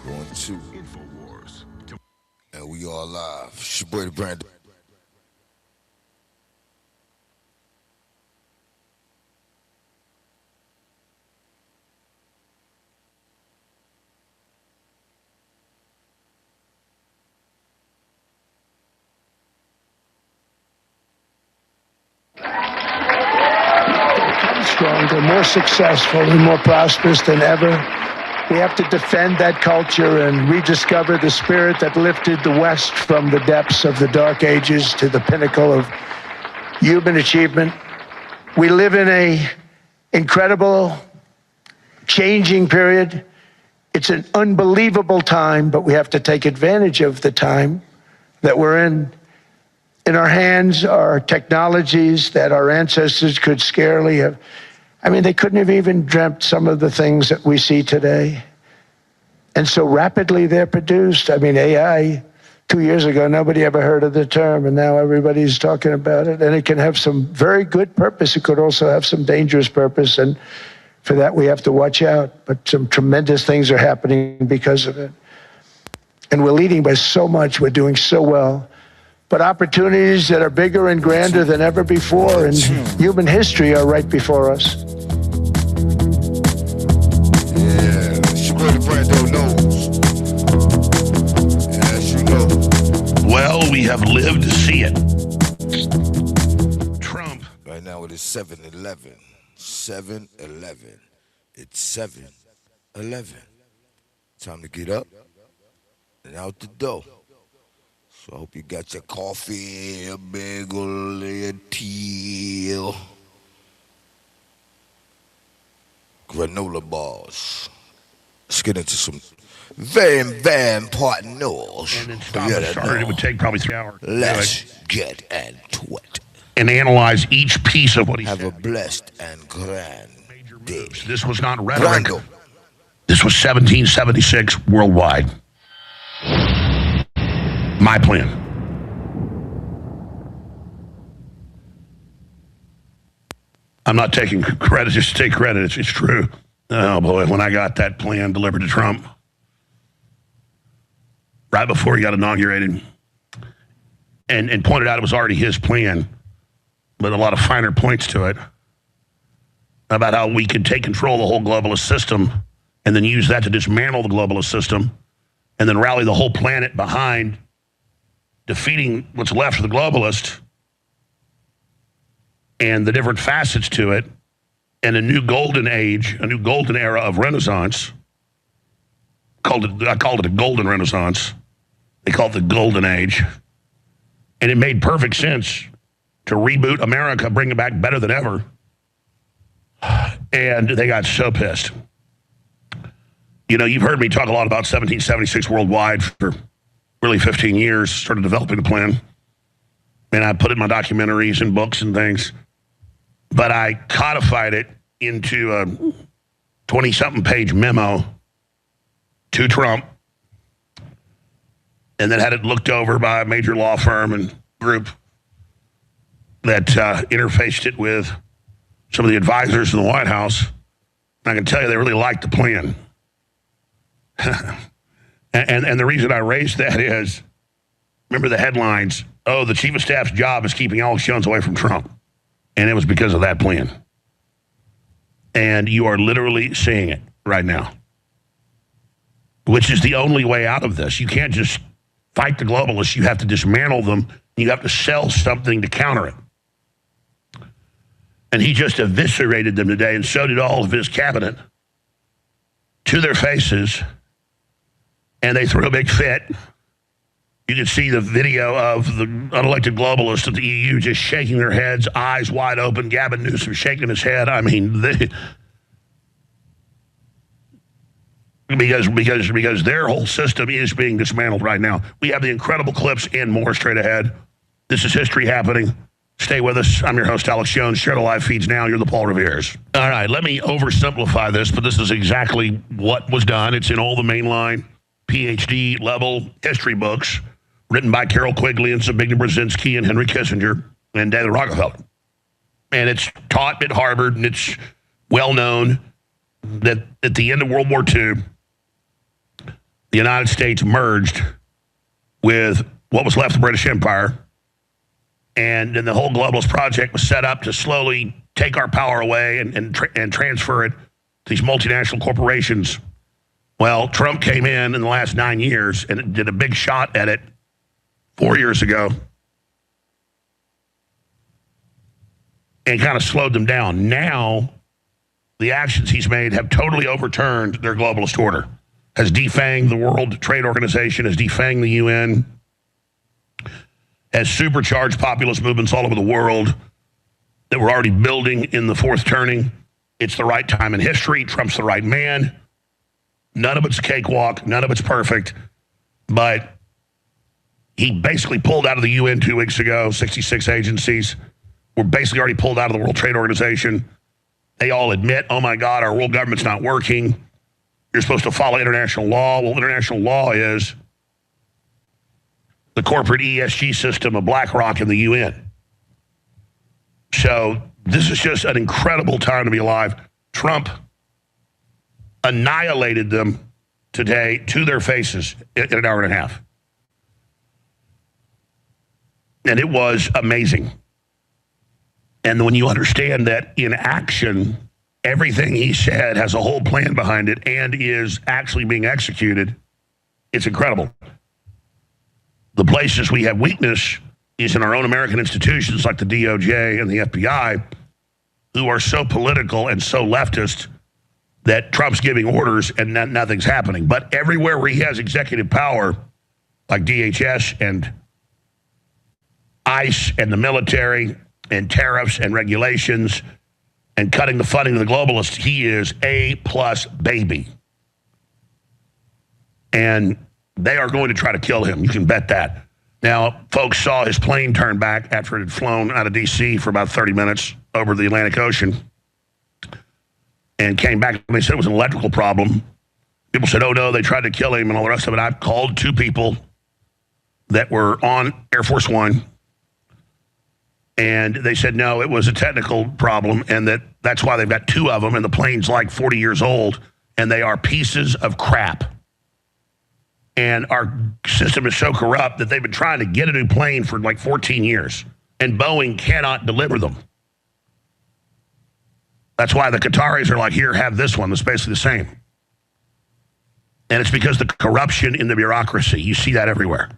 One, two. InfoWars. And we all live. It's your boy Dabrand. Become stronger, more successful, and more prosperous than ever. We have to defend that culture and rediscover the spirit that lifted the West from the depths of the Dark Ages to the pinnacle of human achievement. We live in an incredible, changing period. It's an unbelievable time, but we have to take advantage of the time that we're in. In our hands are technologies that our ancestors could scarcely have. I mean, they couldn't have even dreamt some of the things that we see today. And so rapidly they're produced. I mean, AI, 2 years ago, nobody ever heard of the term, and now everybody's talking about it. And it can have some very good purpose. It could also have some dangerous purpose, and for that we have to watch out. But some tremendous things are happening because of it. And we're leading by so much. We're doing so well. But opportunities that are bigger and grander than ever before in human history are right before us. Yeah, it's your boy Dabrand knows. As you know. Well, we have lived to see it. Trump. Right now it is 7-11. 7-11. It's 7-11. Time to get up and out the door. So I hope you got your coffee, your bagel, your tea, granola bars. Let's get into some very, very important news. And then stop and start. It would take probably 3 hours. Let's get into it. And analyze each piece of what he said. Have a blessed and grand day. This was not rhetoric. Brando. This was 1776 worldwide. My plan. I'm not taking credit just to take credit. It's true. Oh, boy, when I got that plan delivered to Trump, right before he got inaugurated, and pointed out it was already his plan, with a lot of finer points to it, about how we could take control of the whole globalist system and then use that to dismantle the globalist system and then rally the whole planet behind defeating what's left of the globalist and the different facets to it, and a new golden age, a new golden era of Renaissance. I called it a golden Renaissance. They call it the golden age. And it made perfect sense to reboot America, bring it back better than ever. And they got so pissed. You know, you've heard me talk a lot about 1776 worldwide for really 15 years, started developing the plan. And I put it in my documentaries and books and things. But I codified it into a 20-something page memo to Trump, and then had it looked over by a major law firm and group that interfaced it with some of the advisors in the White House. And I can tell you they really liked the plan. And the reason I raised that is, remember the headlines, oh, the chief of staff's job is keeping Alex Jones away from Trump. And it was because of that plan. And you are literally seeing it right now, which is the only way out of this. You can't just fight the globalists. You have to dismantle them. You have to sell something to counter it. And he just eviscerated them today, and so did all of his cabinet, to their faces. And they threw a big fit. You can see the video of the unelected globalists of the EU just shaking their heads, eyes wide open. Gavin Newsom shaking his head. I mean, because their whole system is being dismantled right now. We have the incredible clips and more straight ahead. This is history happening. Stay with us. I'm your host, Alex Jones. Share the live feeds now. You're the Paul Revere's. All right, let me oversimplify this, but this is exactly what was done. It's in all the mainline PhD level history books written by Carol Quigley and Zbigniew Brzezinski and Henry Kissinger and David Rockefeller. And it's taught at Harvard, and it's well known that at the end of World War II, the United States merged with what was left of the British Empire. And then the whole globalist project was set up to slowly take our power away and transfer it to these multinational corporations. Well, Trump came in the last 9 years and did a big shot at it 4 years ago and kind of slowed them down. Now, the actions he's made have totally overturned their globalist order, has defanged the World Trade Organization, has defanged the UN, has supercharged populist movements all over the world that were already building in the fourth turning. It's the right time in history. Trump's the right man. None of it's a cakewalk. None of it's perfect. But he basically pulled out of the UN 2 weeks ago. 66 agencies were basically already pulled out of the World Trade Organization. They all admit, oh my God, our world government's not working. You're supposed to follow international law. Well, international law is the corporate ESG system of BlackRock and the UN. So this is just an incredible time to be alive. Trump annihilated them today to their faces in an hour and a half. And it was amazing. And when you understand that in action, everything he said has a whole plan behind it and is actually being executed, it's incredible. The places we have weakness is in our own American institutions like the DOJ and the FBI, who are so political and so leftist that Trump's giving orders and nothing's happening. But everywhere where he has executive power, like DHS and ICE and the military and tariffs and regulations and cutting the funding to the globalists, he is A+ baby. And they are going to try to kill him. You can bet that. Now, folks saw his plane turn back after it had flown out of D.C. for about 30 minutes over the Atlantic Ocean and came back. And they said it was an electrical problem. People said, oh, no, they tried to kill him and all the rest of it. I've called 2 people that were on Air Force One, and they said, no, it was a technical problem, and that's why they've got 2 of them, and the plane's like 40 years old, and they are pieces of crap. And our system is so corrupt that they've been trying to get a new plane for like 14 years, and Boeing cannot deliver them. That's why the Qataris are like, here, have this one. That's basically the same. And it's because the corruption in the bureaucracy. You see that everywhere.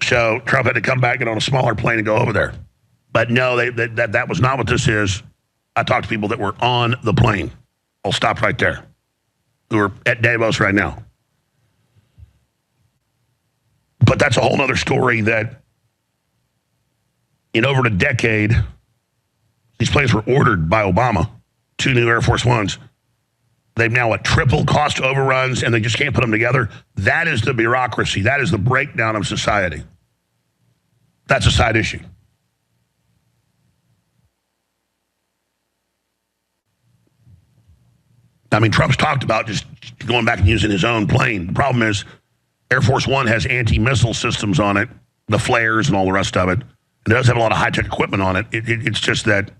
So Trump had to come back and on a smaller plane and go over there. But no, that was not what this is. I talked to people that were on the plane. I'll stop right there. Who are at Davos right now. But that's a whole other story that in over a decade, these planes were ordered by Obama, 2 new Air Force Ones. They've now triple cost overruns, and they just can't put them together. That is the bureaucracy. That is the breakdown of society. That's a side issue. I mean, Trump's talked about just going back and using his own plane. The problem is Air Force One has anti-missile systems on it, the flares and all the rest of it. It does have a lot of high-tech equipment on it. It's just that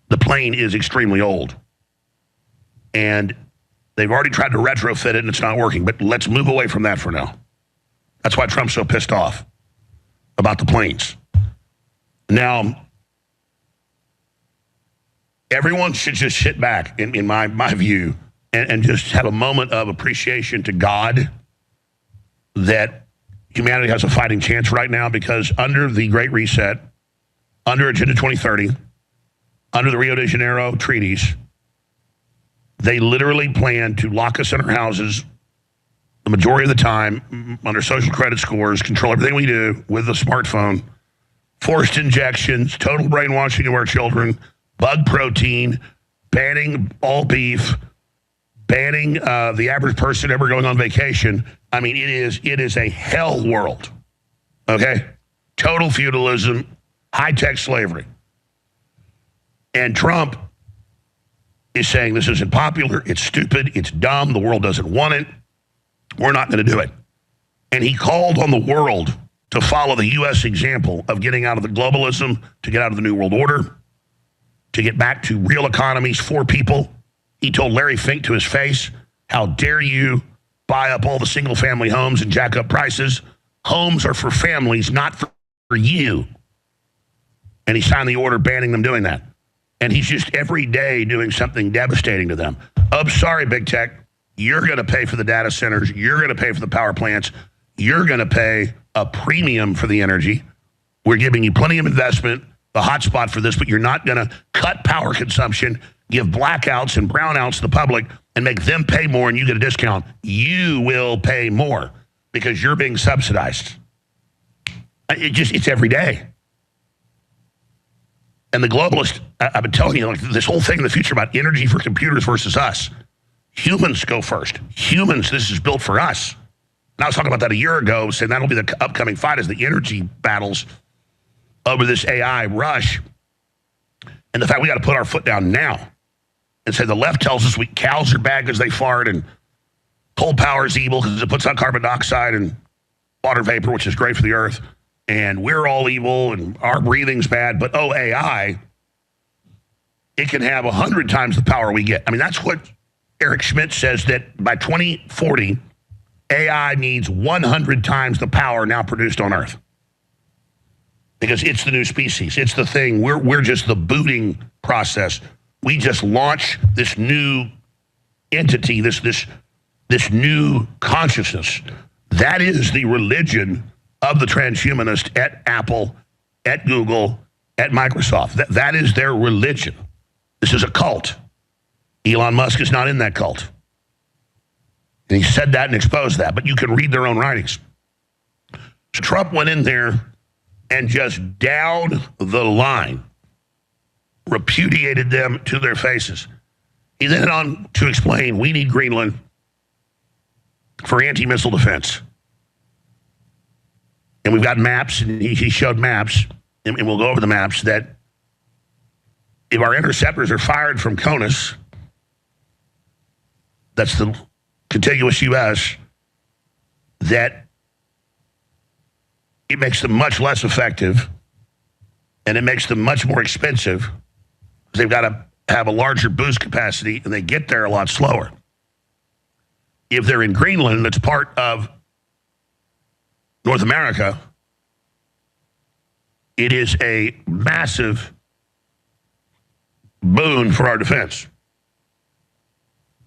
the plane is extremely old. And they've already tried to retrofit it, and it's not working. But let's move away from that for now. That's why Trump's so pissed off about the planes. Now, everyone should just sit back, in my view, and just have a moment of appreciation to God that humanity has a fighting chance right now, because under the Great Reset, under Agenda 2030, under the Rio de Janeiro treaties, they literally plan to lock us in our houses the majority of the time under social credit scores, control everything we do with a smartphone, forced injections, total brainwashing of our children, bug protein, banning all beef, banning the average person ever going on vacation. I mean, it is a hell world, okay? Total feudalism, high-tech slavery. And Trump is saying this isn't popular, it's stupid, it's dumb, the world doesn't want it, we're not going to do it. And he called on the world to follow the U.S. example of getting out of the globalism, to get out of the New World Order, to get back to real economies for people. He told Larry Fink to his face, how dare you buy up all the single-family homes and jack up prices? Homes are for families, not for you. And he signed the order banning them doing that. And he's just every day doing something devastating to them. Oh, sorry, big tech. You're going to pay for the data centers. You're going to pay for the power plants. You're going to pay a premium for the energy. We're giving you plenty of investment, the hotspot for this, but you're not going to cut power consumption, give blackouts and brownouts to the public, and make them pay more and you get a discount. You will pay more because you're being subsidized. It's every day. And the globalists, I've been telling you, like, this whole thing in the future about energy for computers versus us. Humans go first. Humans, this is built for us. And I was talking about that a year ago, saying that'll be the upcoming fight, is the energy battles over this AI rush. And the fact we got to put our foot down now and say the left tells us cows are bad because they fart and coal power is evil because it puts out carbon dioxide and water vapor, which is great for the earth. And we're all evil and our breathing's bad. But, AI, it can have 100 times the power we get. I mean, that's what Eric Schmidt says, that by 2040, AI needs 100 times the power now produced on Earth. Because it's the new species. It's the thing. We're just the booting process. We just launch this new entity, this new consciousness. That is the religion of the transhumanist at Apple, at Google, at Microsoft. That is their religion. This is a cult. Elon Musk is not in that cult. And he said that and exposed that, but you can read their own writings. So Trump went in there and just down the line repudiated them to their faces. He then went on to explain, we need Greenland for anti-missile defense. And we've got maps, and he showed maps, and we'll go over the maps, that if our interceptors are fired from CONUS, that's the contiguous U.S., that it makes them much less effective, and it makes them much more expensive. They've got to have a larger boost capacity, and they get there a lot slower. If they're in Greenland, that's part of North America, it is a massive boon for our defense.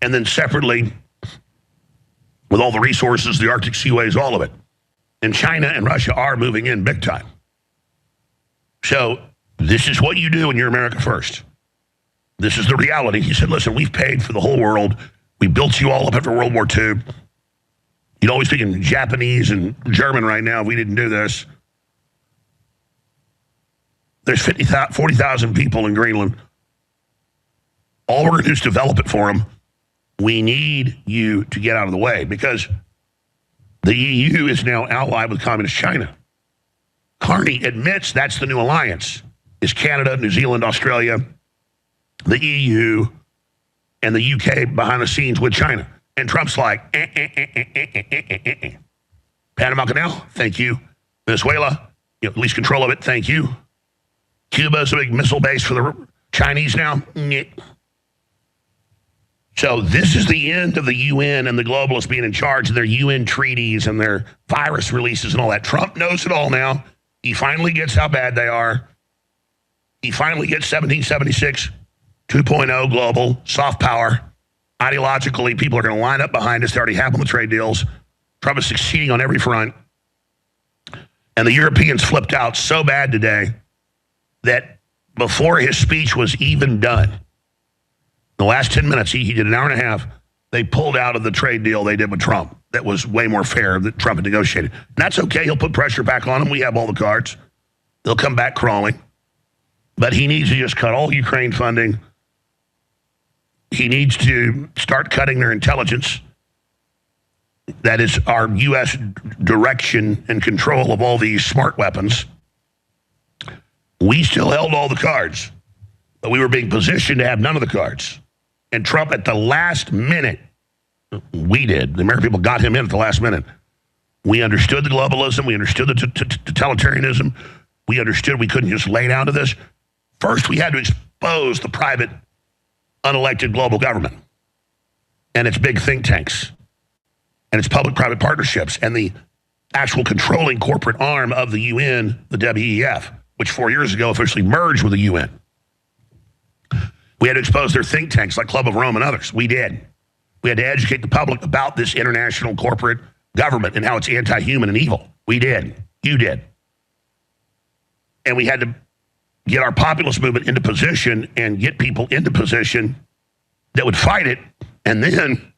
And then separately, with all the resources, the Arctic seaways, all of it. And China and Russia are moving in big time. So this is what you do when you're America first. This is the reality. He said, listen, we've paid for the whole world. We built you all up after World War II. You'd always speak in Japanese and German right now if we didn't do this. There's 40,000 people in Greenland. All we're going to do is develop it for them. We need you to get out of the way because the EU is now allied with Communist China. Carney admits that's the new alliance, is Canada, New Zealand, Australia, the EU, and the UK behind the scenes with China. And Trump's like, Panama Canal, thank you. Venezuela, at least control of it, thank you. Cuba's a big missile base for the Chinese now. So this is the end of the UN and the globalists being in charge of their UN treaties and their virus releases and all that. Trump knows it all now. He finally gets how bad they are. He finally gets 1776, 2.0 global, soft power. Ideologically, people are going to line up behind us. They already have on the trade deals. Trump is succeeding on every front. And the Europeans flipped out so bad today that before his speech was even done, the last 10 minutes, he did an hour and a half, they pulled out of the trade deal they did with Trump. That was way more fair that Trump had negotiated. And that's okay. He'll put pressure back on them. We have all the cards. They'll come back crawling. But he needs to just cut all Ukraine funding. He needs to start cutting their intelligence. That is our U.S. direction and control of all these smart weapons. We still held all the cards, but we were being positioned to have none of the cards. And Trump, at the last minute, we did. The American people got him in at the last minute. We understood the globalism. We understood the totalitarianism. We understood we couldn't just lay down to this. First, we had to expose the private, unelected global government and its big think tanks and its public-private partnerships and the actual controlling corporate arm of the UN, the WEF, which 4 years ago officially merged with the UN. We had to expose their think tanks like Club of Rome and others. We did. We had to educate the public about this international corporate government and how it's anti-human and evil. We did. You did. And we had to get our populist movement into position and get people into position that would fight it. And then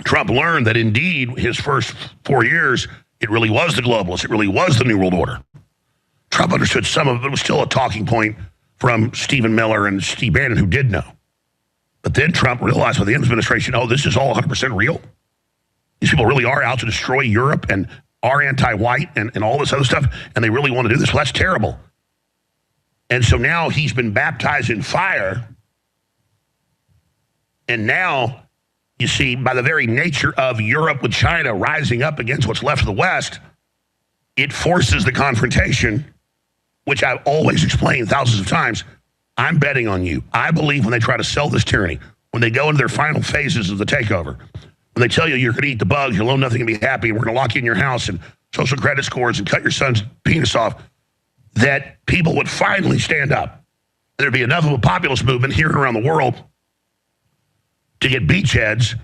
Trump learned that indeed his first 4 years, it really was the globalists. It really was the New World Order. Trump understood some of it. It was still a talking point from Stephen Miller and Steve Bannon, who did know. But then Trump realized with the administration, oh, this is all 100% real. These people really are out to destroy Europe and are anti-white and all this other stuff, and they really want to do this. Well, that's terrible. And so now he's been baptized in fire. And now, you see, by the very nature of Europe with China rising up against what's left of the West, it forces the confrontation, which I've always explained thousands of times. I'm betting on you. I believe when they try to sell this tyranny, when they go into their final phases of the takeover, when they tell you you're going to eat the bugs, you'll own nothing and be happy, and we're going to lock you in your house and social credit scores and cut your son's penis off, that people would finally stand up. There'd be enough of a populist movement here and around the world to get beachheads.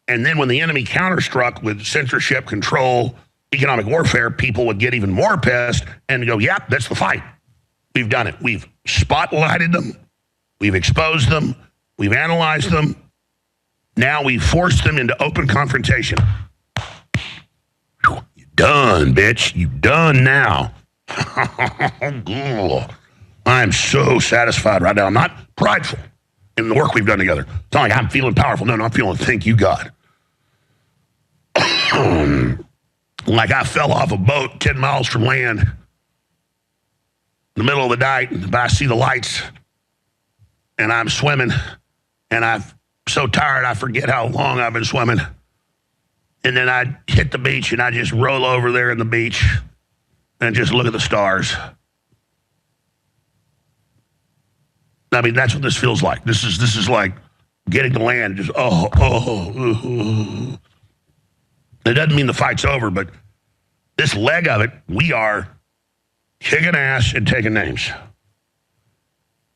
And then when the enemy counterstruck with censorship, control, economic warfare, people would get even more pissed and go, yep, that's the fight. We've done it. We've spotlighted them. We've exposed them. We've analyzed them. Now we've forced them into open confrontation. You done, bitch. You done now. I'm so satisfied right now. I'm not prideful in the work we've done together. It's not like I'm feeling powerful. No, I'm feeling thank you, God. Like I fell off a boat 10 miles from land in the middle of the night, but I see the lights, and I'm swimming, and I'm so tired I forget how long I've been swimming. And then I hit the beach, and I just roll over there in the beach and just look at the stars. I mean, that's what this feels like. This is like getting to land. Just, It doesn't mean the fight's over, but this leg of it, we are kicking ass and taking names.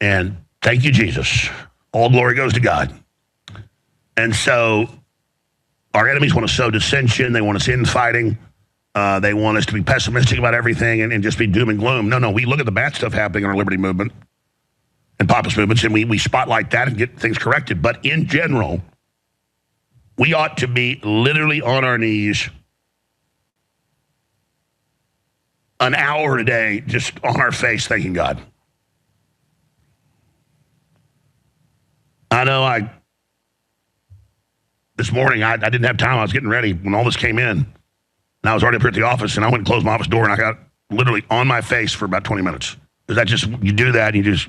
And thank you, Jesus. All glory goes to God. And so our enemies want to sow dissension. They want us infighting. They want us to be pessimistic about everything and just be doom and gloom. No, we look at the bad stuff happening in our liberty movement and populist movements, and we spotlight that and get things corrected. But in general, we ought to be literally on our knees an hour a day, just on our face, thanking God. I know this morning, I didn't have time. I was getting ready when all this came in. And I was already up here at the office, and I went and closed my office door, and I got literally on my face for about 20 minutes. Because that just, you do that, and you just,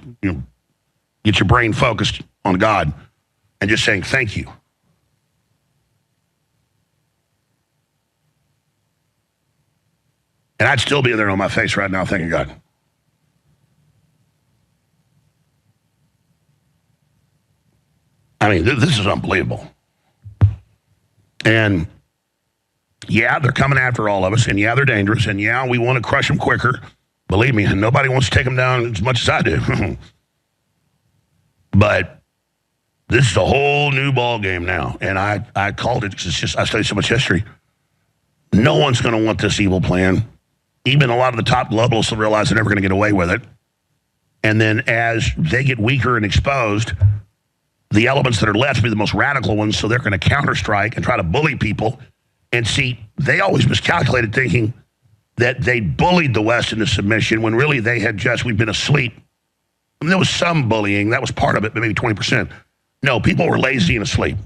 get your brain focused on God and just saying thank you. And I'd still be there on my face right now, thanking God. I mean, this is unbelievable. And yeah, they're coming after all of us, and yeah, they're dangerous, and yeah, we want to crush them quicker. Believe me, and nobody wants to take them down as much as I do. But this is a whole new ball game now, and I called it because it's just I study so much history. No one's going to want this evil plan. Even a lot of the top globalists will realize they're never going to get away with it. And then as they get weaker and exposed, the elements that are left will be the most radical ones, so they're going to counterstrike and try to bully people. And see, they always miscalculated, thinking that they bullied the West into submission when really they had we've been asleep. I mean, there was some bullying. That was part of it, but maybe 20%. No, people were lazy and asleep,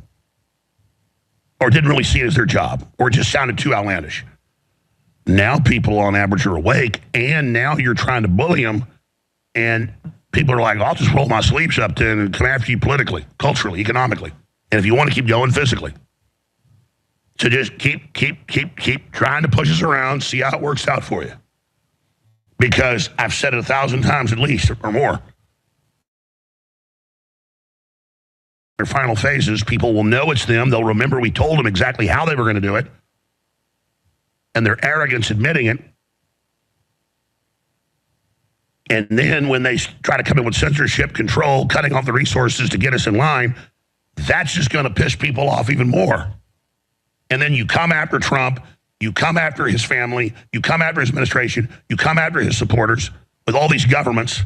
or didn't really see it as their job, or it just sounded too outlandish. Now people on average are awake, and now you're trying to bully them And people are like, I'll just roll my sleeves up then and come after you politically, culturally, economically. And if you want to keep going physically. So just keep trying to push us around, see how it works out for you. Because I've said it 1,000 times at least or more. Their final phases, people will know it's them. They'll remember we told them exactly how they were going to do it. And their arrogance admitting it. And then when they try to come in with censorship, control, cutting off the resources to get us in line, that's just going to piss people off even more. And then you come after Trump, you come after his family, you come after his administration, you come after his supporters with all these governments.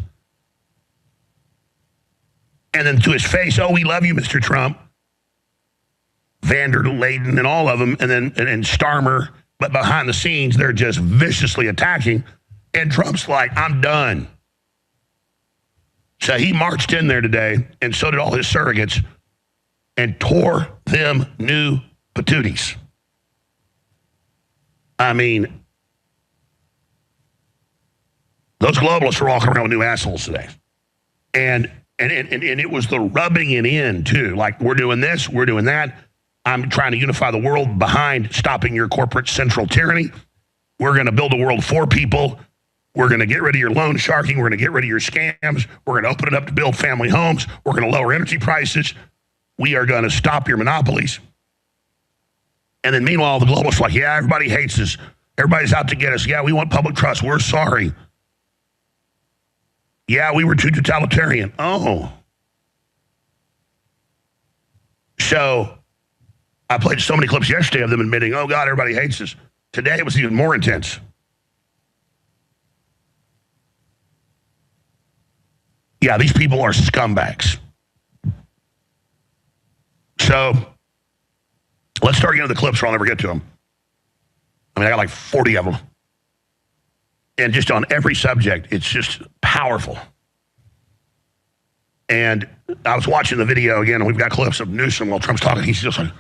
And then to his face, oh, we love you, Mr. Trump. Vander Layden and all of them, and then and Starmer. But behind the scenes, they're just viciously attacking. And Trump's like, I'm done. So he marched in there today, and so did all his surrogates, and tore them new patooties. I mean, those globalists are walking around with new assholes today. And it was the rubbing it in, too. Like, we're doing this, we're doing that. I'm trying to unify the world behind stopping your corporate central tyranny. We're going to build a world for people. We're going to get rid of your loan sharking. We're going to get rid of your scams. We're going to open it up to build family homes. We're going to lower energy prices. We are going to stop your monopolies. And then meanwhile, the globalists are like, yeah, everybody hates us. Everybody's out to get us. Yeah, we want public trust. We're sorry. Yeah, we were too totalitarian. Oh. So I played so many clips yesterday of them admitting, oh, God, everybody hates us. Today it was even more intense. Yeah, these people are scumbags. So let's start getting to the clips or I'll never get to them. I mean, I got like 40 of them. And just on every subject, it's just powerful. And I was watching the video again, and we've got clips of Newsom while Trump's talking. He's just like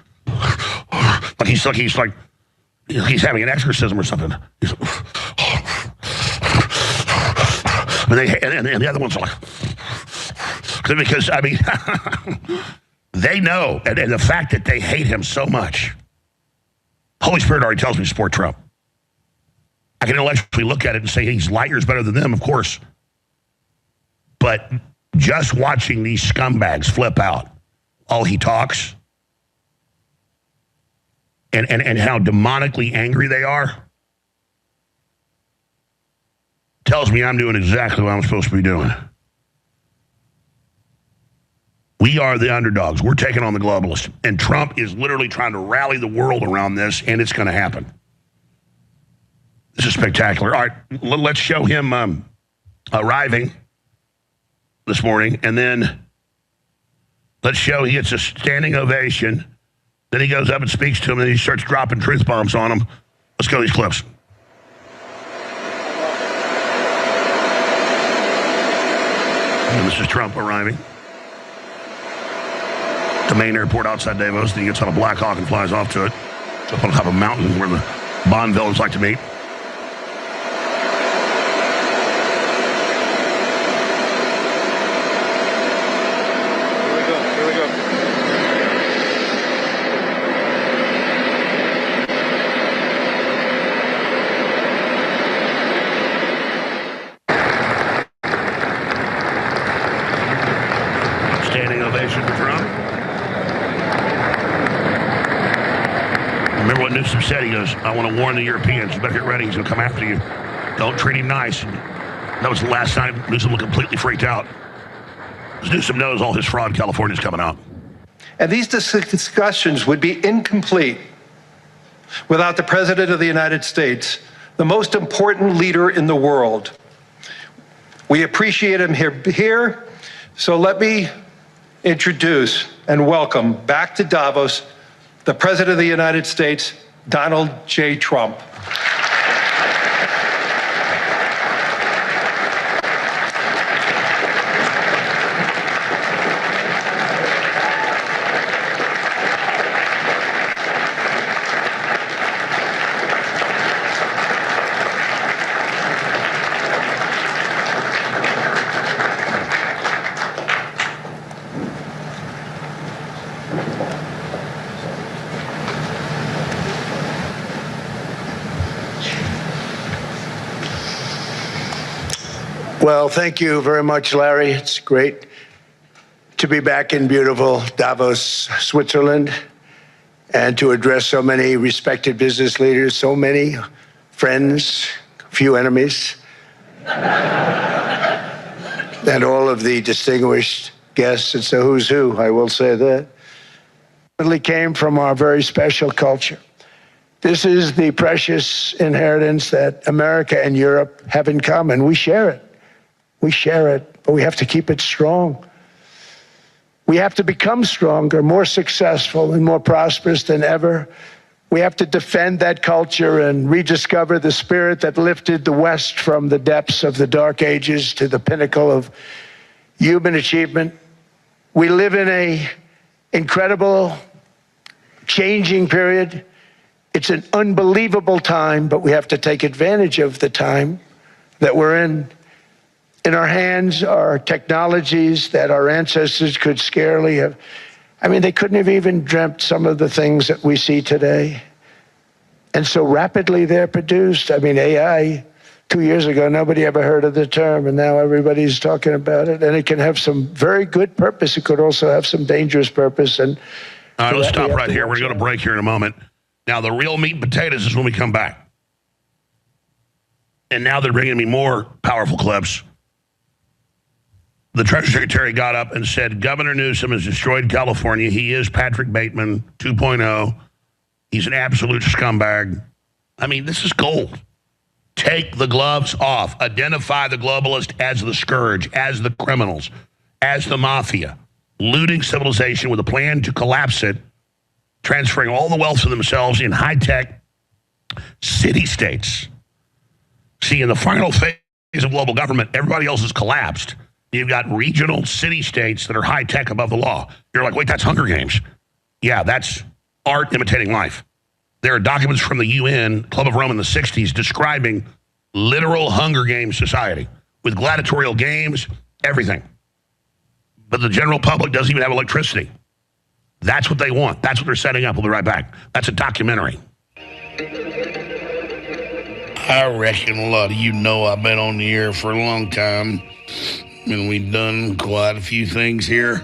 he's having an exorcism or something. He's like, and the other ones are like, because I mean, they know, and the fact that they hate him so much. Holy Spirit already tells me to support Trump. I can intellectually look at it and say he's light years better than them, of course. But just watching these scumbags flip out while he talks and how demonically angry they are tells me I'm doing exactly what I'm supposed to be doing. We are the underdogs. We're taking on the globalists. And Trump is literally trying to rally the world around this, and it's going to happen. This is spectacular. All right, let's show him arriving this morning, and then let's show he gets a standing ovation. Then he goes up and speaks to him, and then he starts dropping truth bombs on him. Let's go to these clips. And this is Trump arriving. The main airport outside Davos. Then he gets on a Black Hawk and flies off to it. It's up on top of a mountain where the Bond villains like to meet. Standing ovation for Trump. Remember what Newsom said? He goes, I want to warn the Europeans. You better get ready. He's going to come after you. Don't treat him nice. And that was the last time Newsom looked completely freaked out. Because Newsom knows all his fraud in California is coming out. And these discussions would be incomplete without the President of the United States, the most important leader in the world. We appreciate him here. So let me introduce and welcome back to Davos the President of the United States, Donald J. Trump. Well, thank you very much, Larry. It's great to be back in beautiful Davos, Switzerland, and to address so many respected business leaders, so many friends, few enemies, and all of the distinguished guests. It's a who's who, I will say that. It came from our very special culture. This is the precious inheritance that America and Europe have in common. We share it. We share it, but we have to keep it strong. We have to become stronger, more successful, and more prosperous than ever. We have to defend that culture and rediscover the spirit that lifted the West from the depths of the Dark Ages to the pinnacle of human achievement. We live in an incredible, changing period. It's an unbelievable time, but we have to take advantage of the time that we're in. In our hands are technologies that our ancestors could scarcely have. I mean, they couldn't have even dreamt some of the things that we see today. And so rapidly they're produced. I mean, AI, 2 years ago, nobody ever heard of the term, and now everybody's talking about it. And it can have some very good purpose. It could also have some dangerous purpose. And all right, let's stop right here. We're going to go to break here in a moment. Now, the real meat and potatoes is when we come back. And now they're bringing me more powerful clips. The Treasury Secretary got up and said, Governor Newsom has destroyed California. He is Patrick Bateman 2.0. He's an absolute scumbag. I mean, this is gold. Take the gloves off. Identify the globalists as the scourge, as the criminals, as the mafia, looting civilization with a plan to collapse it, transferring all the wealth to themselves in high-tech city-states. See, in the final phase of global government, everybody else has collapsed. You've got regional city-states that are high-tech above the law. You're like, wait, that's Hunger Games. Yeah, that's art imitating life. There are documents from the UN, Club of Rome in the 60s, describing literal Hunger Games society with gladiatorial games, everything. But the general public doesn't even have electricity. That's what they want. That's what they're setting up. We'll be right back. That's a documentary. I reckon a lot of you know I've been on the air for a long time, and we've done quite a few things here.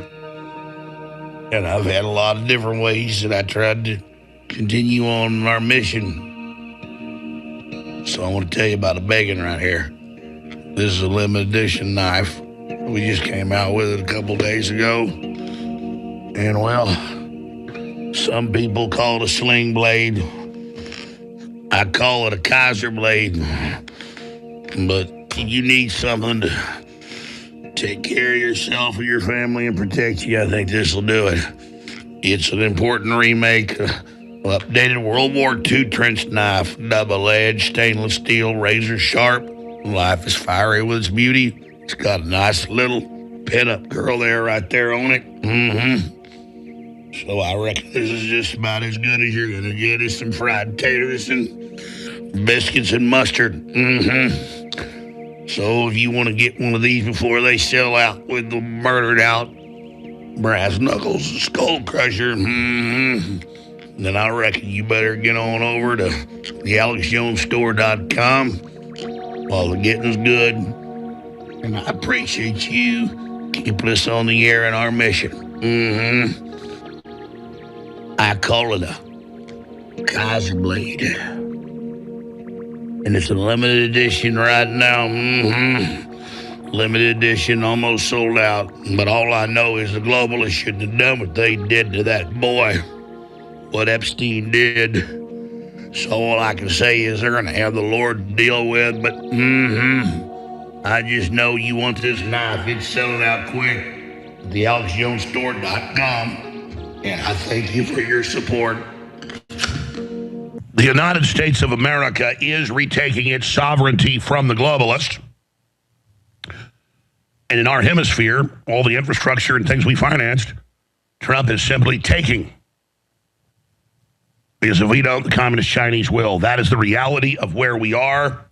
And I've had a lot of different ways that I tried to continue on our mission. So I want to tell you about a begging right here. This is a limited edition knife. We just came out with it a couple days ago. And well, some people call it a sling blade. I call it a Kaiser blade. But you need something to take care of yourself or your family and protect you. I think this will do it. It's an important remake, updated World War II trench knife, double-edged, stainless steel, razor sharp. Life is fiery with its beauty. It's got a nice little pin-up girl there, right there on it. So I reckon this is just about as good as you're going to get. Is some fried taters and biscuits and mustard. So if you want to get one of these before they sell out with the murdered out brass knuckles and skull crusher, then I reckon you better get on over to thealexjonesstore.com while the getting's good. And I appreciate you keeping us on the air in our mission. I call it a Kaiser blade. And it's a limited edition right now. Limited edition, almost sold out. But all I know is the globalists shouldn't have done what they did to that boy, what Epstein did. So all I can say is they're going to have the Lord to deal with. But I just know you want this knife. It's selling out quick at thealexjonesstore.com. And I thank you for your support. The United States of America is retaking its sovereignty from the globalists. And in our hemisphere, all the infrastructure and things we financed, Trump is simply taking. Because if we don't, the communist Chinese will. That is the reality of where we are.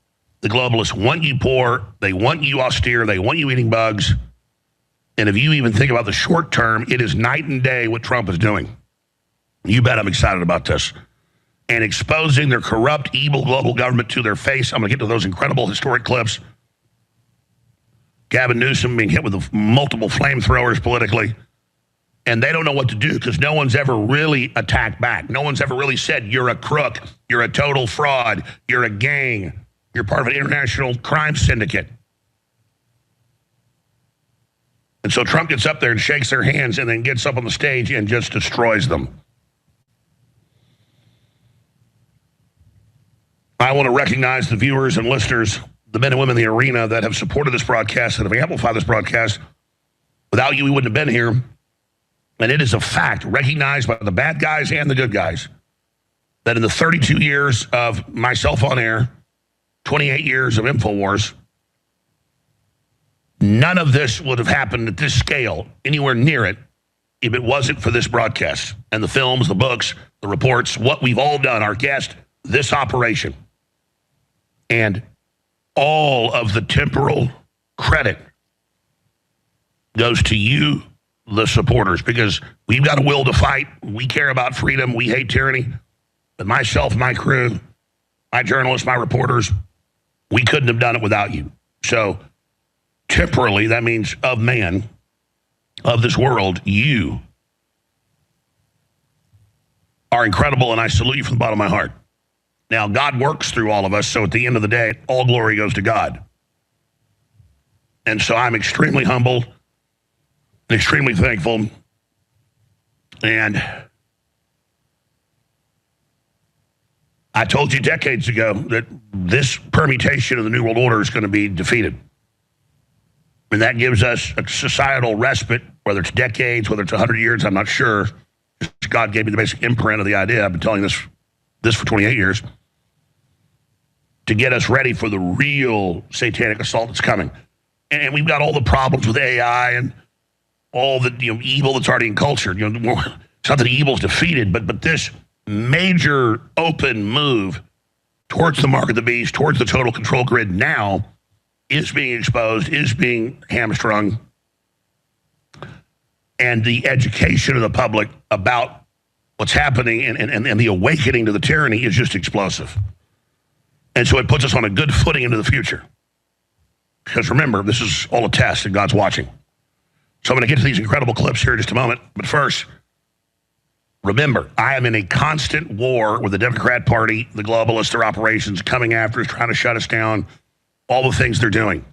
The globalists want you poor. They want you austere. They want you eating bugs. And if you even think about the short term, it is night and day what Trump is doing. You bet I'm excited about this. And exposing their corrupt, evil global government to their face. I'm going to get to those incredible historic clips. Gavin Newsom being hit with multiple flamethrowers politically. And they don't know what to do because no one's ever really attacked back. No one's ever really said, you're a crook, you're a total fraud, you're a gang, you're part of an international crime syndicate. And so Trump gets up there and shakes their hands and then gets up on the stage and just destroys them. I want to recognize the viewers and listeners, the men and women in the arena that have supported this broadcast, that have amplified this broadcast. Without you, we wouldn't have been here. And it is a fact, recognized by the bad guys and the good guys, that in the 32 years of myself on air, 28 years of InfoWars, none of this would have happened at this scale, anywhere near it, if it wasn't for this broadcast and the films, the books, the reports, what we've all done, our guest, this operation. And all of the temporal credit goes to you, the supporters, because we've got a will to fight. We care about freedom. We hate tyranny. But myself, my crew, my journalists, my reporters, we couldn't have done it without you. So temporally, that means of man, of this world, you are incredible, and I salute you from the bottom of my heart. Now, God works through all of us, so at the end of the day, all glory goes to God. And so I'm extremely humble, extremely thankful, and I told you decades ago that this permutation of the New World Order is going to be defeated. And that gives us a societal respite, whether it's decades, whether it's 100 years, I'm not sure. God gave me the basic imprint of the idea. I've been telling this for 28 years, to get us ready for the real satanic assault that's coming. And we've got all the problems with AI and all the evil that's already in culture. It's not that evil's defeated, but this major open move towards the mark of the beast, towards the total control grid now is being exposed, is being hamstrung. And the education of the public about what's happening and the awakening to the tyranny is just explosive. And so it puts us on a good footing into the future. Because remember, this is all a test and God's watching. So I'm going to get to these incredible clips here in just a moment. But first, remember, I am in a constant war with the Democrat Party, the globalists, their operations coming after us, trying to shut us down, all the things they're doing.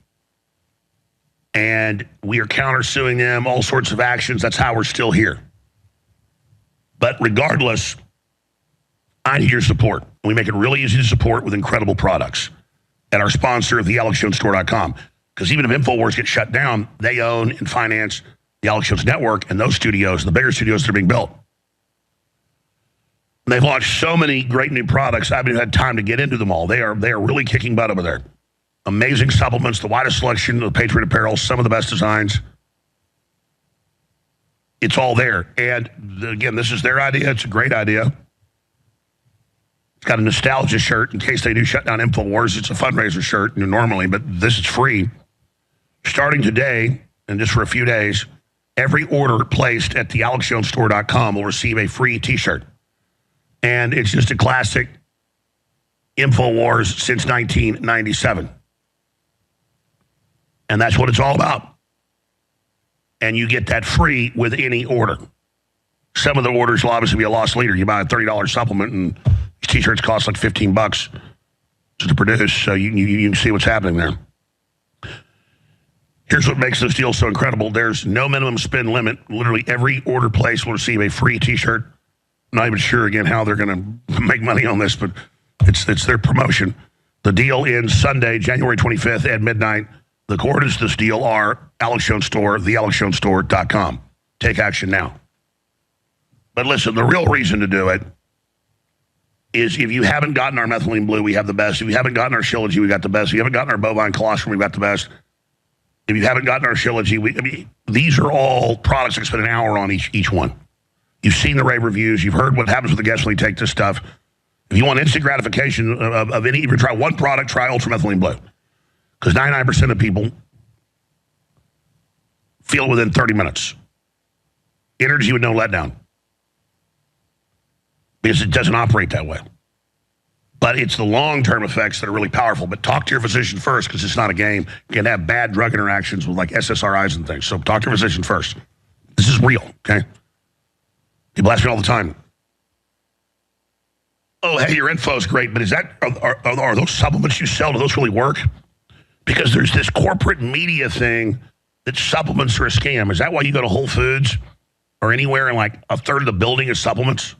And we are countersuing them, all sorts of actions. That's how we're still here. But regardless, I need your support. We make it really easy to support with incredible products at our sponsor of thealexjonesstore.com. Because even if InfoWars gets shut down, they own and finance the Alex Jones Network and those studios, the bigger studios that are being built. And they've launched so many great new products, I haven't even had time to get into them all. They are really kicking butt over there. Amazing supplements, the widest selection of Patriot apparel, some of the best designs. It's all there. And again, this is their idea. It's a great idea. It's got a nostalgia shirt in case they do shut down InfoWars. It's a fundraiser shirt normally, but this is free. Starting today, and just for a few days, every order placed at thealexjonesstore.com will receive a free T-shirt. And it's just a classic InfoWars since 1997. And that's what it's all about. And you get that free with any order. Some of the orders will obviously be a loss leader. You buy a $30 supplement, and these T-shirts cost like $15 to produce, so you can see what's happening there. Here's what makes this deal so incredible. There's no minimum spend limit. Literally every order placed will receive a free T-shirt. I'm not even sure, again, how they're going to make money on this, but it's their promotion. The deal ends Sunday, January 25th at midnight. The coordinates of this deal are Alex Jones Store, thealexjonesstore.com. Take action now. But listen, the real reason to do it is if you haven't gotten our methylene blue, we have the best. If you haven't gotten our Shilajit, we got the best. If you haven't gotten our bovine colostrum, we got the best. If you haven't gotten our Shilajit, these are all products that spend an hour on each one. You've seen the rave reviews. You've heard what happens with the guests when you take this stuff. If you want instant gratification of any, if you try one product, try ultramethylene blue. Because 99% of people feel it within 30 minutes. Energy with no letdown. Because it doesn't operate that way. But it's the long-term effects that are really powerful. But talk to your physician first, because it's not a game. You can have bad drug interactions with like SSRIs and things. So talk to your physician first. This is real, okay? People ask me all the time, oh, hey, your info is great, but is that are those supplements you sell, do those really work? Because there's this corporate media thing that supplements are a scam. Is that why you go to Whole Foods or anywhere and like a third of the building is supplements?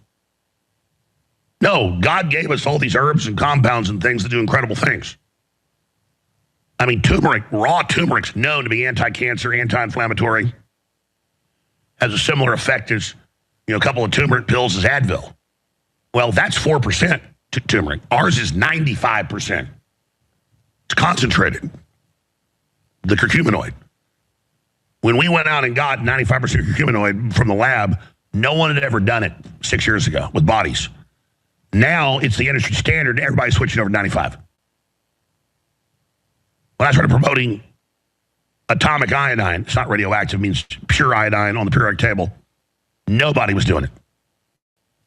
No, God gave us all these herbs and compounds and things that do incredible things. I mean, turmeric, raw turmeric's known to be anti-cancer, anti-inflammatory, has a similar effect as, a couple of turmeric pills as Advil. Well, that's 4% turmeric. Ours is 95%. It's concentrated. The curcuminoid. When we went out and got 95% curcuminoid from the lab, no one had ever done it 6 years ago with bodies. Now it's the industry standard. Everybody's switching over to 95. When I started promoting atomic iodine, it's not radioactive, it means pure iodine on the periodic table, nobody was doing it.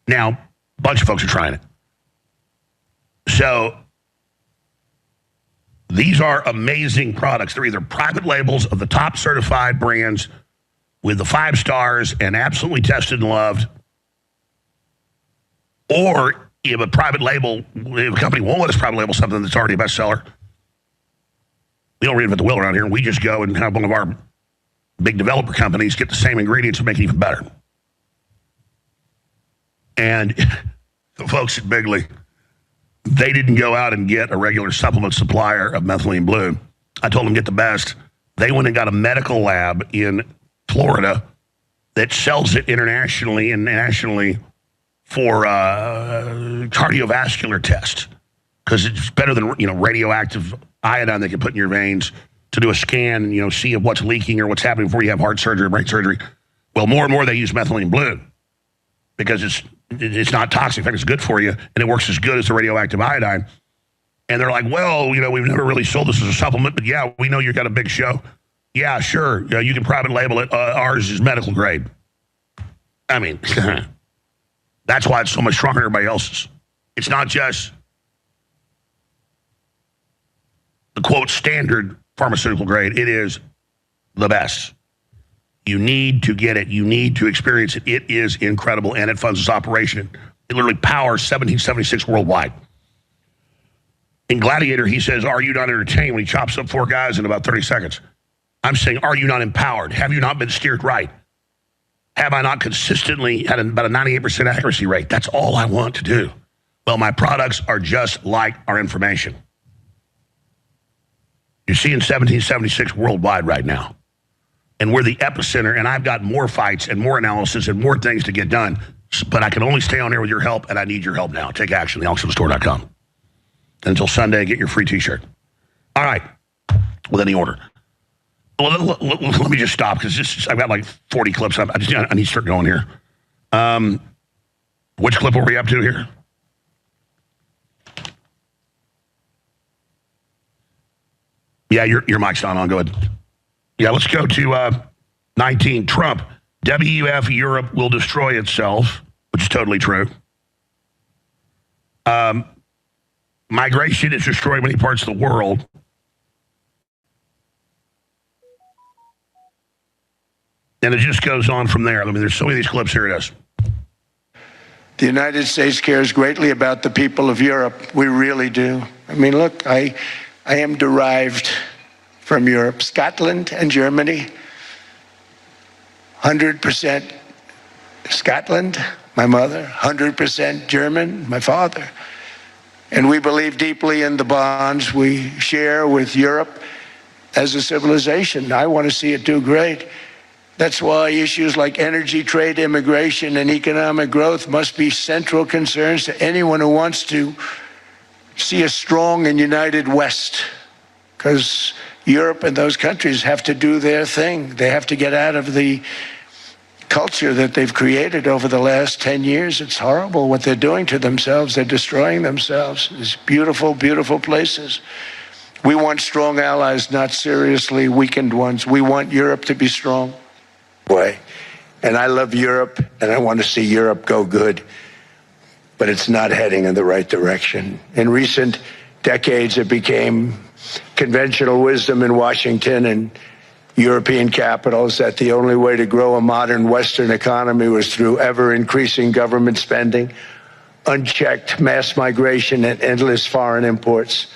Now, a bunch of folks are trying it. So these are amazing products. They're either private labels of the top certified brands with the 5 stars and absolutely tested and loved, or if a private label, if a company won't let us private label something that's already a bestseller, we don't reinvent the wheel around here. We just go and have one of our big developer companies get the same ingredients and make it even better. And the folks at Bigley, they didn't go out and get a regular supplement supplier of methylene blue. I told them get the best. They went and got a medical lab in Florida that sells it internationally and nationally for cardiovascular tests, because it's better than radioactive iodine they can put in your veins to do a scan and see what's leaking or what's happening before you have heart surgery or brain surgery. Well, more and more they use methylene blue because it's not toxic. In fact, it's good for you, and it works as good as the radioactive iodine. And they're like, well, we've never really sold this as a supplement, but yeah, we know you've got a big show. Yeah, sure. You can private label it. Ours is medical grade. I mean, that's why it's so much stronger than everybody else's. It's not just the quote standard pharmaceutical grade. It is the best. You need to get it. You need to experience it. It is incredible, and it funds its operation. It literally powers 1776 worldwide. In Gladiator, he says, are you not entertained, when he chops up 4 guys in about 30 seconds? I'm saying, are you not empowered? Have you not been steered right? Have I not consistently had about a 98% accuracy rate? That's all I want to do. Well, my products are just like our information. You're seeing 1776 worldwide right now. And we're the epicenter, and I've got more fights and more analysis and more things to get done. But I can only stay on air with your help, and I need your help now. Take action, thealexstore.com. Until Sunday, get your free T-shirt. All right, with any order. Well, let me just stop, because I've got like 40 clips. I need to start going here. Which clip are we up to here? Yeah, your mic's not on. Go ahead. Yeah, let's go to 19. Trump, WF Europe will destroy itself, which is totally true. Migration has destroyed many parts of the world. And it just goes on from there. I mean, there's so many of these clips. Here it is. The United States cares greatly about the people of Europe. We really do. I mean, look, I am derived from Europe, Scotland and Germany. 100% Scotland, my mother, 100% German, my father. And we believe deeply in the bonds we share with Europe as a civilization. I want to see it do great. That's why issues like energy, trade, immigration, and economic growth must be central concerns to anyone who wants to see a strong and united West. Because Europe and those countries have to do their thing. They have to get out of the culture that they've created over the last 10 years. It's horrible what they're doing to themselves. They're destroying themselves. These beautiful, beautiful places. We want strong allies, not seriously weakened ones. We want Europe to be strong. And I love Europe, and I want to see Europe go good. but it's not heading in the right direction. In recent decades, it became conventional wisdom in Washington and European capitals that the only way to grow a modern Western economy was through ever-increasing government spending, unchecked mass migration, and endless foreign imports.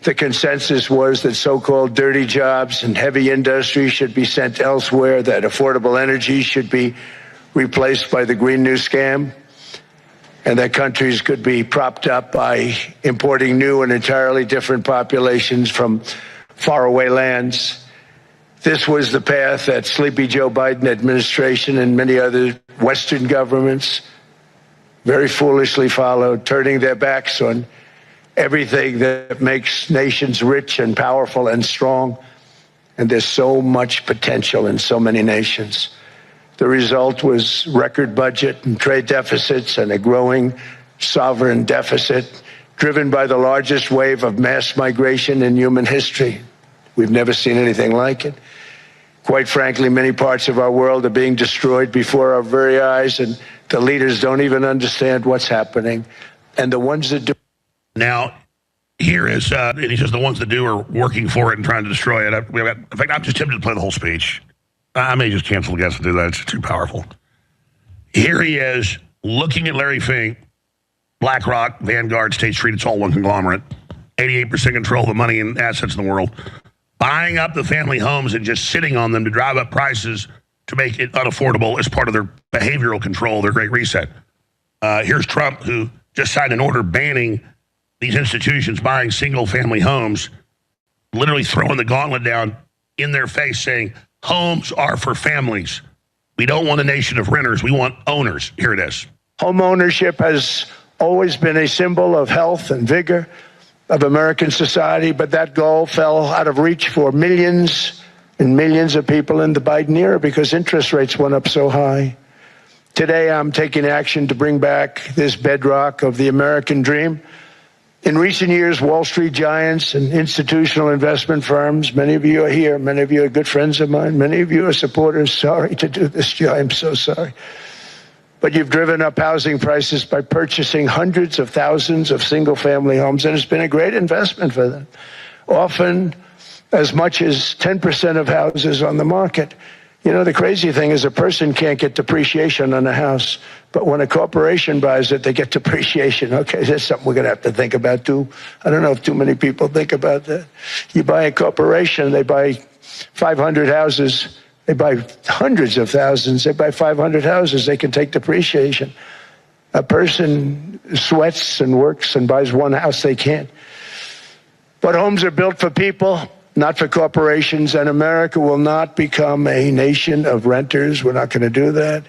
The consensus was that so-called dirty jobs and heavy industry should be sent elsewhere, that affordable energy should be replaced by the Green New Scam, and that countries could be propped up by importing new and entirely different populations from faraway lands. This was the path that Sleepy Joe Biden administration and many other Western governments very foolishly followed, turning their backs on everything that makes nations rich and powerful and strong. And there's so much potential in so many nations. The result was record budget and trade deficits and a growing sovereign deficit driven by the largest wave of mass migration in human history. We've never seen anything like it. Quite frankly, many parts of our world are being destroyed before our very eyes, and the leaders don't even understand what's happening. And the ones that do. Now, here is, and he says the ones that do are working for it and trying to destroy it. In fact, I'm just tempted to play the whole speech. I may just cancel the guest and do that. It's too powerful. Here he is looking at Larry Fink, BlackRock, Vanguard, State Street. It's all one conglomerate. 88% control of the money and assets in the world. Buying up the family homes and just sitting on them to drive up prices to make it unaffordable as part of their behavioral control, their Great Reset. Here's Trump, who just signed an order banning these institutions buying single-family homes, literally throwing the gauntlet down in their face, saying, homes are for families. We don't want a nation of renters. We want owners. Here it is. Home ownership has always been a symbol of health and vigor of American society, but that goal fell out of reach for millions and millions of people in the Biden era because interest rates went up so high. Today, I'm taking action to bring back this bedrock of the American dream. In recent years, Wall Street giants and institutional investment firms, many of you are here, many of you are good friends of mine, many of you are supporters. Sorry to do this, Joe, I'm so sorry. But you've driven up housing prices by purchasing hundreds of thousands of single-family homes, and it's been a great investment for them. Often as much as 10% of houses on the market. You know, the crazy thing is a person can't get depreciation on a house, but when a corporation buys it, they get depreciation. Okay, that's something we're going to have to think about too. I don't know if too many people think about that. You buy a corporation, they buy 500 houses. They buy hundreds of thousands. They buy 500 houses. They can take depreciation. A person sweats and works and buys one house, they can't. But homes are built for people, not for corporations, and America will not become a nation of renters. We're not going to do that.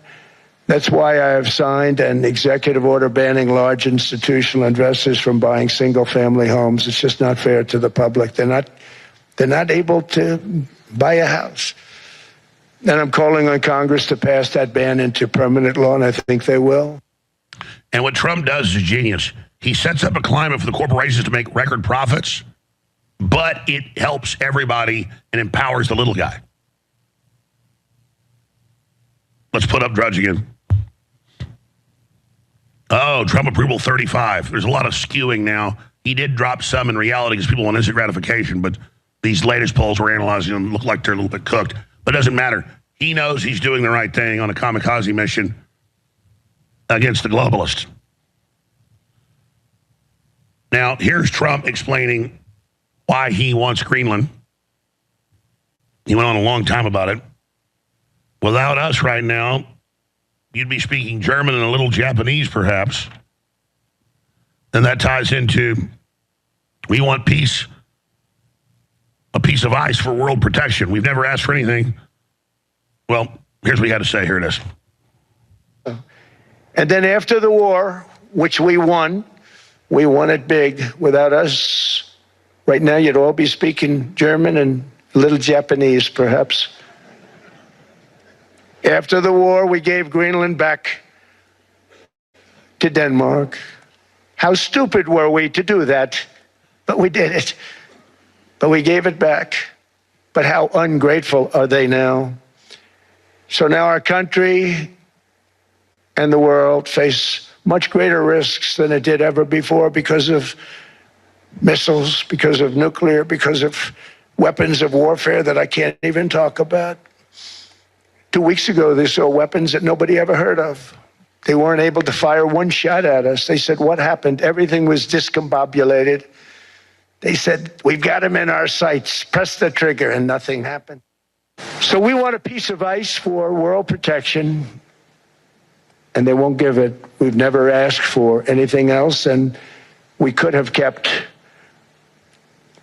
That's why I have signed an executive order banning large institutional investors from buying single-family homes. It's just not fair to the public. They're not able to buy a house. And I'm calling on Congress to pass that ban into permanent law, and I think they will. And what Trump does is genius. He sets up a climate for the corporations to make record profits, but it helps everybody and empowers the little guy. Let's put up Drudge again. Oh, Trump approval 35. There's a lot of skewing now. He did drop some in reality because people want instant gratification, but these latest polls we're analyzing them look like they're a little bit cooked. But it doesn't matter. He knows he's doing the right thing on a kamikaze mission against the globalists. Now, here's Trump explaining why he wants Greenland. He went on a long time about it. Without us right now, you'd be speaking German and a little Japanese, perhaps. And that ties into, we want peace, a piece of ice for world protection. We've never asked for anything. Well, here's what he had to say. Here it is. And then after the war, which we won it big. Without us, right now you'd all be speaking German and a little Japanese, perhaps. After the war, we gave Greenland back to Denmark. How stupid were we to do that? But we did it. But we gave it back. But how ungrateful are they now? So now our country and the world face much greater risks than it did ever before because of missiles, because of nuclear, because of weapons of warfare that I can't even talk about. 2 weeks ago, they saw weapons that nobody ever heard of. They weren't able to fire one shot at us. They said, what happened? Everything was discombobulated. They said, we've got them in our sights. Press the trigger, and nothing happened. So we want a piece of ice for world protection, and they won't give it. We've never asked for anything else, and we could have kept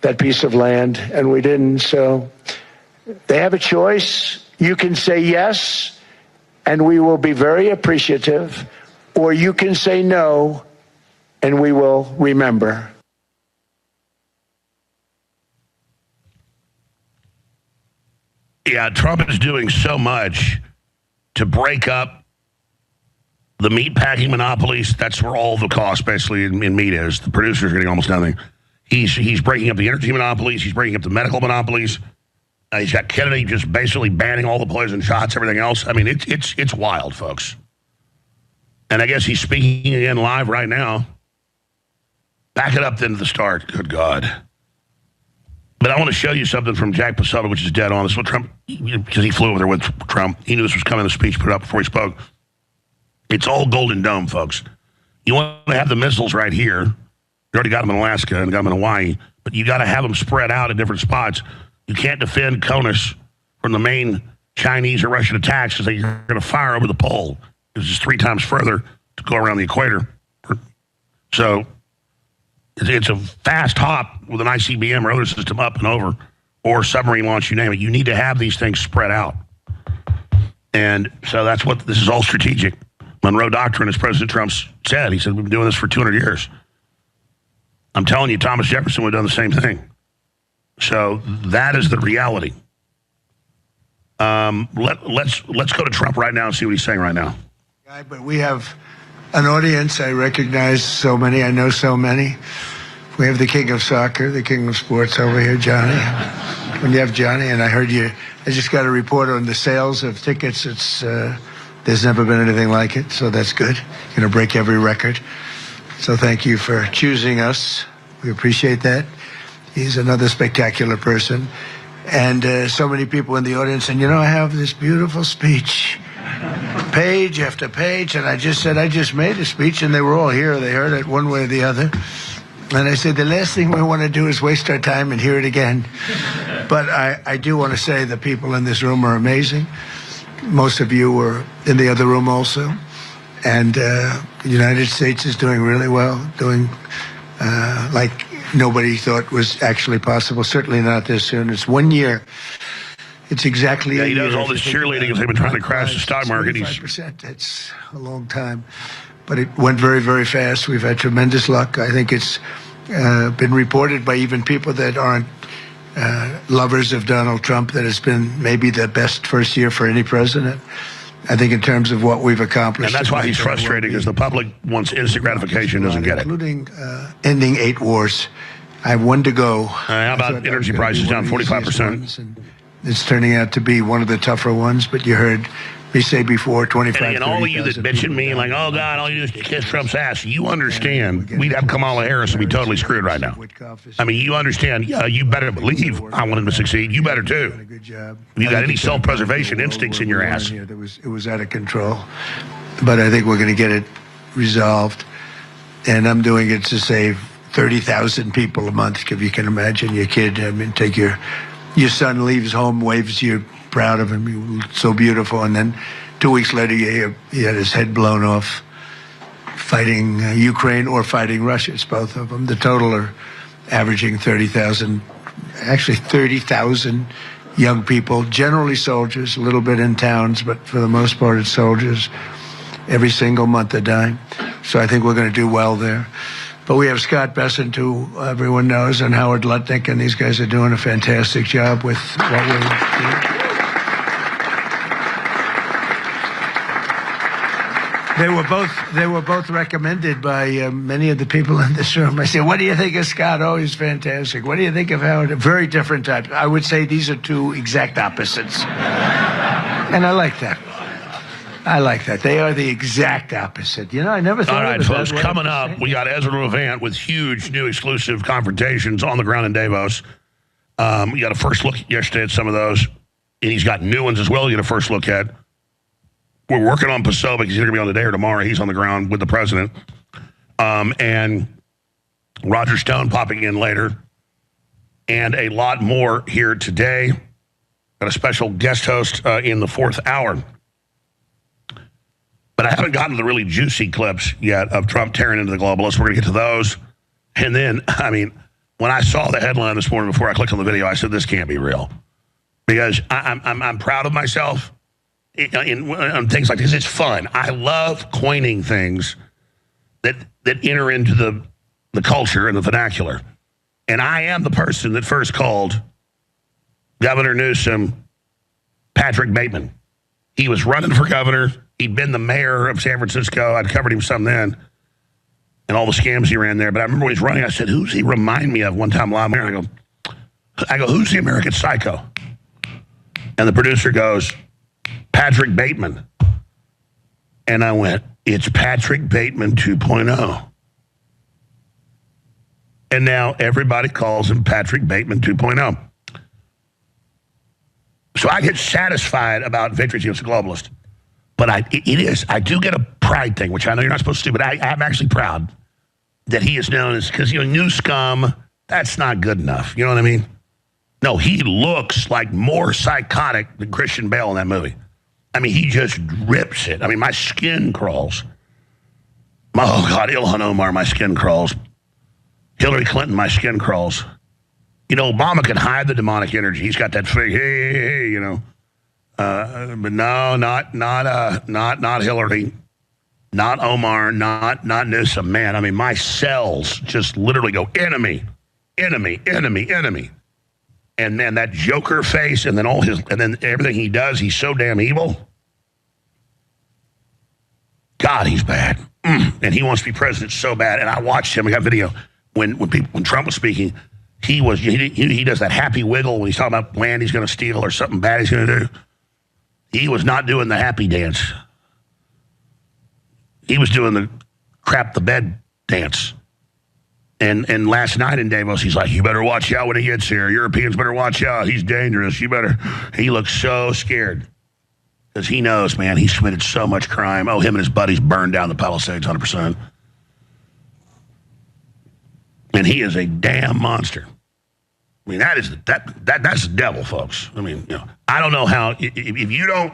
that piece of land, and we didn't. So they have a choice. You can say yes, and we will be very appreciative, or you can say no, and we will remember. Yeah, Trump is doing so much to break up the meatpacking monopolies. That's where all the cost, basically, in meat is. The producers are getting almost nothing. He's breaking up the energy monopolies. He's breaking up the medical monopolies. He's got Kennedy just basically banning all the poison shots, everything else. I mean, it's wild, folks. And I guess he's speaking again live right now. Back it up then to the start. Good God. But I want to show you something from Jack Posobiec, which is dead on. This is what Trump, because he flew over there with Trump. He knew this was coming in the speech, put it up before he spoke. It's all Golden Dome, folks. You want to have the missiles right here. You already got them in Alaska and got them in Hawaii, but you got to have them spread out in different spots. You can't defend Konus from the main Chinese or Russian attacks because you're going to fire over the pole. It's just 3 times further to go around the equator. So it's a fast hop with an ICBM or other system up and over, or submarine launch, you name it. You need to have these things spread out. And so that's what this is all strategic. Monroe Doctrine, as President Trump said, he said, we've been doing this for 200 years. I'm telling you, Thomas Jefferson would have done the same thing. So that is the reality. Let's go to Trump right now and see what he's saying right now. But we have an audience. I recognize so many. I know so many. We have the king of soccer, the king of sports over here, Johnny. When you have Johnny, and I heard you, I just got a report on the sales of tickets. It's there's never been anything like it, so that's good. You're going to break every record. So thank you for choosing us. We appreciate that. He's another spectacular person. And so many people in the audience, and I have this beautiful speech, page after page, and I just said, I just made a speech, and they were all here. They heard it one way or the other. And I said, the last thing we want to do is waste our time and hear it again. But I do want to say the people in this room are amazing. Most of you were in the other room also. And the United States is doing really well, doing like nobody thought was actually possible, certainly not this soon. It's 1 year. It's exactly he does all this cheerleading as they've been trying to crash the stock market. 5%, that's a long time. But it went very, very fast. We've had tremendous luck. I think it's been reported by even people that aren't lovers of Donald Trump that it's been maybe the best first year for any president. I think in terms of what we've accomplished. And that's why he's frustrated, because the public wants instant gratification, doesn't get it. Including ending 8 wars. I have 1 to go. How about energy prices down 45%? It's turning out to be one of the tougher ones, but you heard me say before, 25, and all of you that bitching me, like, oh, God, all you do is kiss Trump's ass, you understand we'd have Kamala Harris and be totally screwed right now. I mean, you understand, you better believe I want him to succeed. You better, too. If you got any self-preservation instincts in your ass. It was out of control, but I think we're going to get it resolved, and I'm doing it to save 30,000 people a month, if you can imagine. Your kid, I mean, take your son leaves home, waves to you, proud of him, you look so beautiful, and then 2 weeks later he had his head blown off fighting Ukraine or fighting Russia. It's both of them. The total are averaging 30,000, actually 30,000 young people, generally soldiers, a little bit in towns, but for the most part it's soldiers. Every single month they're dying. So I think we're going to do well there. But we have Scott Bessent, who everyone knows, and Howard Lutnick, and these guys are doing a fantastic job with what we're doing. They were both recommended by many of the people in this room. I said, what do you think of Scott? Oh, he's fantastic. What do you think of Howard? Very different types. I would say these are 2 exact opposites. And I like that. I like that. They are the exact opposite. You know, I never thought All of right, it folks, that way. coming up, we got Ezra Levant with huge new exclusive confrontations on the ground in Davos. We got a first look yesterday at some of those, and he's got new ones as well. You get a first look at. We're working on Posobiec. He's going to be on today or tomorrow. He's on the ground with the president. And Roger Stone popping in later. And a lot more here today. Got a special guest host in the fourth hour. But I haven't gotten to the really juicy clips yet of Trump tearing into the globalists. We're going to get to those. And then, I mean, when I saw the headline this morning before I clicked on the video, I said, this can't be real. Because I'm proud of myself in things like this. It's fun. I love coining things that enter into the culture and the vernacular. And I am the person that first called Governor Newsom Patrick Bateman. He was running for governor. He'd been the mayor of San Francisco. I'd covered him some then and all the scams he ran there. But I remember when he was running, I said, who's he remind me of one time live on I go, who's the American Psycho? And the producer goes, Patrick Bateman. And I went, it's Patrick Bateman 2.0. And now everybody calls him Patrick Bateman 2.0. So I get satisfied about victories against the globalist. But I do get a pride thing, which I know you're not supposed to do, but I'm actually proud that he is known as, because, new scum, that's not good enough. You know what I mean? No, he looks like more psychotic than Christian Bale in that movie. I mean, he just rips it. I mean, my skin crawls. Oh, God, Ilhan Omar, my skin crawls. Hillary Clinton, my skin crawls. Obama can hide the demonic energy. He's got that fake, hey, but no, not Hillary, not Omar, not Newsom. Man, I mean, my cells just literally go enemy, enemy, enemy, enemy. And man, that Joker face, and then everything he does, he's so damn evil. God, he's bad, and he wants to be president so bad. And I watched him. I got video when Trump was speaking. He does that happy wiggle when he's talking about land he's going to steal or something bad he's going to do. He was not doing the happy dance. He was doing the crap the bed dance. And last night in Davos, he's like, you better watch out when he gets here. Europeans better watch out. He's dangerous. He looks so scared. Because he knows, man, he's committed so much crime. Oh, him and his buddies burned down the Palisades 100%. And he is a damn monster. I mean, that's the devil, folks. I mean, I don't know how, if you don't,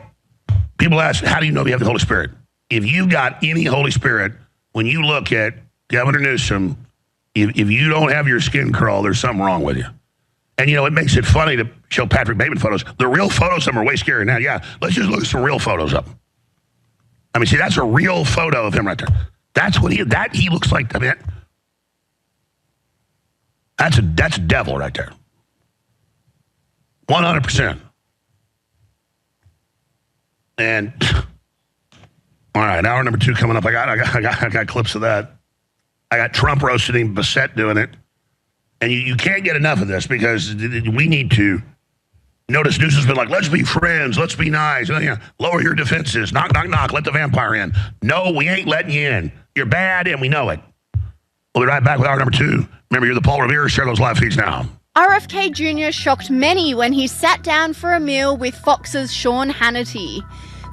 people ask, how do you know you have the Holy Spirit? If you got any Holy Spirit, when you look at Governor Newsom, if you don't have your skin crawl, there's something wrong with you. And, it makes it funny to show Patrick Bateman photos. The real photos of him are way scarier now. Yeah, let's just look at some real photos of him. I mean, see, that's a real photo of him right there. That's what he looks like. I mean, that's a devil right there. 100%. And all right, hour number 2 coming up. I got clips of that. I got Trump roasting him, Bassett doing it. And you can't get enough of this because we need to. Notice News has been like, let's be friends, let's be nice, lower your defenses, knock, knock, knock, let the vampire in. No, we ain't letting you in. You're bad, and we know it. We'll be right back with hour number 2. Remember, you're the Paul Revere. Share those live feeds now. RFK Jr. shocked many when he sat down for a meal with Fox's Sean Hannity.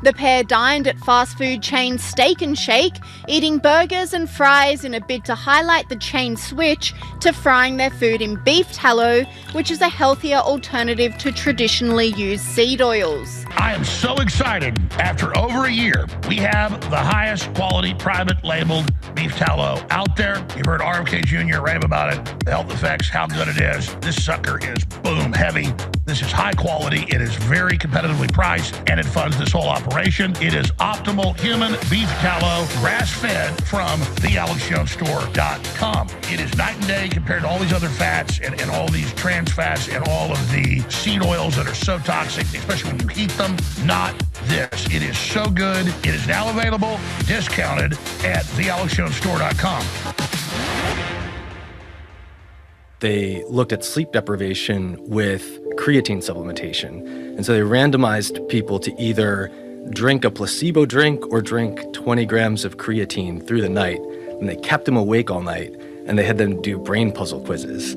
The pair dined at fast food chain Steak and Shake, eating burgers and fries in a bid to highlight the chain's switch to frying their food in beef tallow, which is a healthier alternative to traditionally used seed oils. I am so excited. After over a year, we have the highest quality private labeled beef tallow out there. You've heard RFK Jr. rave about it, the health effects, how good it is. This sucker is boom heavy. This is high quality. It is very competitively priced, and it funds this whole operation. It is optimal human beef tallow, grass-fed from thealexjonesstore.com. It is night and day compared to all these other fats and all these trans fats and all of the seed oils that are so toxic, especially when you heat them. Not this. It is so good. It is now available, discounted at thealexjonesstore.com. They looked at sleep deprivation with creatine supplementation. And so they randomized people to either drink a placebo drink or drink 20 grams of creatine through the night. And they kept them awake all night, and they had them do brain puzzle quizzes.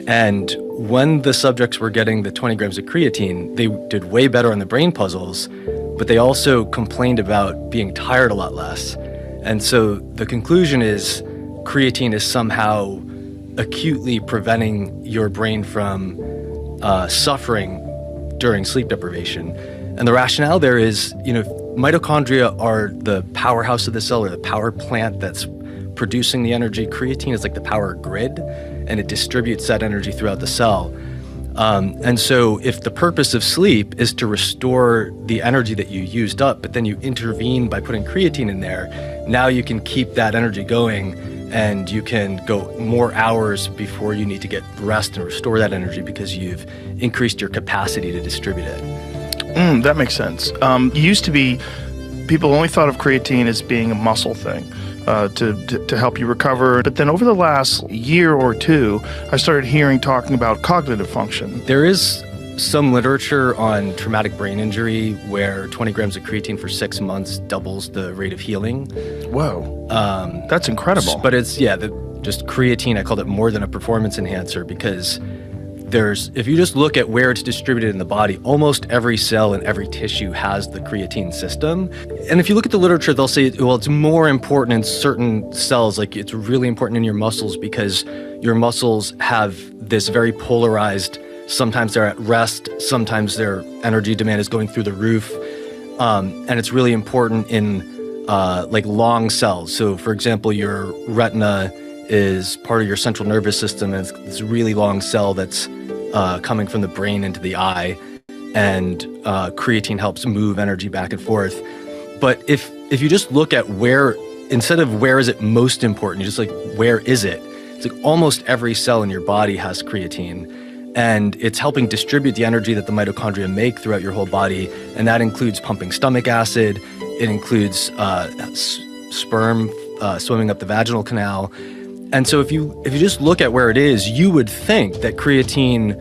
And when the subjects were getting the 20 grams of creatine, they did way better on the brain puzzles, but they also complained about being tired a lot less. And so the conclusion is creatine is somehow acutely preventing your brain from suffering during sleep deprivation. And the rationale there is, mitochondria are the powerhouse of the cell, or the power plant that's producing the energy. Creatine is like the power grid, and it distributes that energy throughout the cell. And so if the purpose of sleep is to restore the energy that you used up, but then you intervene by putting creatine in there, now you can keep that energy going, and you can go more hours before you need to get rest and restore that energy because you've increased your capacity to distribute it. That makes sense. Used to be, people only thought of creatine as being a muscle thing. To help you recover. But then over the last year or two, I started talking about cognitive function. There is some literature on traumatic brain injury where 20 grams of creatine for 6 months doubles the rate of healing. Whoa. That's incredible. But it's, just creatine, I called it more than a performance enhancer because if you just look at where it's distributed in the body, almost every cell and every tissue has the creatine system. And if you look at the literature, they'll say, well, it's more important in certain cells, like it's really important in your muscles because your muscles have this very polarized, sometimes they're at rest, sometimes their energy demand is going through the roof. And it's really important in like long cells. So for example, your retina is part of your central nervous system, and it's this really long cell that's coming from the brain into the eye, and creatine helps move energy back and forth. But if you just look at where, instead of where is it most important, you just like, where is it? It's like almost every cell in your body has creatine, and it's helping distribute the energy that the mitochondria make throughout your whole body, and that includes pumping stomach acid, it includes sperm swimming up the vaginal canal. And so if you just look at where it is, you would think that creatine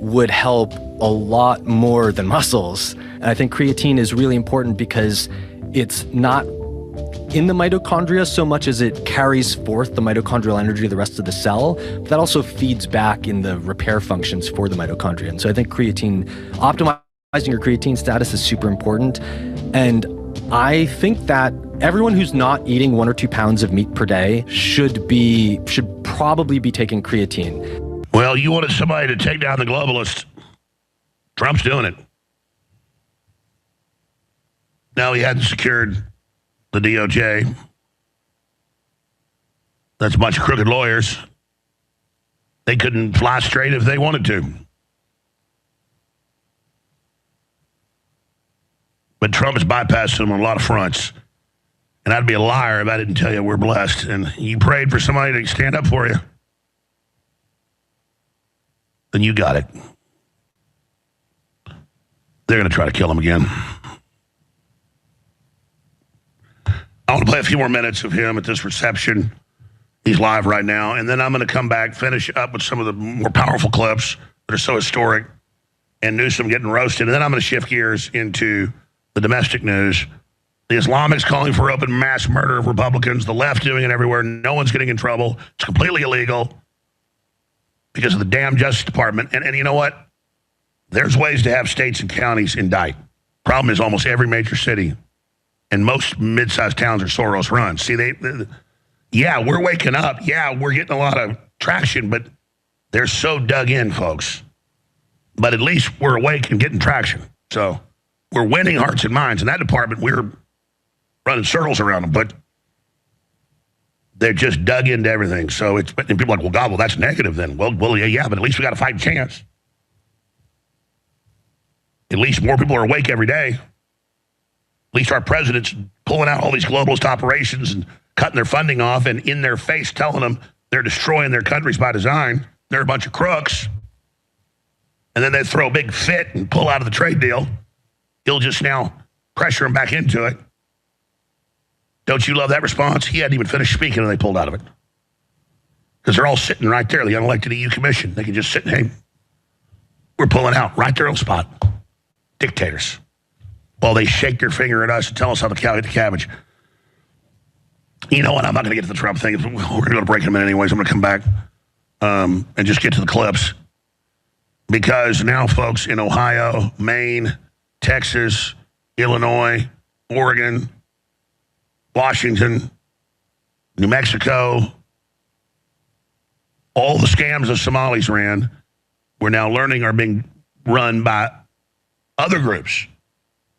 would help a lot more than muscles. And I think creatine is really important because it's not in the mitochondria so much as it carries forth the mitochondrial energy of the rest of the cell, but that also feeds back in the repair functions for the mitochondria. And so I think optimizing your creatine status is super important. And I think that everyone who's not eating 1 or 2 pounds of meat per day should probably be taking creatine. Well, you wanted somebody to take down the globalists. Trump's doing it. Now he hadn't secured the DOJ. That's a bunch of crooked lawyers. They couldn't fly straight if they wanted to. But Trump has bypassed them on a lot of fronts. And I'd be a liar if I didn't tell you we're blessed. And you prayed for somebody to stand up for you. Then you got it. They're going to try to kill him again. I want to play a few more minutes of him at this reception. He's live right now. And then I'm going to come back, finish up with some of the more powerful clips that are so historic, and Newsom getting roasted. And then I'm going to shift gears into the domestic news. The Islamics calling for open mass murder of Republicans. The left doing it everywhere. No one's getting in trouble. It's completely illegal because of the damn Justice Department. And you know what? There's ways to have states and counties indict. Problem is almost every major city and most mid-sized towns are Soros run. See, yeah, we're waking up. Yeah, we're getting a lot of traction, but they're so dug in, folks. But at least we're awake and getting traction. So we're winning hearts and minds. In that department, we're running circles around them, but they're just dug into everything. So and people are like, well, God, well, that's negative then. Well, yeah, but at least we got a fighting chance. At least more people are awake every day. At least our president's pulling out all these globalist operations and cutting their funding off and in their face telling them they're destroying their countries by design. They're a bunch of crooks. And then they throw a big fit and pull out of the trade deal. He'll just now pressure them back into it. Don't you love that response? He hadn't even finished speaking and they pulled out of it. Because they're all sitting right there, the unelected EU Commission. They can just sit and, hey, we're pulling out right there on the spot. Dictators. while they shake their finger at us and tell us how to calculate the cabbage. You know what? I'm not going to get to the Trump thing. We're going to go to break in a minute anyways. I'm going to come back and just get to the clips. Because now, folks, in Ohio, Maine, Texas, Illinois, Oregon, Washington, New Mexico, all the scams the Somalis ran, we're now learning are being run by other groups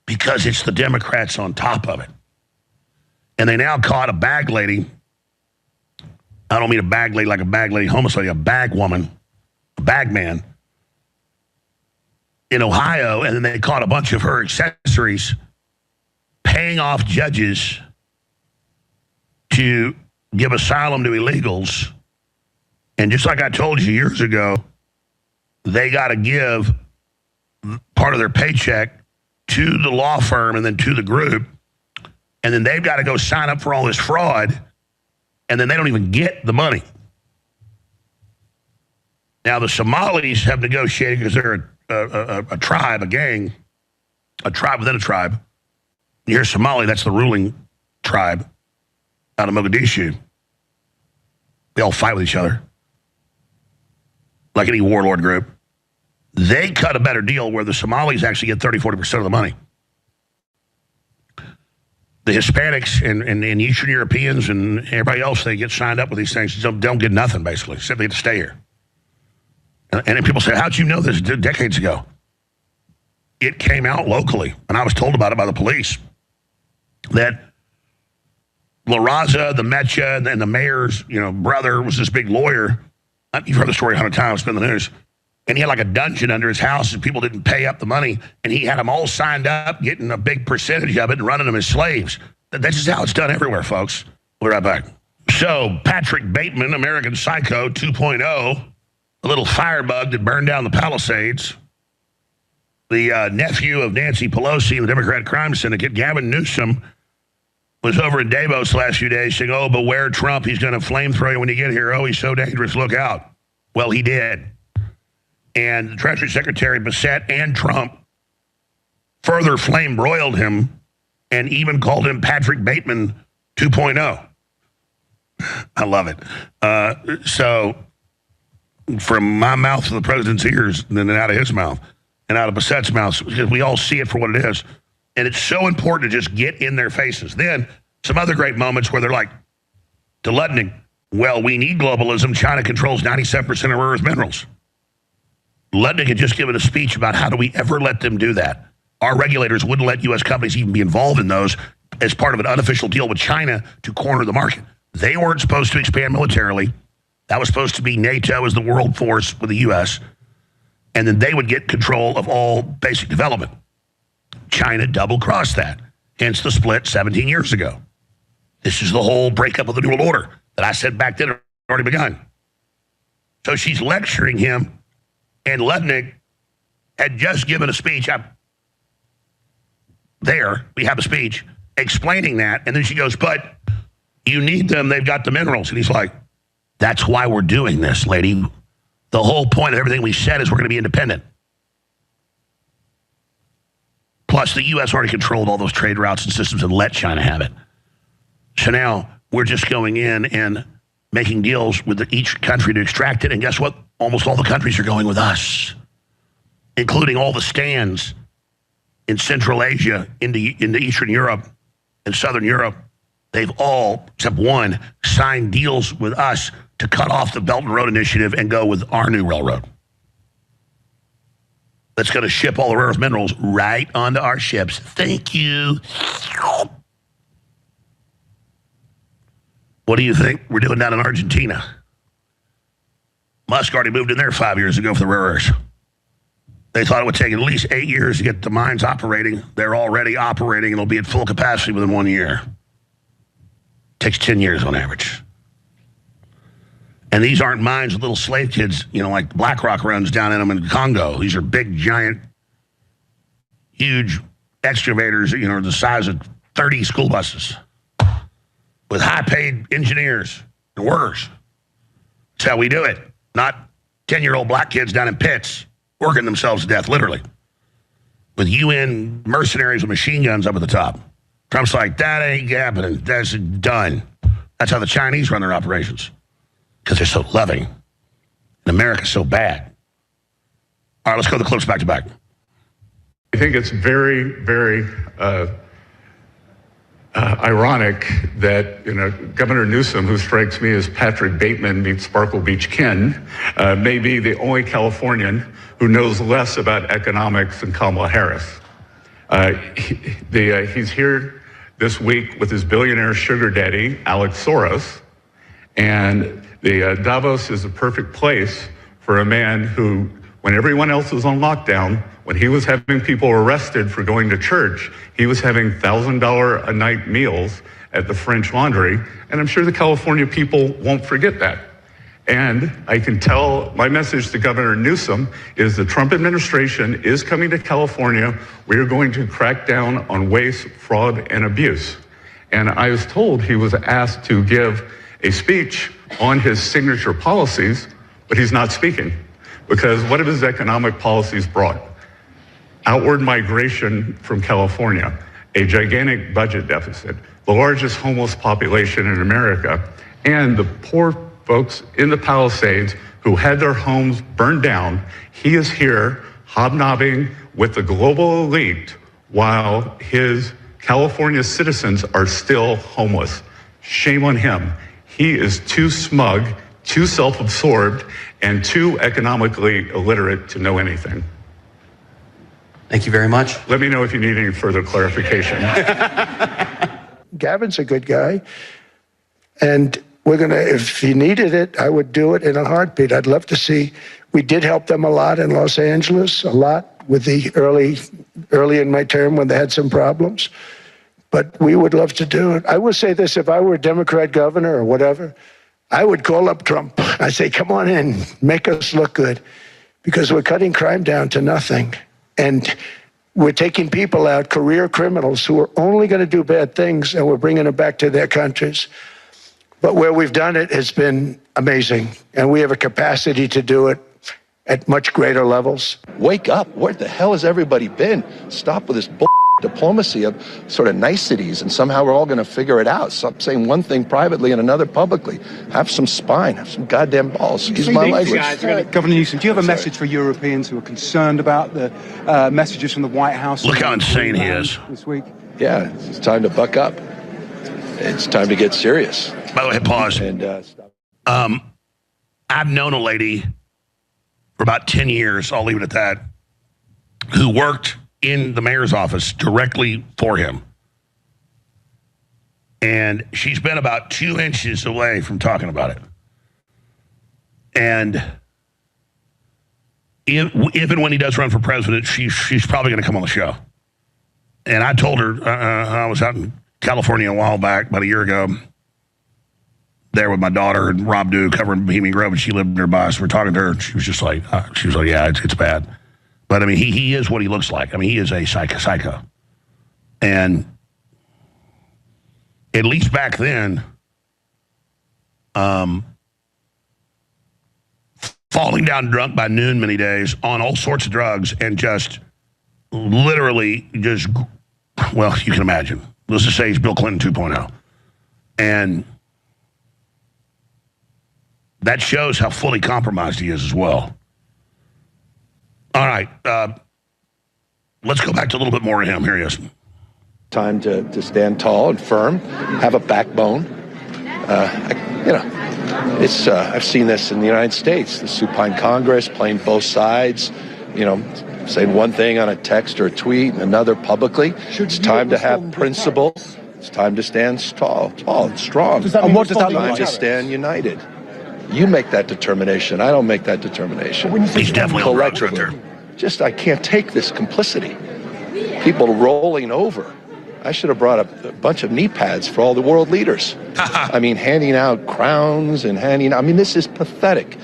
because it's the Democrats on top of it. And they now caught a bag lady. I don't mean a bag lady like a bag lady homosexual, a bag woman, a bag man in Ohio, and then they caught a bunch of her accessories paying off judges to give asylum to illegals. And just like I told you years ago, they got to give part of their paycheck to the law firm and then to the group. And then they've got to go sign up for all this fraud, and then they don't even get the money. Now, the Somalis have negotiated because they're a tribe, a gang, a tribe within a tribe. You're Somali, that's the ruling tribe out of Mogadishu. They all fight with each other, like any warlord group. They cut a better deal where the Somalis actually get 30-40% of the money. The Hispanics and Eastern Europeans and everybody else, they get signed up with these things, don't get nothing, basically. Simply have to stay here. And then people say, how'd you know this decades ago? It came out locally, and I was told about it by the police, that La Raza, the Mecha, and the mayor's brother was this big lawyer. You've heard the story 100 times, it's been in the news. And he had like a dungeon under his house, and people didn't pay up the money, and he had them all signed up, getting a big percentage of it and running them as slaves. That's just how it's done everywhere, folks. We'll be right back. So, Patrick Bateman, American Psycho 2.0, a little firebug that burned down the Palisades. The nephew of Nancy Pelosi and the Democrat crime syndicate, Gavin Newsom, was over in Davos the last few days saying, oh, beware Trump, he's going to flamethrow you when you get here. Oh, he's so dangerous, look out. Well, he did. And the Treasury Secretary Bissett and Trump further flame-broiled him and even called him Patrick Bateman 2.0. I love it. So from my mouth to the president's ears, and then out of his mouth, and out of Bissett's mouth, because we all see it for what it is. And it's so important to just get in their faces. Then some other great moments where they're like, to Lutnick, well, we need globalism. China controls 97% of rare earth minerals. Lutnick had just given a speech about how do we ever let them do that. Our regulators wouldn't let U.S. companies even be involved in those as part of an unofficial deal with China to corner the market. They weren't supposed to expand militarily. That was supposed to be NATO as the world force with the U.S., and then they would get control of all basic development. China double-crossed that, hence the split 17 years ago. This is the whole breakup of the New World Order that I said back then had already begun. So she's lecturing him, and Lutnick had just given a speech. We have a speech explaining that, and then she goes, but you need them, they've got the minerals. And he's like, that's why we're doing this, lady. The whole point of everything we said is we're going to be independent. Plus, the U.S. already controlled all those trade routes and systems and let China have it. So now we're just going in and making deals with each country to extract it. And guess what? Almost all the countries are going with us, including all the stands in Central Asia, into Eastern Europe and Southern Europe. They've all, except one, signed deals with us to cut off the Belt and Road Initiative and go with our new railroad. That's going to ship all the rare earth minerals right onto our ships. Thank you. What do you think we're doing down in Argentina? Musk already moved in there 5 years ago for the rare earths. They thought it would take at least 8 years to get the mines operating. They're already operating, and it'll be at full capacity within 1 year. Takes 10 years on average. And these aren't mines with little slave kids, like BlackRock runs down in them in Congo. These are big, giant, huge excavators, the size of 30 school buses with high-paid engineers and workers. That's how we do it. Not 10-year-old black kids down in pits working themselves to death, literally. with UN mercenaries with machine guns up at the top. Trump's like, that ain't happening. That's done. That's how the Chinese run their operations, because they're so loving. And America's so bad. All right, let's go to the clips back to back. I think it's very, very ironic that Governor Newsom, who strikes me as Patrick Bateman meets Sparkle Beach Ken, may be the only Californian who knows less about economics than Kamala Harris. He's here this week with his billionaire sugar daddy, Alex Soros, and Davos is a perfect place for a man who, when everyone else was on lockdown, when he was having people arrested for going to church, he was having $1,000 a night meals at the French Laundry, and I'm sure the California people won't forget that. And I can tell my message to Governor Newsom is the Trump administration is coming to California. We are going to crack down on waste, fraud, and abuse. And I was told he was asked to give a speech on his signature policies, but he's not speaking, because what have his economic policies brought? Outward migration from California, a gigantic budget deficit, the largest homeless population in America, and the poor folks in the Palisades who had their homes burned down. He is here hobnobbing with the global elite while his California citizens are still homeless. Shame on him. He is too smug, too self-absorbed, and too economically illiterate to know anything. Thank you very much. Let me know if you need any further clarification. Gavin's a good guy. And we're going to, if he needed it, I would do it in a heartbeat. I'd love to see. We did help them a lot in Los Angeles, a lot with the early in my term when they had some problems. But we would love to do it. I will say this, if I were a Democrat governor or whatever, I would call up Trump. I'd say, come on in, make us look good, because we're cutting crime down to nothing. And we're taking people out, career criminals who are only going to do bad things, and we're bringing them back to their countries. But where we've done it has been amazing, and we have a capacity to do it at much greater levels. Wake up. Where the hell has everybody been? Stop with this diplomacy of sort of niceties, and somehow we're all going to figure it out. Stop saying one thing privately and another publicly. Have some spine. Have some goddamn balls. Excuse my language. Governor Newsom, do you have a message for Europeans who are concerned about the messages from the White House? Look how insane he is. This week? Yeah, it's time to buck up. It's time to get serious. By the way, pause. And, I've known a lady for about 10 years, I'll leave it at that, who worked in the mayor's office directly for him. And she's been about 2 inches away from talking about it. And if and when he does run for president, she's probably going to come on the show. And I told her, I was out in California a while back, about a year ago, there with my daughter and Rob Dew covering Bohemian Grove, and she lived nearby. So we're talking to her, and she was just like, yeah, it's bad. But, I mean, he is what he looks like. I mean, he is a psycho. And at least back then, falling down drunk by noon many days on all sorts of drugs and just literally just, well, you can imagine. Let's just say he's Bill Clinton 2.0. And that shows how fully compromised he is as well. All right. Let's go back to a little bit more of him. Here he is. Time to stand tall and firm, have a backbone. I've seen this in the United States, the supine Congress playing both sides, saying one thing on a text or a tweet and another publicly. It's time to have principle. It's time to stand tall and strong. It's time to stand united. You make that determination. I don't make that determination. He's definitely collectively. I can't take this complicity. People rolling over. I should have brought a bunch of knee pads for all the world leaders. I mean, handing out crowns and this is pathetic.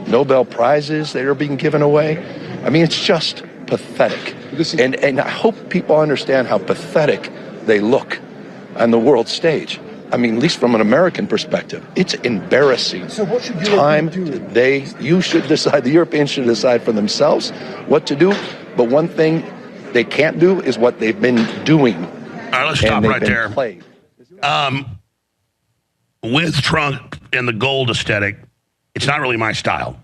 Nobel Prizes that are being given away. I mean, it's just pathetic. And I hope people understand how pathetic they look on the world stage. I mean, at least from an American perspective, it's embarrassing. So what should Europe do? You should decide, the Europeans should decide for themselves what to do. But one thing they can't do is what they've been doing. All right, let's stop right there. Played. With Trump and the gold aesthetic, it's not really my style.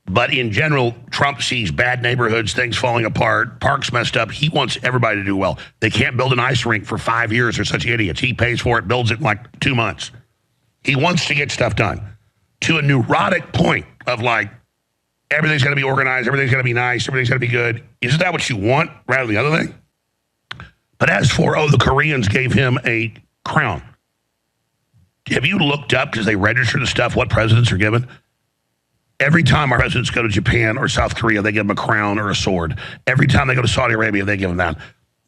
But in general, Trump sees bad neighborhoods, things falling apart, parks messed up. He wants everybody to do well. They can't build an ice rink for 5 years. They're such idiots. He pays for it, builds it in like 2 months. He wants to get stuff done to a neurotic point of like, everything's going to be organized, everything's going to be nice, everything's going to be good. Isn't that what you want rather than the other thing? But as for, the Koreans gave him a crown. Have you looked up, because they register the stuff, what presidents are given? Every time our presidents go to Japan or South Korea, they give them a crown or a sword. Every time they go to Saudi Arabia, they give them that.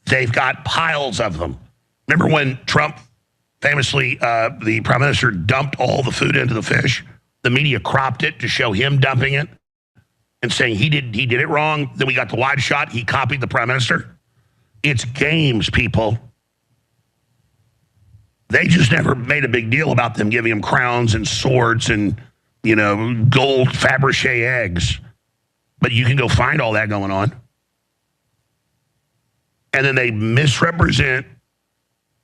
They've got piles of them. Remember when Trump famously, the prime minister dumped all the food into the fish? The media cropped it to show him dumping it and saying he did it wrong. Then we got the wide shot. He copied the prime minister. It's games, people. They just never made a big deal about them giving him crowns and swords and, gold Fabergé eggs. But you can go find all that going on. And then they misrepresent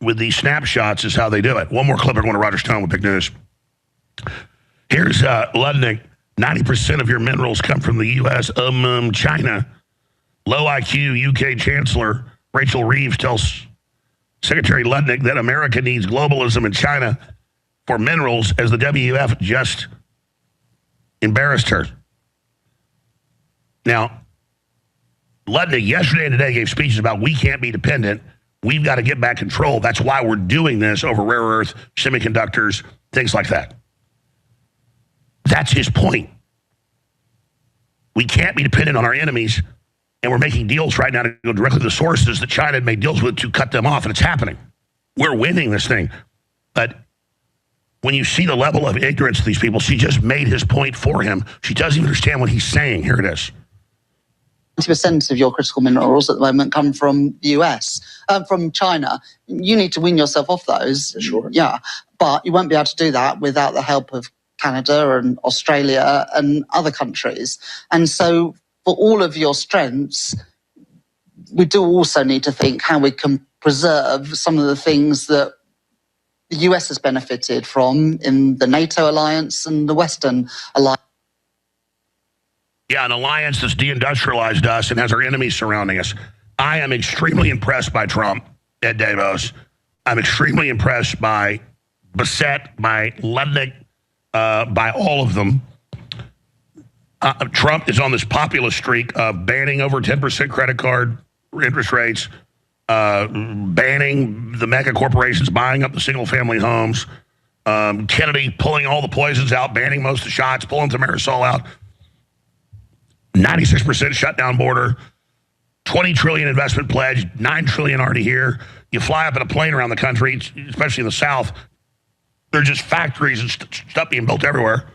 with these snapshots is how they do it. One more clip. We're going to Roger Stone with big news. Here's Ludnick. 90% of your minerals come from the U.S. China. Low IQ UK Chancellor Rachel Reeves tells Secretary Ludnick that America needs globalism in China for minerals, as the WEF just embarrassed her. Now, Ludnick yesterday and today gave speeches about we can't be dependent. We've got to get back control. That's why we're doing this over rare earth, semiconductors, things like that. That's his point. We can't be dependent on our enemies, and we're making deals right now to go directly to the sources that China had made deals with to cut them off, and it's happening. We're winning this thing. But when you see the level of ignorance of these people, she just made his point for him. She doesn't even understand what he's saying. Here it is. 90% of your critical minerals at the moment come from the US, from China. You need to wean yourself off those. Sure. Yeah, but you won't be able to do that without the help of Canada and Australia and other countries. And so for all of your strengths, we do also need to think how we can preserve some of the things that the US has benefited from in the NATO alliance and the Western alliance. Yeah, an alliance that's deindustrialized us and has our enemies surrounding us. I am extremely impressed by Trump at Davos. I'm extremely impressed by Bassett, by Ludnick, by all of them. Trump is on this populist streak of banning over 10% credit card interest rates, banning the mega corporations buying up the single-family homes, Kennedy pulling all the poisons out, banning most of the shots, pulling thimerosal out, 96% shutdown border, 20 trillion investment pledge, 9 trillion already here. You fly up in a plane around the country, especially in the South, there are just factories and stuff being built everywhere.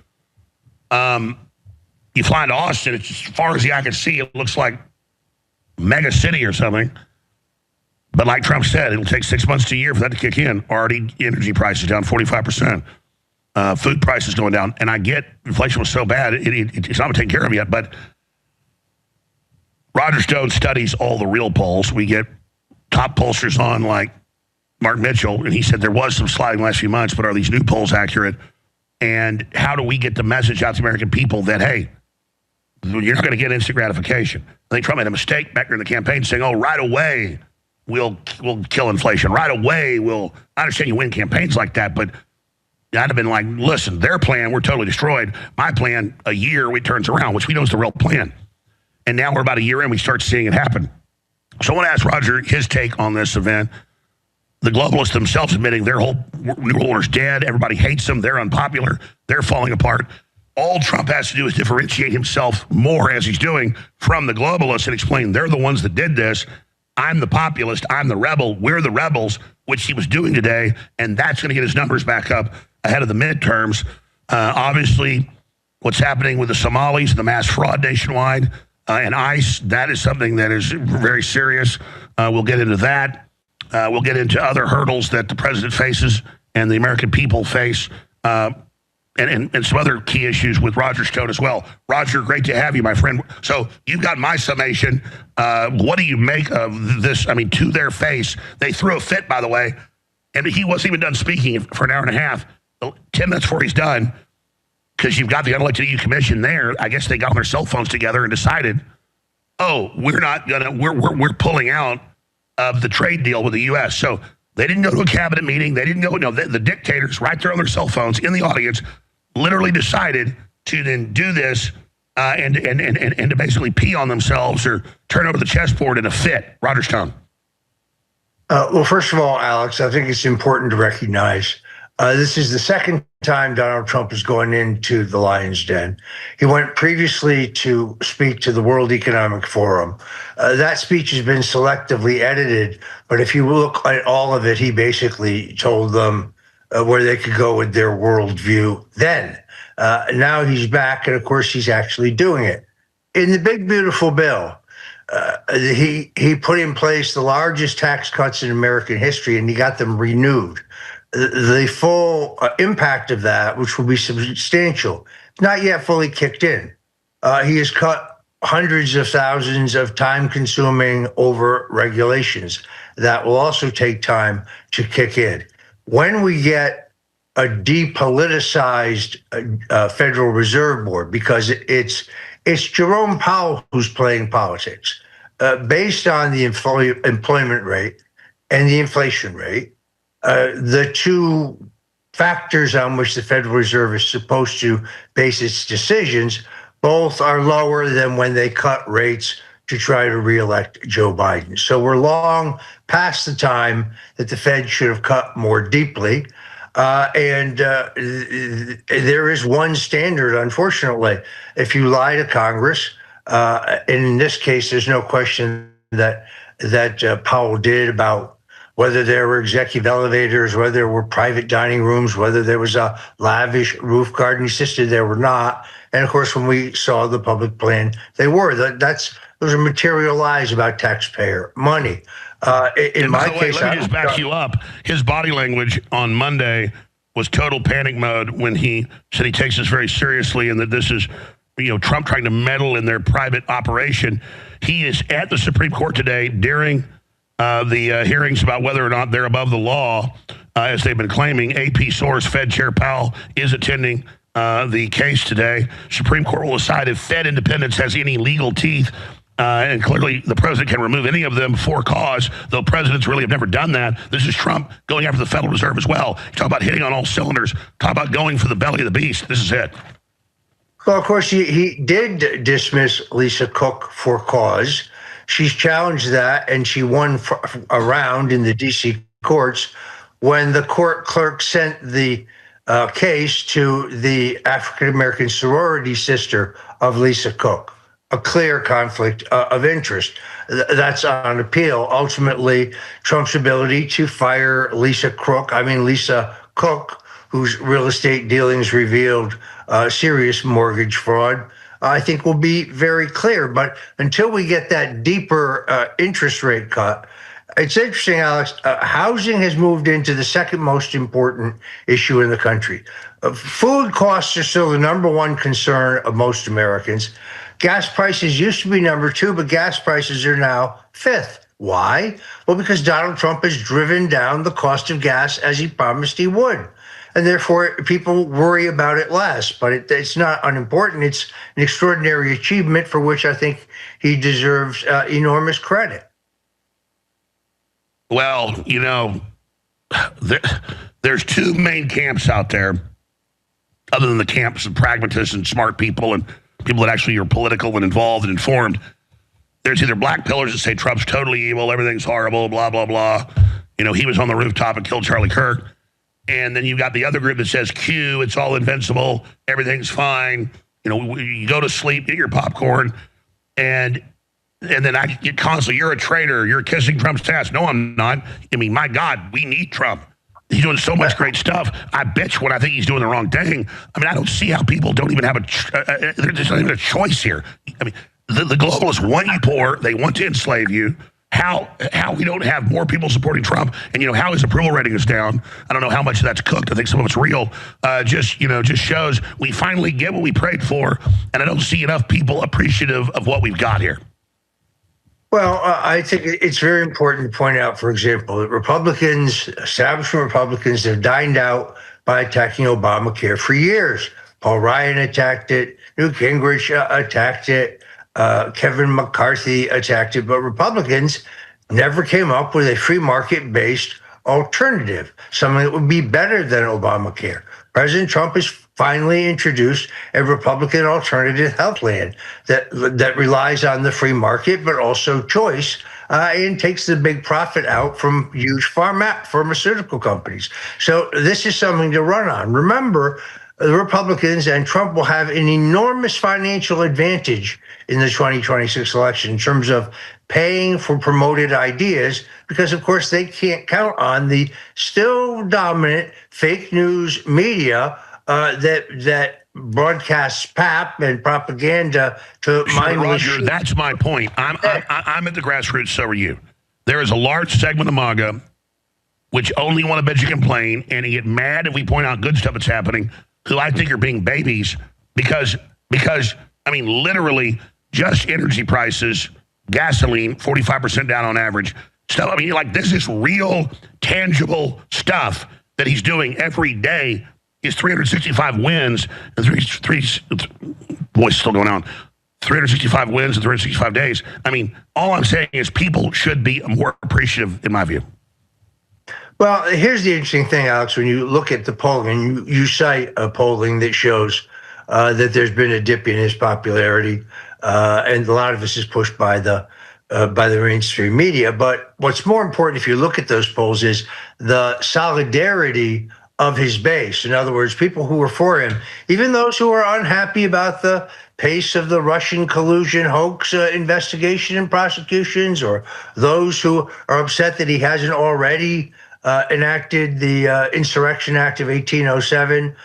You fly into Austin, it's as far as the eye can see, it looks like mega city or something. But like Trump said, it'll take 6 months to a year for that to kick in. Already energy prices down 45%. Food prices going down. And I get inflation was so bad, it's not taken care of yet. But Roger Stone studies all the real polls. We get top pollsters on like Mark Mitchell, and he said there was some sliding the last few months, but are these new polls accurate? And how do we get the message out to the American people that, hey, you're not going to get instant gratification? I think Trump made a mistake back during the campaign saying, oh, right away we'll kill inflation. Right away I understand you win campaigns like that, but I'd have been like, listen, their plan, we're totally destroyed. My plan, a year, it turns around, which we know is the real plan. And now we're about a year in, we start seeing it happen. So I want to ask Roger his take on this event. The globalists themselves admitting their whole New World Order's dead. Everybody hates them. They're unpopular. They're falling apart. All Trump has to do is differentiate himself more, as he's doing, from the globalists and explain they're the ones that did this. I'm the populist. I'm the rebel. We're the rebels, which he was doing today. And that's going to get his numbers back up ahead of the midterms. Obviously, what's happening with the Somalis, the mass fraud nationwide, and ICE, that is something that is very serious. We'll get into that. We'll get into other hurdles that the president faces and the American people face. and some other key issues with Roger Stone as well. Roger, great to have you, my friend. So you've got my summation. What do you make of this? I mean, to their face, they threw a fit, by the way, and he wasn't even done speaking for an hour and a half. 10 minutes before he's done, because you've got the unelected EU Commission there. I guess they got on their cell phones together and decided, oh, we're pulling out of the trade deal with the U.S. So they didn't go to a cabinet meeting. They didn't go. No, the dictators, right there on their cell phones in the audience, literally decided to then do this and to basically pee on themselves or turn over the chessboard in a fit. Roger Stone. Well, first of all, Alex, I think it's important to recognize this is the second time Donald Trump is going into the lion's den. He went previously to speak to the World Economic Forum. That speech has been selectively edited, but if you look at all of it, he basically told them where they could go with their worldview then. Now he's back, and of course, he's actually doing it. In the big, beautiful bill, he put in place the largest tax cuts in American history, and he got them renewed. The full impact of that, which will be substantial, not yet fully kicked in. He has cut hundreds of thousands of time-consuming over regulations that will also take time to kick in. When we get a depoliticized Federal Reserve Board, because it's Jerome Powell who's playing politics, based on the employment rate and the inflation rate, the two factors on which the Federal Reserve is supposed to base its decisions, both are lower than when they cut rates to try to reelect Joe Biden. So we're long past the time that the Fed should have cut more deeply. And there is one standard, unfortunately. If you lie to Congress, and in this case, there's no question that Powell did about whether there were executive elevators, whether there were private dining rooms, whether there was a lavish roof garden. He insisted there were not. And of course, when we saw the public plan, they were. Those are material lies about taxpayer money. In my case, let me just back you up. His body language on Monday was total panic mode when he said he takes this very seriously and that this is, Trump trying to meddle in their private operation. He is at the Supreme Court today during the hearings about whether or not they're above the law, as they've been claiming. AP source, Fed Chair Powell is attending the case today. Supreme Court will decide if Fed independence has any legal teeth. And clearly the president can remove any of them for cause, though presidents really have never done that. This is Trump going after the Federal Reserve as well. You talk about hitting on all cylinders. Talk about going for the belly of the beast. This is it. Well, of course, he did dismiss Lisa Cook for cause. She's challenged that, and she won a round in the D.C. courts when the court clerk sent the case to the African-American sorority sister of Lisa Cook. A clear conflict of interest. That's on appeal. Ultimately, Trump's ability to fire Lisa Cook, whose real estate dealings revealed serious mortgage fraud, I think will be very clear. But until we get that deeper interest rate cut, it's interesting, Alex, housing has moved into the second most important issue in the country. Food costs are still the number one concern of most Americans. Gas prices used to be number two, but gas prices are now fifth. Why? Well, because Donald Trump has driven down the cost of gas as he promised he would. And therefore, people worry about it less. But it's not unimportant. It's an extraordinary achievement for which I think he deserves enormous credit. Well, there's two main camps out there, other than the camps of pragmatists and smart people and people that actually are political and involved and informed. There's either black pillars that say Trump's totally evil, everything's horrible, blah, blah, blah. He was on the rooftop and killed Charlie Kirk. And then you've got the other group that says Q, it's all invincible, everything's fine. You go to sleep, get your popcorn, and then I get constantly, you're a traitor, you're kissing Trump's ass. No, I'm not. I mean, my God, we need Trump. He's doing so much great stuff. I bitch when I think he's doing the wrong thing. I mean, I don't see how people don't even have there's not even a choice here. I mean, the globalists want you poor. They want to enslave you. how we don't have more people supporting Trump, and how his approval rating is down. I don't know how much that's cooked. I think some of it's real. Just shows we finally get what we prayed for, and I don't see enough people appreciative of what we've got here. Well, I think it's very important to point out, for example, that Republicans, establishment Republicans, have dined out by attacking Obamacare for years. Paul Ryan attacked it. Newt Gingrich attacked it. Kevin McCarthy attacked it. But Republicans never came up with a free market-based alternative, something that would be better than Obamacare. President Trump has finally introduced a Republican alternative health plan that relies on the free market, but also choice, and takes the big profit out from huge pharmaceutical companies. So this is something to run on. Remember, the Republicans and Trump will have an enormous financial advantage in the 2026 election in terms of paying for promoted ideas, because, of course, they can't count on the still dominant fake news media that broadcasts pap and propaganda to mindless. Roger, that's my point. I'm at the grassroots, so are you. There is a large segment of MAGA which only want to bitch and complain and get mad if we point out good stuff that's happening, who I think are being babies because I mean, literally, just energy prices, gasoline, 45% down on average. Stuff. I mean, like, this is real, tangible stuff that he's doing every day. His 365 wins and voice still going on. 365 wins in 365 days. I mean, all I'm saying is people should be more appreciative, in my view. Well, here's the interesting thing, Alex. When you look at the polling, and you cite a polling that shows that there's been a dip in his popularity, and a lot of this is pushed by the mainstream media. But what's more important, if you look at those polls, is the solidarity of his base. In other words, people who were for him, even those who are unhappy about the pace of the Russian collusion hoax investigation and prosecutions, or those who are upset that he hasn't already enacted the Insurrection Act of 1807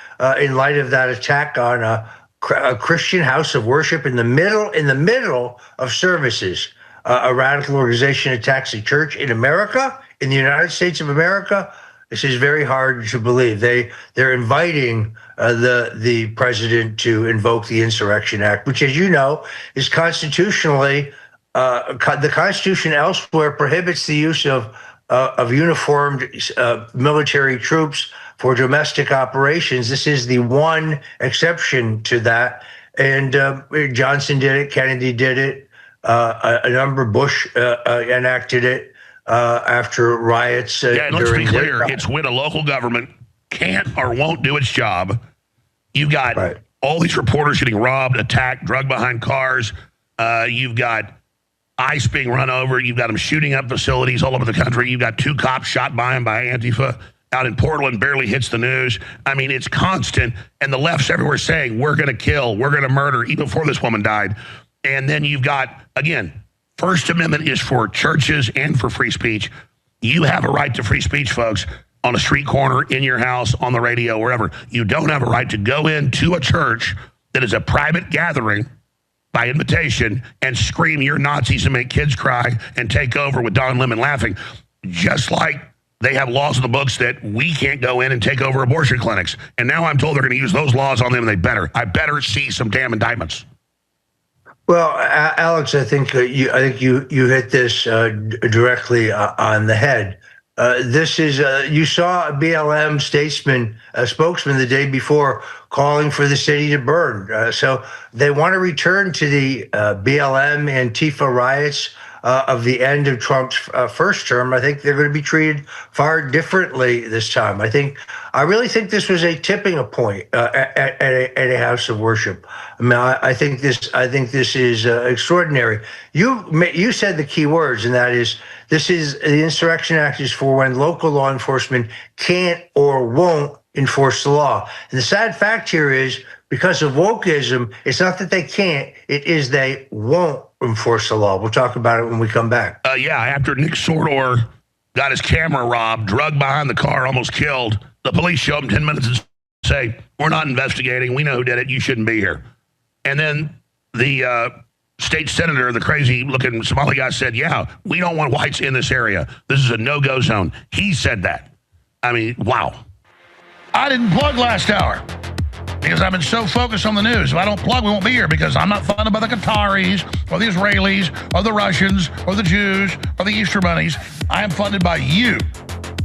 in light of that attack on a Christian house of worship in the middle of services. A radical organization attacks a church in America, in the United States of America. This is very hard to believe. They're inviting the president to invoke the Insurrection Act, which, as you know, is constitutionally the Constitution elsewhere prohibits the use of uniformed military troops for domestic operations. This is the one exception to that. And Johnson did it, Kennedy did it, a number, Bush enacted it after riots. Yeah, and let's be clear, it's when a local government can't or won't do its job. You've got all these reporters getting robbed, attacked, drugged behind cars. You've got ICE being run over. You've got them shooting up facilities all over the country. You've got 2 cops shot by him by Antifa out in Portland, barely hits the news. I mean, it's constant. And the left's everywhere saying, we're going to kill, we're going to murder, even before this woman died. And then you've got, again, First Amendment is for churches and for free speech. You have a right to free speech, folks, on a street corner, in your house, on the radio, wherever. You don't have a right to go into a church that is a private gathering by invitation and scream you're Nazis and make kids cry and take over with Don Lemon laughing. Just like they have laws in the books that we can't go in and take over abortion clinics. And now I'm told they're going to use those laws on them, and I better see some damn indictments. Well, Alex, I think you hit this directly on the head. This is you saw a BLM spokesman the day before calling for the city to burn. So they want to return to the BLM Antifa riots of the end of Trump's first term. I think they're going to be treated far differently this time. I really think this was a tipping point at a house of worship. I mean, I think this is extraordinary. You said the key words, and that is, the Insurrection Act is for when local law enforcement can't or won't enforce the law. And the sad fact here is, because of wokeism, it's not that they can't, it is they won't enforce the law. We'll talk about it when we come back. After Nick Sordor got his camera robbed, drugged behind the car, almost killed, the police show him 10 minutes and say, we're not investigating. We know who did it. You shouldn't be here. And then the state senator, the crazy-looking Somali guy, said, yeah, we don't want whites in this area. This is a no-go zone. He said that. I mean, wow. I didn't plug last hour because I've been so focused on the news. If I don't plug, we won't be here because I'm not funded by the Qataris or the Israelis or the Russians or the Jews or the Easter bunnies. I am funded by you.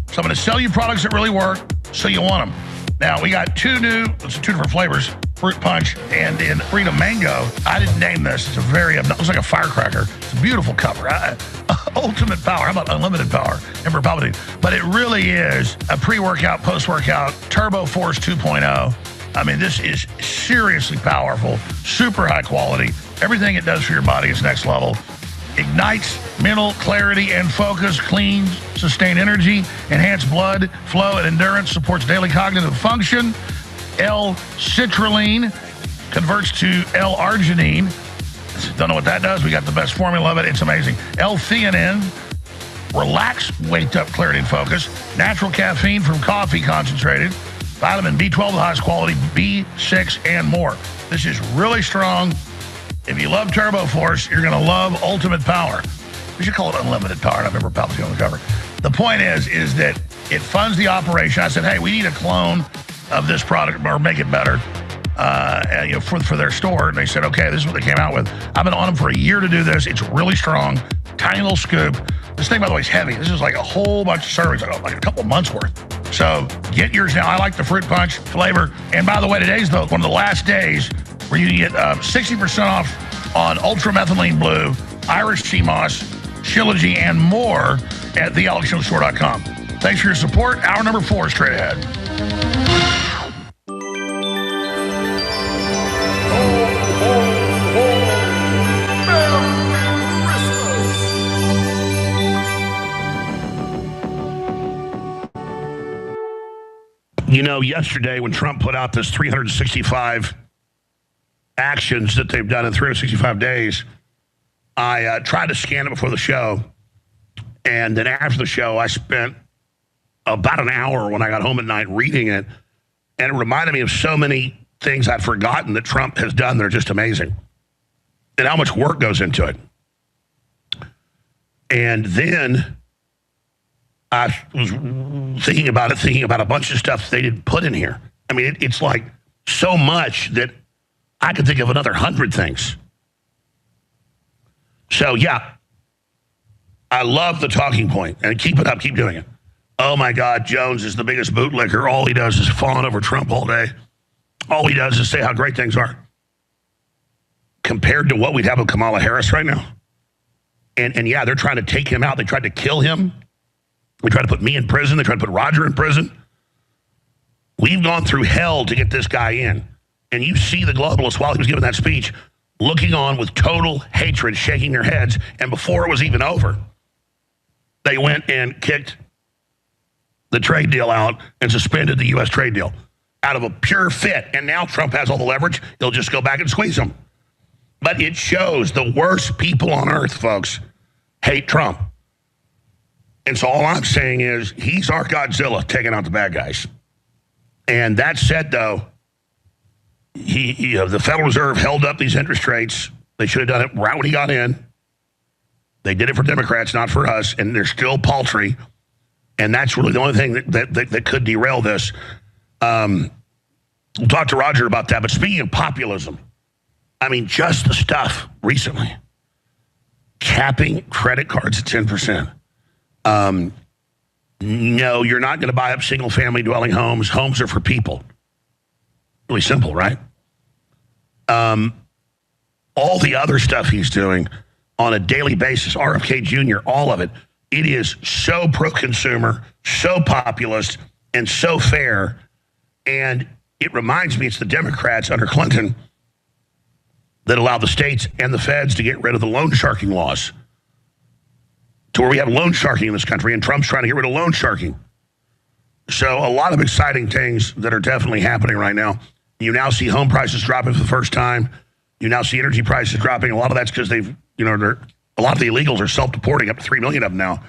So I'm going to sell you products that really work so you want them. Now, we got two different flavors, Fruit Punch and in Freedom Mango. I didn't name this. It's it looks like a firecracker. It's a beautiful cover. Ultimate power. How about unlimited power? Remember Palpatine. But it really is a pre-workout, post-workout, Turbo Force 2.0. I mean, this is seriously powerful, super high quality. Everything it does for your body is next level. Ignites mental clarity and focus, cleans, sustain energy, enhance blood flow and endurance, supports daily cognitive function. L-citrulline converts to L-arginine. Don't know what that does. We got the best formula of it. It's amazing. L-theanine, relax, wake up, clarity and focus. Natural caffeine from coffee concentrated. Vitamin B12, the highest quality, B6, and more. This is really strong. If you love Turbo Force, you're going to love Ultimate Power. We should call it Unlimited Power. I remember Palpatine on the cover. The point is that it funds the operation. I said, hey, we need a clone of this product or make it better for their store. And they said, okay, this is what they came out with. I've been on them for a year to do this. It's really strong. Tiny little scoop. This thing, by the way, is heavy. This is like a whole bunch of servings, like a couple months worth. So get yours now. I like the Fruit Punch flavor. And by the way, today's one of the last days where you can get 60% off on Ultra Methylene Blue, Irish Sea Moss, Shilajit, and more at thealexjonesstore.com. Thanks for your support. Hour number 4 straight ahead. You know, yesterday when Trump put out this 365 actions that they've done in 365 days, I tried to scan it before the show. And then after the show, I spent about an hour when I got home at night reading it. And it reminded me of so many things I'd forgotten that Trump has done that are just amazing. And how much work goes into it. And then I was thinking about a bunch of stuff they didn't put in here. I mean, it's like so much that I could think of another 100 things. So, yeah, I love the talking point, and keep it up, keep doing it. Oh, my God, Jones is the biggest bootlicker. All he does is fawn over Trump all day. All he does is say how great things are. Compared to what we'd have with Kamala Harris right now. And yeah, they're trying to take him out. They tried to kill him. They tried to put me in prison. They tried to put Roger in prison. We've gone through hell to get this guy in. And you see the globalists, while he was giving that speech, looking on with total hatred, shaking their heads. And before it was even over, they went and kicked the trade deal out and suspended the U.S. trade deal out of a pure fit. And now Trump has all the leverage. He'll just go back and squeeze them. But it shows the worst people on earth, folks, hate Trump. And so all I'm saying is he's our Godzilla taking out the bad guys. And that said, though, the Federal Reserve held up these interest rates. They should have done it right when he got in. They did it for Democrats, not for us, and they're still paltry. And that's really the only thing that could derail this. We'll talk to Roger about that. But speaking of populism, I mean, just the stuff recently. Capping credit cards at 10%. No, you're not going to buy up single-family dwelling homes. Homes are for people. Really simple, right? All the other stuff he's doing on a daily basis, RFK Jr., all of it, it is so pro-consumer, so populist, and so fair. And it reminds me it's the Democrats under Clinton that allowed the states and the feds to get rid of the loan sharking laws to where we have loan sharking in this country, and Trump's trying to get rid of loan sharking. So a lot of exciting things that are definitely happening right now. You now see home prices dropping for the first time. You now see energy prices dropping. A lot of that's because a lot of the illegals are self-deporting, up to 3 million of them now.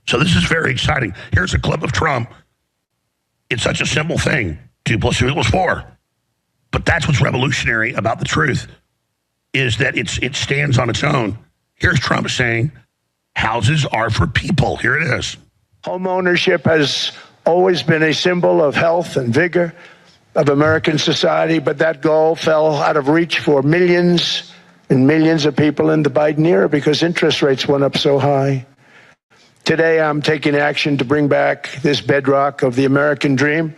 So this is very exciting. Here's a clip of Trump. It's such a simple thing. 2 + 2 = 4. But that's what's revolutionary about the truth, is that it stands on its own. Here's Trump saying, houses are for people. Here it is. Home ownership has always been a symbol of health and vigor of American society, but that goal fell out of reach for millions and millions of people in the Biden era because interest rates went up so high. Today, I'm taking action to bring back this bedrock of the American dream.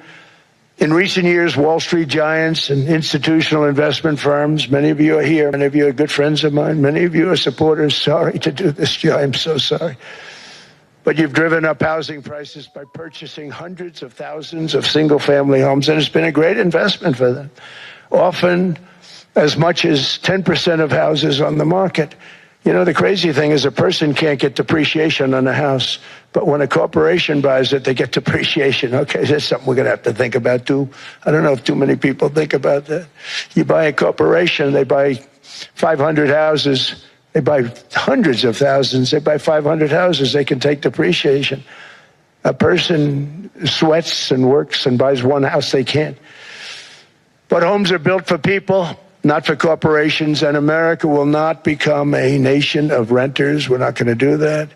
In recent years, Wall Street giants and institutional investment firms, many of you are here, many of you are good friends of mine, many of you are supporters. Sorry to do this, Joe, I'm so sorry. But you've driven up housing prices by purchasing hundreds of thousands of single-family homes, and it's been a great investment for them. Often as much as 10% of houses on the market. You know, the crazy thing is a person can't get depreciation on a house, but when a corporation buys it, they get depreciation. Okay, that's something we're going to have to think about, too. I don't know if too many people think about that. You buy a corporation, they buy 500 houses, they buy hundreds of thousands, they buy 500 houses, they can take depreciation. A person sweats and works and buys one house, they can't. But homes are built for people, not for corporations, and America will not become a nation of renters. We're not going to do that.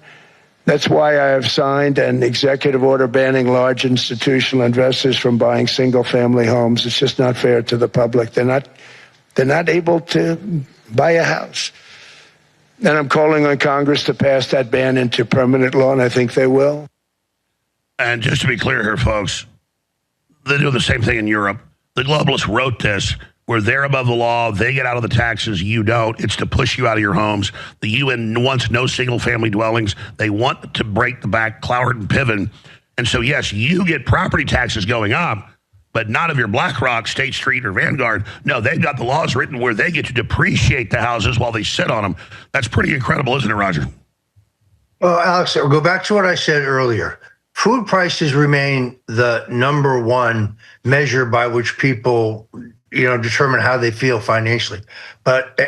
That's why I have signed an executive order banning large institutional investors from buying single-family homes. It's just not fair to the public. They're not able to buy a house. And I'm calling on Congress to pass that ban into permanent law, and I think they will. And just to be clear here, folks, they do the same thing in Europe. The globalists wrote this. Where they're above the law, they get out of the taxes, you don't. It's to push you out of your homes. The UN wants no single-family dwellings. They want to break the back, Cloward and Piven. And so, yes, you get property taxes going up, but not of your BlackRock, State Street, or Vanguard. No, they've got the laws written where they get to depreciate the houses while they sit on them. That's pretty incredible, isn't it, Roger? Well, Alex, I'll go back to what I said earlier. Food prices remain the number one measure by which people determine how they feel financially.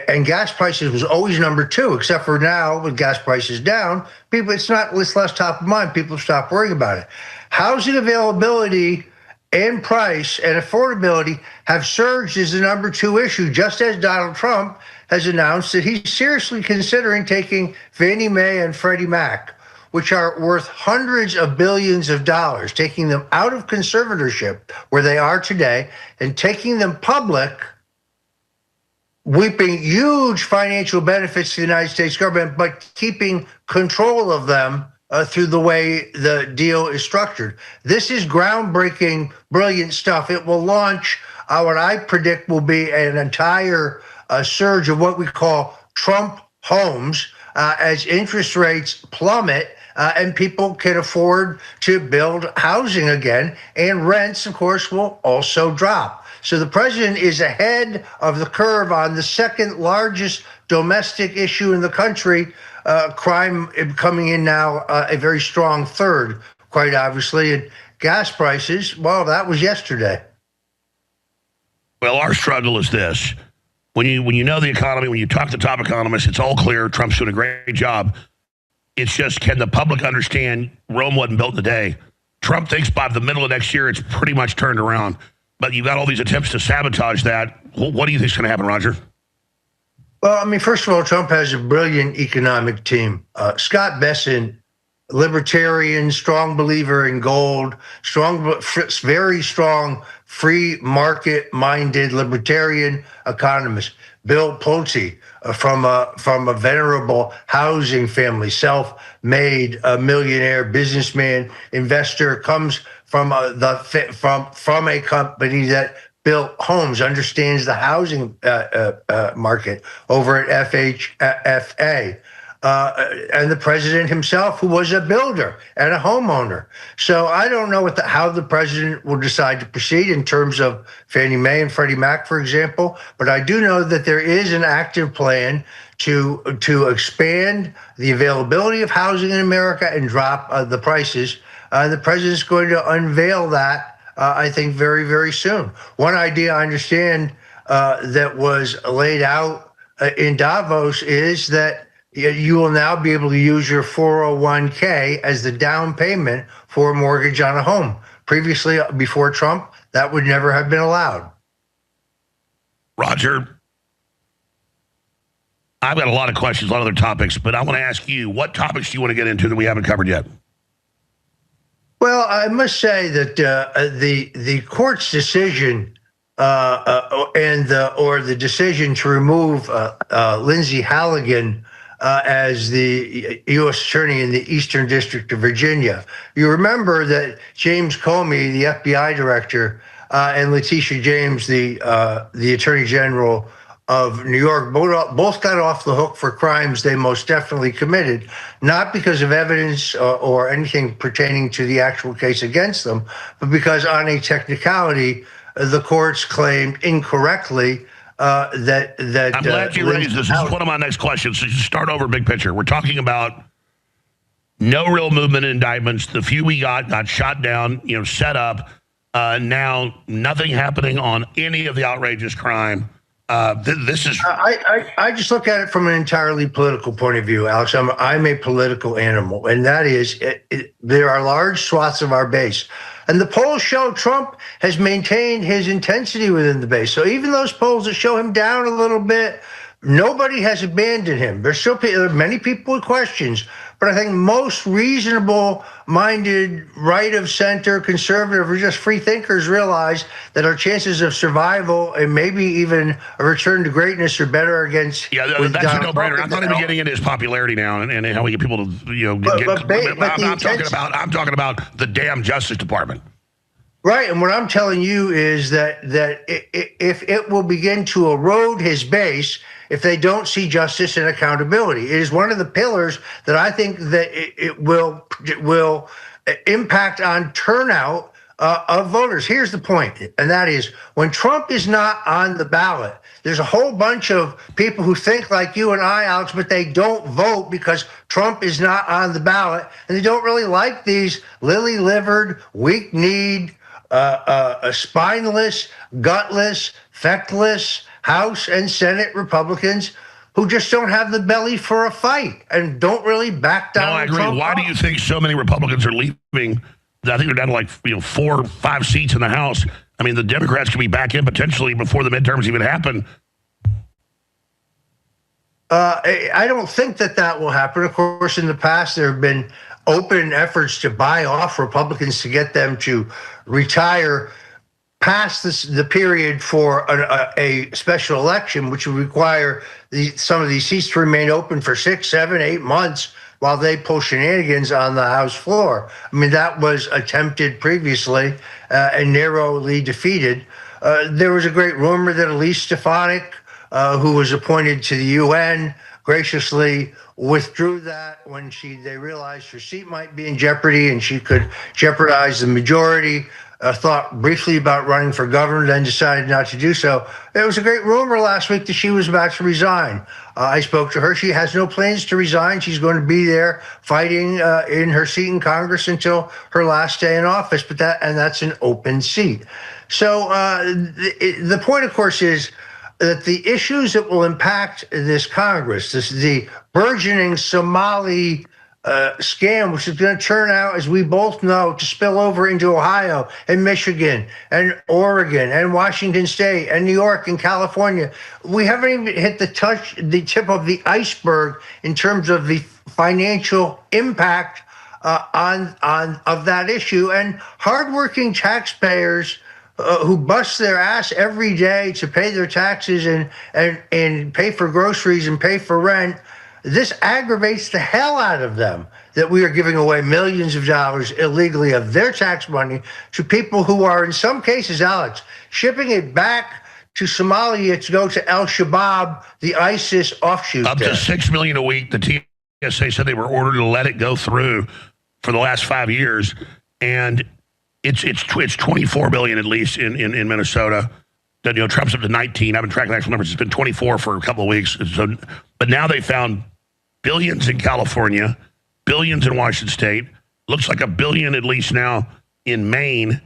And gas prices was always number two, except for now with gas prices down, it's less top of mind. People stop worrying about it. Housing availability and price and affordability have surged as the number two issue, just as Donald Trump has announced that he's seriously considering taking Fannie Mae and Freddie Mac, which are worth hundreds of billions of dollars, taking them out of conservatorship where they are today and taking them public, reaping huge financial benefits to the United States government, but keeping control of them through the way the deal is structured. This is groundbreaking, brilliant stuff. It will launch what I predict will be an entire surge of what we call Trump homes as interest rates plummet. And people can afford to build housing again, and rents, of course, will also drop. So the president is ahead of the curve on the second largest domestic issue in the country, crime coming in now a very strong third, quite obviously, and gas prices, well, that was yesterday. Well, our struggle is this. When you know the economy, when you talk to top economists, it's all clear. Trump's doing a great job. It's just, can the public understand Rome wasn't built in a day? Trump thinks by the middle of next year, it's pretty much turned around. But you've got all these attempts to sabotage that. What do you think is going to happen, Roger? Well, I mean, first of all, Trump has a brilliant economic team. Scott Bessent, libertarian, strong believer in gold, very strong, free market-minded libertarian economist. Bill Pulte, from a venerable housing family, self-made millionaire, businessman, investor, comes from a company that built homes, understands the housing market over at FHFA. And the president himself, who was a builder and a homeowner. So I don't know how the president will decide to proceed in terms of Fannie Mae and Freddie Mac, for example. But I do know that there is an active plan to expand the availability of housing in America and drop the prices. The president's going to unveil that, I think, very, very soon. One idea I understand that was laid out in Davos is that you will now be able to use your 401k as the down payment for a mortgage on a home. Previously, before Trump, that would never have been allowed. Roger, I've got a lot of questions on other topics, but I want to ask you, what topics do you want to get into that we haven't covered yet? Well, I must say that the court's decision or the decision to remove Lindsay Halligan as the U.S. Attorney in the Eastern District of Virginia. You remember that James Comey, the FBI director, and Letitia James, the Attorney General of New York, both got off the hook for crimes they most definitely committed, not because of evidence or anything pertaining to the actual case against them, but because on a technicality, the courts claimed incorrectly that I'm glad you raised this. This is one of my next questions. So just start over big picture. We're talking about no real movement in indictments. The few we got shot down, set up. Now nothing happening on any of the outrageous crime. This is. I just look at it from an entirely political point of view, Alex. I'm a political animal, and that is, there are large swaths of our base, and the polls show Trump has maintained his intensity within the base. So even those polls that show him down a little bit, nobody has abandoned him. There are many people with questions, but I think most reasonable-minded, right-of-center, conservative, or just free thinkers realize that our chances of survival and maybe even a return to greatness are better against. Yeah, that's a no-brainer. I'm not even getting into his popularity now and how we get people to I'm talking about the damn Justice Department. Right, and what I'm telling you is that if it will begin to erode his base, if they don't see justice and accountability, it is one of the pillars that I think that it will impact on turnout of voters. Here's the point, and that is, when Trump is not on the ballot, there's a whole bunch of people who think like you and I, Alex, but they don't vote because Trump is not on the ballot, and they don't really like these lily-livered, weak-kneed, spineless, gutless, feckless House and Senate Republicans who just don't have the belly for a fight and don't really back down. No, I agree. Why do you think so many Republicans are leaving? I think they're down to like 4 or 5 seats in the House. I mean, the Democrats could be back in potentially before the midterms even happen. I don't think that will happen. Of course, in the past, there have been open efforts to buy off Republicans to get them to retire past the period for a special election, which would require some of these seats to remain open for 6, 7, 8 months while they pull shenanigans on the House floor. I mean, that was attempted previously and narrowly defeated. There was a great rumor that Elise Stefanik, who was appointed to the UN, graciously withdrew that when they realized her seat might be in jeopardy and she could jeopardize the majority. Thought briefly about running for governor, then decided not to do so. There was a great rumor last week that she was about to resign. I spoke to her. She has no plans to resign. She's going to be there fighting in her seat in Congress until her last day in office. But that's an open seat. So the point, of course, is that the issues that will impact this Congress, the burgeoning Somali scam, which is going to turn out, as we both know, to spill over into Ohio and Michigan and Oregon and Washington State and New York and California. We haven't even hit the tip of the iceberg in terms of the financial impact of that issue. And hardworking taxpayers who bust their ass every day to pay their taxes and pay for groceries and pay for rent. This aggravates the hell out of them that we are giving away millions of dollars illegally of their tax money to people who are, in some cases, Alex, shipping it back to Somalia to go to Al-Shabaab, the ISIS offshoot. Up to $6 million a week. The TSA said they were ordered to let it go through for the last 5 years, and it's $24 billion at least in Minnesota. Trump's up to 19. I've been tracking actual numbers. It's been 24 for a couple of weeks. So, but now they found billions in California, billions in Washington State. Looks like $1 billion at least now in Maine,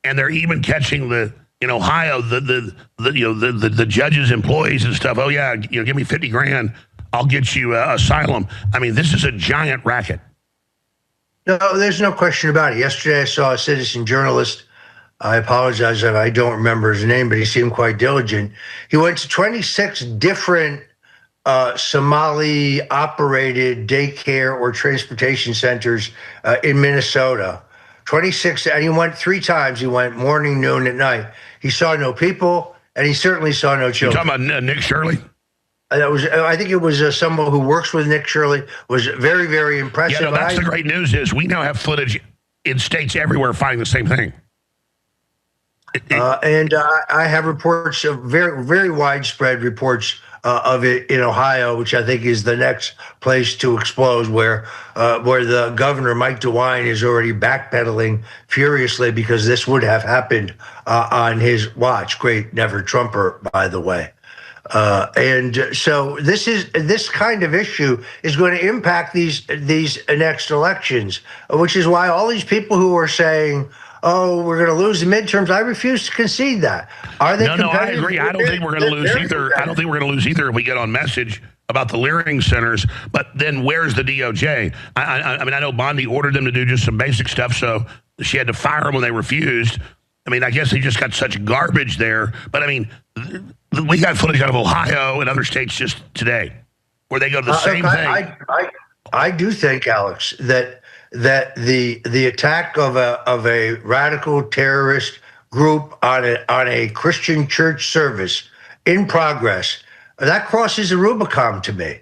and they're even catching in Ohio the judges' employees and stuff. Oh yeah, give me 50 grand, I'll get you asylum. I mean, this is a giant racket. No, there's no question about it. Yesterday, I saw a citizen journalist. I apologize if I don't remember his name, but he seemed quite diligent. He went to 26 different Somali-operated daycare or transportation centers in Minnesota. 26, and he went 3 times. He went morning, noon, at night. He saw no people, and he certainly saw no children. You're talking about Nick Shirley? I think it was someone who works with Nick Shirley. Was very, very impressive. Yeah, no, that's the great news is we now have footage in states everywhere finding the same thing. And I have reports of very, very widespread reports of it in Ohio, which I think is the next place to explode, where the governor, Mike DeWine, is already backpedaling furiously because this would have happened on his watch. Great never Trumper, by the way. And so this kind of issue is going to impact these next elections, which is why all these people who are saying, "Oh, we're going to lose the midterms," I refuse to concede that. Are they? No, I agree. I don't think we're going to lose either. I don't think we're going to lose either if we get on message about the Leering centers. But then where's the DOJ? I mean, I know Bondi ordered them to do just some basic stuff, so she had to fire them when they refused. I mean, I guess they just got such garbage there. But I mean, we got footage out of Ohio and other states just today where they go to the same thing. I do think, Alex, that the attack of a radical terrorist group on a Christian church service in progress, that crosses the Rubicon to me.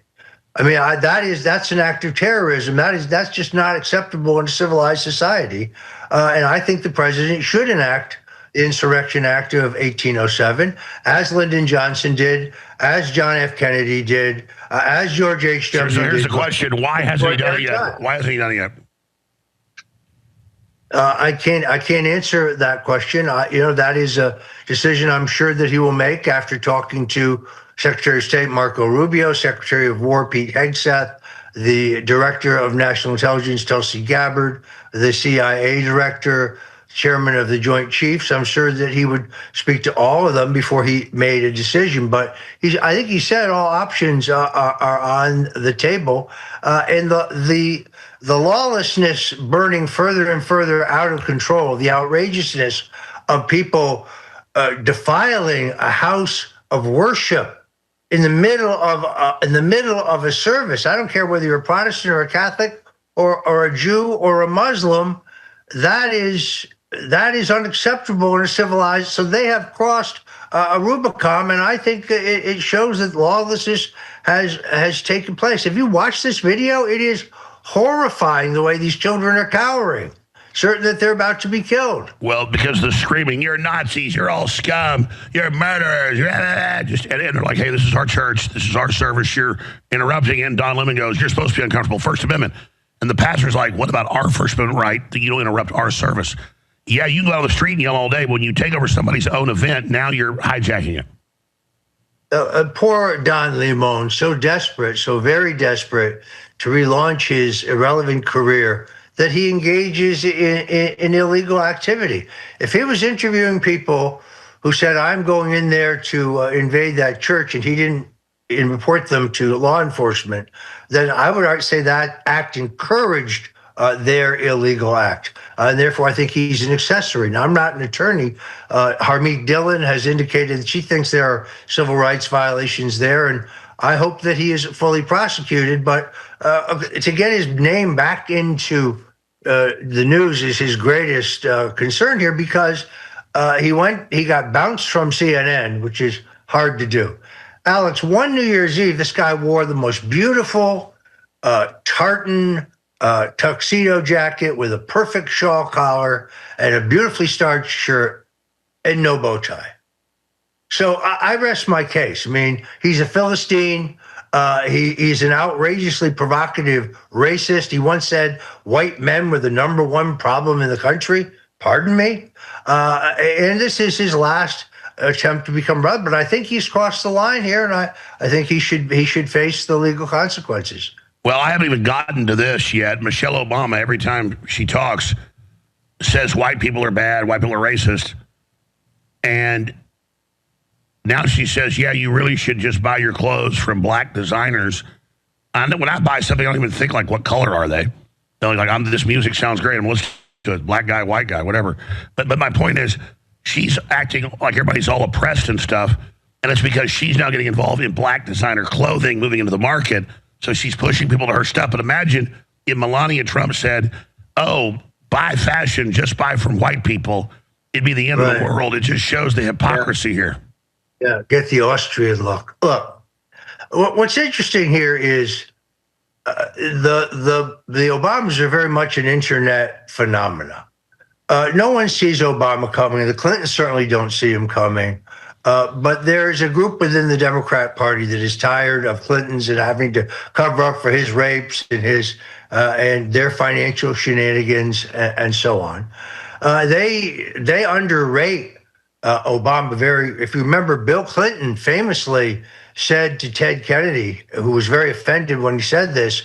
I mean, that's an act of terrorism. That's just not acceptable in a civilized society. And I think the president should enact the Insurrection Act of 1807, as Lyndon Johnson did, as John F. Kennedy did, as George H.W. So here's did. the question: why hasn't he done it yet? Why hasn't he done it yet? I can't answer that question. That is a decision I'm sure that he will make after talking to Secretary of State Marco Rubio, Secretary of War Pete Hegseth, the Director of National Intelligence Tulsi Gabbard, the CIA Director, Chairman of the Joint Chiefs. I'm sure that he would speak to all of them before he made a decision. But I think he said all options are on the table, and the lawlessness burning further and further out of control, the outrageousness of people defiling a house of worship in the middle of a service. I don't care whether you're a Protestant or a Catholic or a Jew or a Muslim. That is unacceptable in a civilized. So they have crossed a Rubicon, and I think it shows that lawlessness has taken place. If you watch this video, it is horrifying the way these children are cowering, certain that they're about to be killed. Well, because they're screaming, "You're Nazis! You're all scum! You're murderers!" And they're like, "Hey, this is our church. This is our service. You're interrupting." And Don Lemon goes, "You're supposed to be uncomfortable. First Amendment." And the pastor's like, "What about our First Amendment right that you don't interrupt our service?" Yeah, you can go on the street and yell all day, but when you take over somebody's own event, now you're hijacking it. Poor Don Lemon, so desperate, so very desperate to relaunch his irrelevant career that he engages in illegal activity. If he was interviewing people who said, "I'm going in there to invade that church," and he didn't report them to law enforcement, then I would say that act encouraged their illegal act. And therefore, I think he's an accessory. Now, I'm not an attorney. Harmeet Dillon has indicated that she thinks there are civil rights violations there, and I hope that he is fully prosecuted. But to get his name back into the news is his greatest concern here, because he got bounced from CNN, which is hard to do. Alex, one New Year's Eve, this guy wore the most beautiful tartan tuxedo jacket with a perfect shawl collar and a beautifully starched shirt and no bow tie. So I rest my case. I mean, he's a Philistine. He's an outrageously provocative racist. He once said white men were the number one problem in the country. Pardon me? And this is his last attempt to become brother. But I think he's crossed the line here, and I think he should face the legal consequences. Well, I haven't even gotten to this yet. Michelle Obama, every time she talks, says white people are bad, white people are racist. And now she says, yeah, you really should just buy your clothes from black designers. And when I buy something, I don't even think, like, what color are they? They're like, this music sounds great. I'm listening to it. Black guy, white guy, whatever. But my point is, she's acting like everybody's all oppressed and stuff. And it's because she's now getting involved in black designer clothing moving into the market. So she's pushing people to her stuff. But imagine if Melania Trump said, oh, buy fashion, just buy from white people. It'd be the end of the world. It just shows the hypocrisy here. Yeah, get the Austrian look. Look, what's interesting here is the Obamas are very much an internet phenomena. No one sees Obama coming. The Clintons certainly don't see him coming. But there's a group within the Democrat Party that is tired of Clinton's and having to cover up for his rapes and his and their financial shenanigans and so on. They underrate Obama very. If you remember, Bill Clinton famously said to Ted Kennedy, who was very offended when he said this,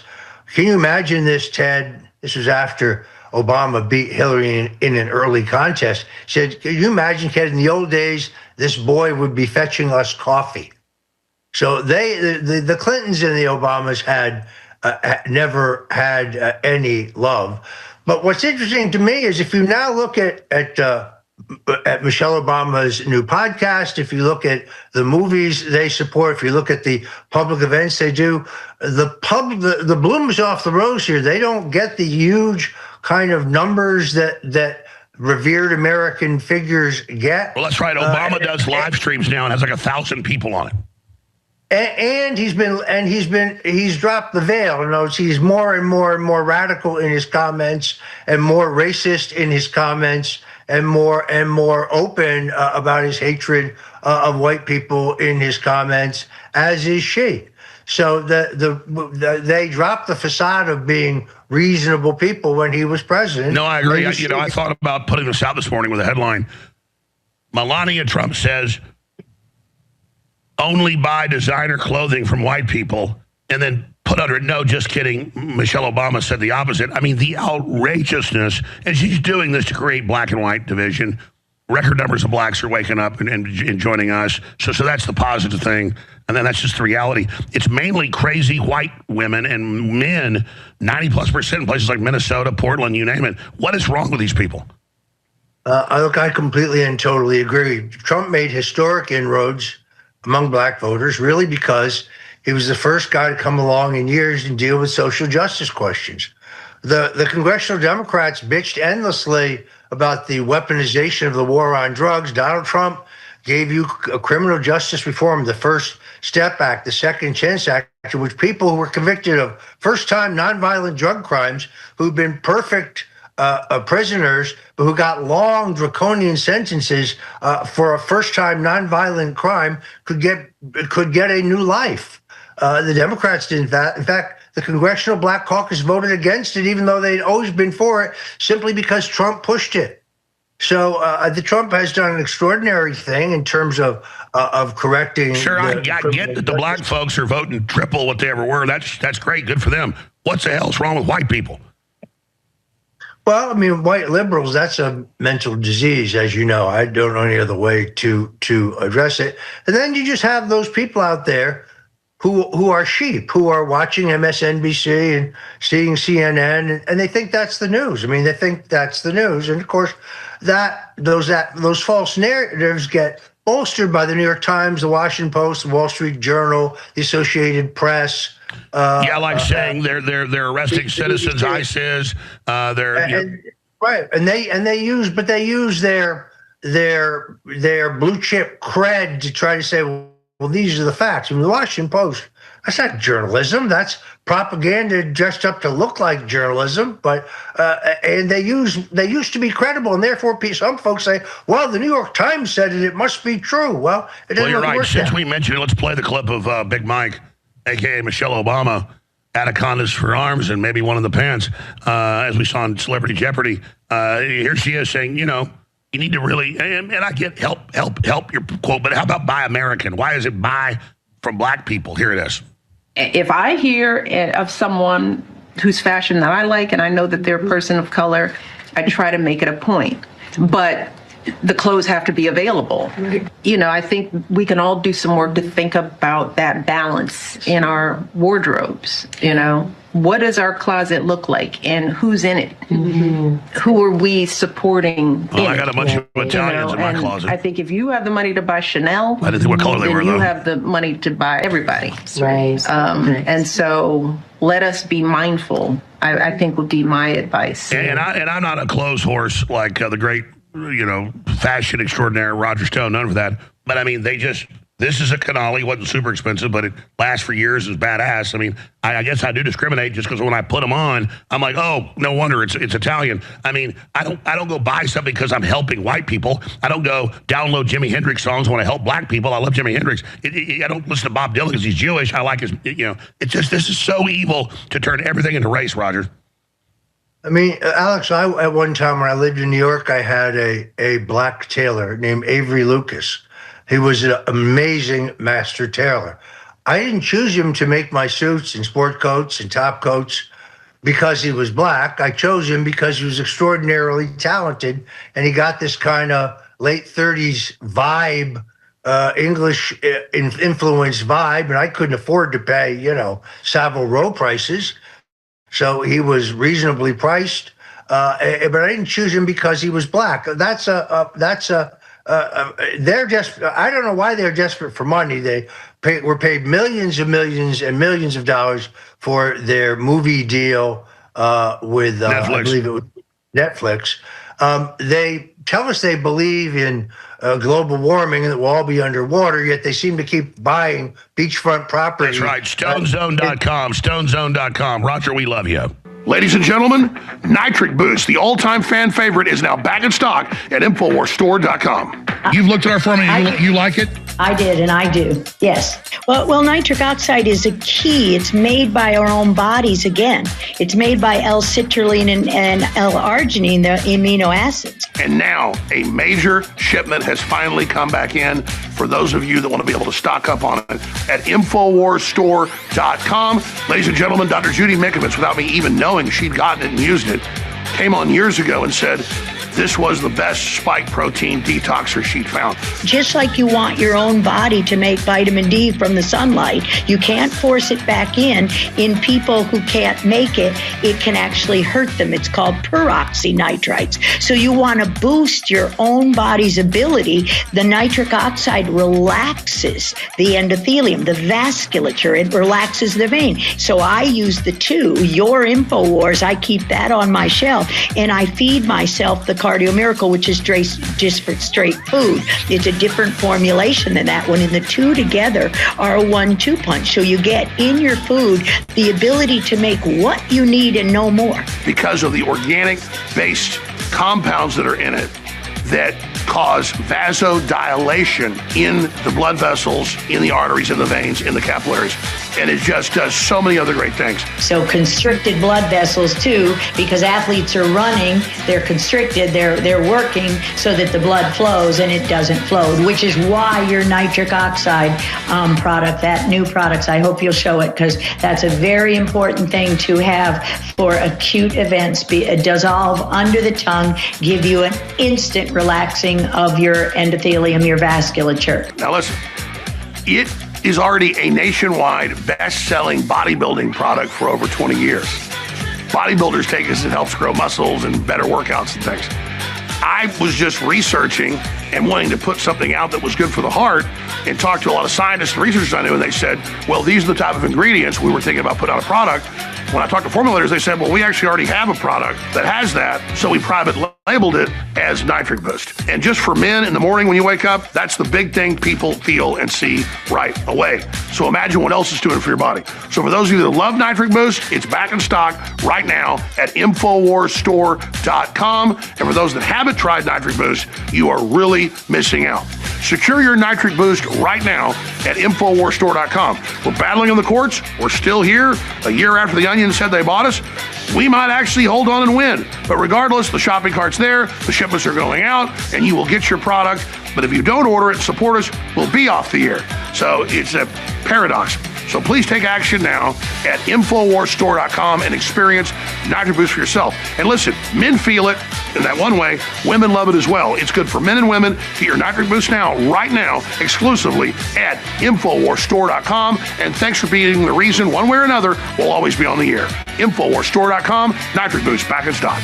"Can you imagine this, Ted?" This was after Obama beat Hillary in an early contest. He said, "Can you imagine, Ted, in the old days, this boy would be fetching us coffee." So the Clintons and the Obamas had never had any love. But what's interesting to me is if you now look at Michelle Obama's new podcast, if you look at the movies they support, if you look at the public events they do, the bloom is off the rose here. They don't get the huge kind of numbers that revered American figures get. Well, that's right. Obama does live streams now and has like 1,000 people on it. And he's dropped the veil. You know, he's more and more radical in his comments and more racist in his comments and more open about his hatred of white people in his comments, as is she. So they dropped the facade of being reasonable people when he was president. No, I agree. I thought about putting this out this morning with a headline. Melania Trump says, only buy designer clothing from white people, and then put under it, no, just kidding. Michelle Obama said the opposite. I mean, the outrageousness, and she's doing this to create black and white division. Record numbers of blacks are waking up and joining us. So that's the positive thing. And then that's just the reality. It's mainly crazy white women and men, 90+% in places like Minnesota, Portland, you name it. What is wrong with these people? I completely and totally agree. Trump made historic inroads among black voters, really because he was the first guy to come along in years and deal with social justice questions. The congressional Democrats bitched endlessly about the weaponization of the war on drugs. Donald Trump gave you a criminal justice reform, the First Step Act, the Second Chance Act, in which people who were convicted of first-time nonviolent drug crimes, who'd been perfect prisoners, but who got long draconian sentences for a first-time nonviolent crime, could get a new life. The Democrats did that. In fact, the Congressional Black Caucus voted against it, even though they'd always been for it, simply because Trump pushed it. So the Trump has done an extraordinary thing in terms of correcting. Sure, I get that the black folks are voting triple what they ever were. That's great, good for them. What the hell's wrong with white people? Well, I mean, white liberals, that's a mental disease, as you know. I don't know any other way to address it. And then you just have those people out there who are sheep, who are watching MSNBC and seeing CNN, and they think that's the news. I mean, they think that's the news. And, of course, those false narratives get bolstered by the New York Times, the Washington Post, the Wall Street Journal, the Associated Press. Saying they're arresting citizens, ISIS. Right, and they use their blue chip cred to try to say, well, these are the facts. I mean, the Washington Post, that's not journalism. That's propaganda dressed up to look like journalism. But and they used to be credible, and therefore some folks say, well, the New York Times said it must be true. Well, it doesn't. Well, you're right. Since that. We mentioned it, let's play the clip of Big Mike, a.k.a. Michelle Obama, anacondas for arms and maybe one in the pants, as we saw in Celebrity Jeopardy. Here she is saying, you need to really, and I get help your quote, but how about buy American? Why is it buy from black people? Here it is. If I hear of someone whose fashion that I like and I know that they're a person of color, I try to make it a point. But the clothes have to be available. Right. I think we can all do some work to think about that balance in our wardrobes, what does our closet look like and who's in it? Mm-hmm. Who are we supporting? Well, I got a bunch of Italians in my closet. I think if you have the money to buy Chanel, I didn't think what color they were, you though. have the money to buy everybody. Right. And so let us be mindful, I think would be my advice. And I'm not a clothes horse like the great, fashion extraordinaire Roger Stone, none of that. But I mean, this is a Canali, wasn't super expensive, but it lasts for years, is badass. I mean, I guess I do discriminate just because when I put them on, I'm like, oh, no wonder it's Italian. I mean, I don't go buy something because I'm helping white people. I don't go download Jimi Hendrix songs when I help black people. I love Jimi Hendrix. I don't listen to Bob Dylan because he's Jewish. I like his, it's just, this is so evil to turn everything into race, Roger. I mean, Alex, at one time when I lived in New York, I had a black tailor named Avery Lucas. He was an amazing master tailor. I didn't choose him to make my suits and sport coats and top coats because he was black. I chose him because he was extraordinarily talented, and he got this kind of late 30s vibe, English influenced vibe, and I couldn't afford to pay, Savile Row prices. So he was reasonably priced, but I didn't choose him because he was black. They're just, I don't know why they're desperate for money. They were paid millions and millions and millions of dollars for their movie deal with, I believe it was Netflix. They tell us they believe in global warming and that we'll all be underwater, yet they seem to keep buying beachfront property. That's right. StoneZone.com. StoneZone.com. Roger, we love you. Ladies and gentlemen, Nitric Boost, the all-time fan favorite, is now back in stock at InfoWarsStore.com. You've looked at our formula. You like it? I did, and I do. Yes. Well, nitric oxide is a key. It's made by our own bodies again. It's made by L-citrulline and L-arginine, the amino acids. And now a major shipment has finally come back in for those of you that want to be able to stock up on it at InfoWarsStore.com. Ladies and gentlemen, Dr. Judy Mikovits, without me even knowing she'd gotten it and used it, came on years ago and said, this was the best spike protein detoxer she'd found. Just like you want your own body to make vitamin D from the sunlight, you can't force it back in people who can't make it. It can actually hurt them. It's called peroxynitrites. So you want to boost your own body's ability. The nitric oxide relaxes the endothelium, the vasculature. It relaxes the vein. So I use the two, your InfoWars, I keep that on my shelf, and I feed myself the Cardio Miracle, which is just for straight food. It's a different formulation than that one, and the two together are a 1-2 punch. So you get in your food the ability to make what you need and no more. Because of the organic-based compounds that are in it that cause vasodilation in the blood vessels, in the arteries, in the veins, in the capillaries. And it just does so many other great things. So constricted blood vessels too, because athletes are running, they're constricted, they're working so that the blood flows and it doesn't flow, which is why your nitric oxide product, that new products, I hope you'll show it, because that's a very important thing to have for acute events. Dissolve under the tongue, give you an instant relaxing of your endothelium, your vasculature. Now listen, it is already a nationwide best-selling bodybuilding product for over 20 years. Bodybuilders take this, it helps grow muscles and better workouts and things. I was just researching and wanting to put something out that was good for the heart and talked to a lot of scientists and researchers I knew, and they said, well, these are the type of ingredients we were thinking about putting out a product. When I talked to formulators, they said, well, we actually already have a product that has that, so we private labeled it as Nitric Boost. And just for men in the morning when you wake up, that's the big thing people feel and see right away. So imagine what else it's doing for your body. So for those of you that love Nitric Boost, it's back in stock right now at InfoWarsStore.com. And for those that haven't tried Nitric Boost, you are really missing out. Secure your Nitric Boost right now at InfoWarsStore.com. We're battling in the courts. We're still here. A year after the Onion said they bought us, we might actually hold on and win. But regardless, the shopping cart's there, the shipments are going out, and you will get your product. But if you don't order it and support us, we'll be off the air. So it's a paradox. So please take action now at InfoWarsStore.com and experience Nitric Boost for yourself. And listen, men feel it, in that one way, women love it as well. It's good for men and women. Get your nitric boost now, right now, exclusively at InfoWarsStore.com. And thanks for being the reason, one way or another, we'll always be on the air. InfoWarsStore.com, nitric boost back in stock.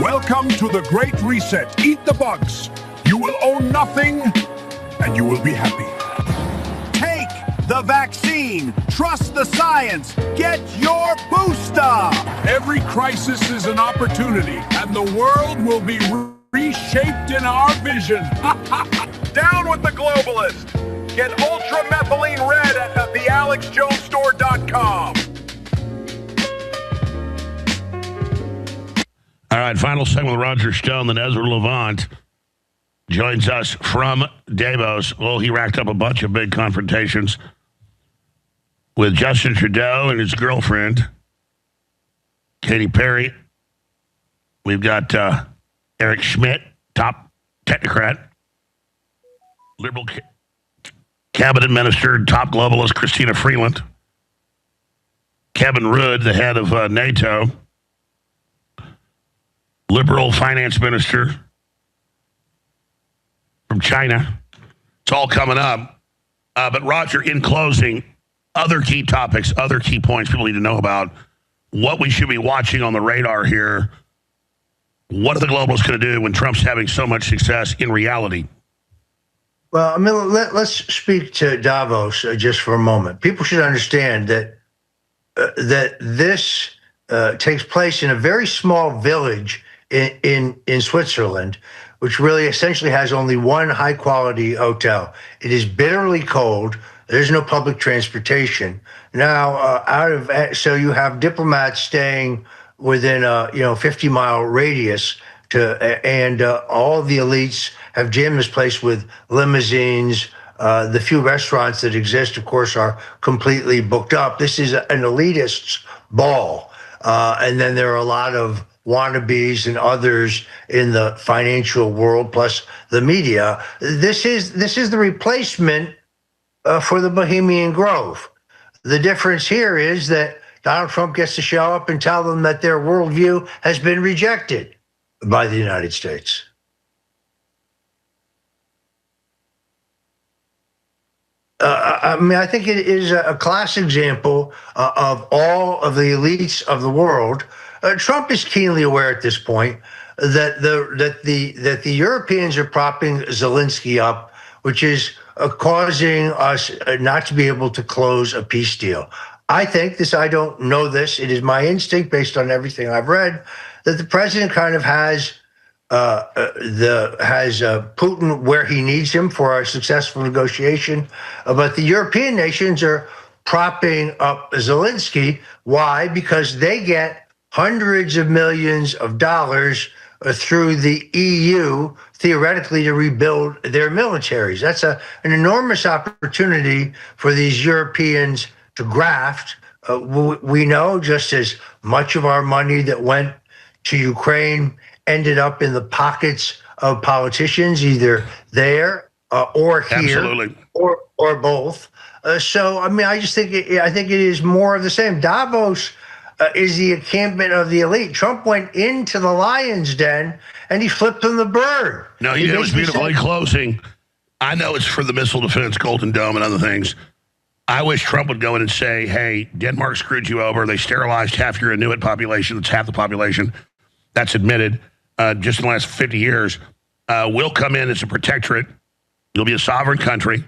Welcome to the Great Reset. Eat the bugs. You will own nothing, and you will be happy. Take the vaccine. Trust the science. Get your booster. Every crisis is an opportunity, and the world will be reshaped in our vision. Down with the globalist. Get ultramethylene red at thealexjonesstore.com. All right, final segment with Roger Stone. Then Ezra Levant joins us from Davos. Well, he racked up a bunch of big confrontations with Justin Trudeau and his girlfriend, Katy Perry. We've got Eric Schmidt, top technocrat, liberal cabinet minister, top globalist Christina Freeland, Kevin Rudd, the head of NATO, liberal finance minister from China. It's all coming up. But Roger, in closing, other key topics, other key points people need to know about, what we should be watching on the radar here. What are the globalists going to do when Trump's having so much success in reality? Well, I mean, let's speak to Davos just for a moment. People should understand that this takes place in a very small village in Switzerland, which really essentially has only one high-quality hotel. It is bitterly cold. There's no public transportation. Now, so you have diplomats staying within a 50-mile radius, and all the elites have jammed this place with limousines. The few restaurants that exist, of course, are completely booked up. This is an elitist's ball, and then there are a lot of wannabes and others in the financial world, plus the media. This is the replacement for the Bohemian Grove. The difference here is that Donald Trump gets to show up and tell them that their worldview has been rejected by the United States. I mean, I think it is a class example of all of the elites of the world. Trump is keenly aware at this point that the Europeans are propping Zelensky up, which is causing us not to be able to close a peace deal. I think this. I don't know this. It is my instinct, based on everything I've read, that the president kind of has Putin where he needs him for a successful negotiation, but the European nations are propping up Zelensky. Why? Because they get hundreds of millions of dollars through the EU, theoretically, to rebuild their militaries. That's an enormous opportunity for these Europeans to graft. We know just as much of our money that went to Ukraine ended up in the pockets of politicians, either there or here, Absolutely. or both. So, I mean, I think it is more of the same. Davos is the encampment of the elite. Trump went into the lion's den and he flipped them the bird. No, it was beautifully closing. I know it's for the missile defense, Golden Dome, and other things. I wish Trump would go in and say, hey, Denmark screwed you over. They sterilized half your Inuit population. That's half the population. That's admitted just in the last 50 years. We'll come in as a protectorate. You'll be a sovereign country.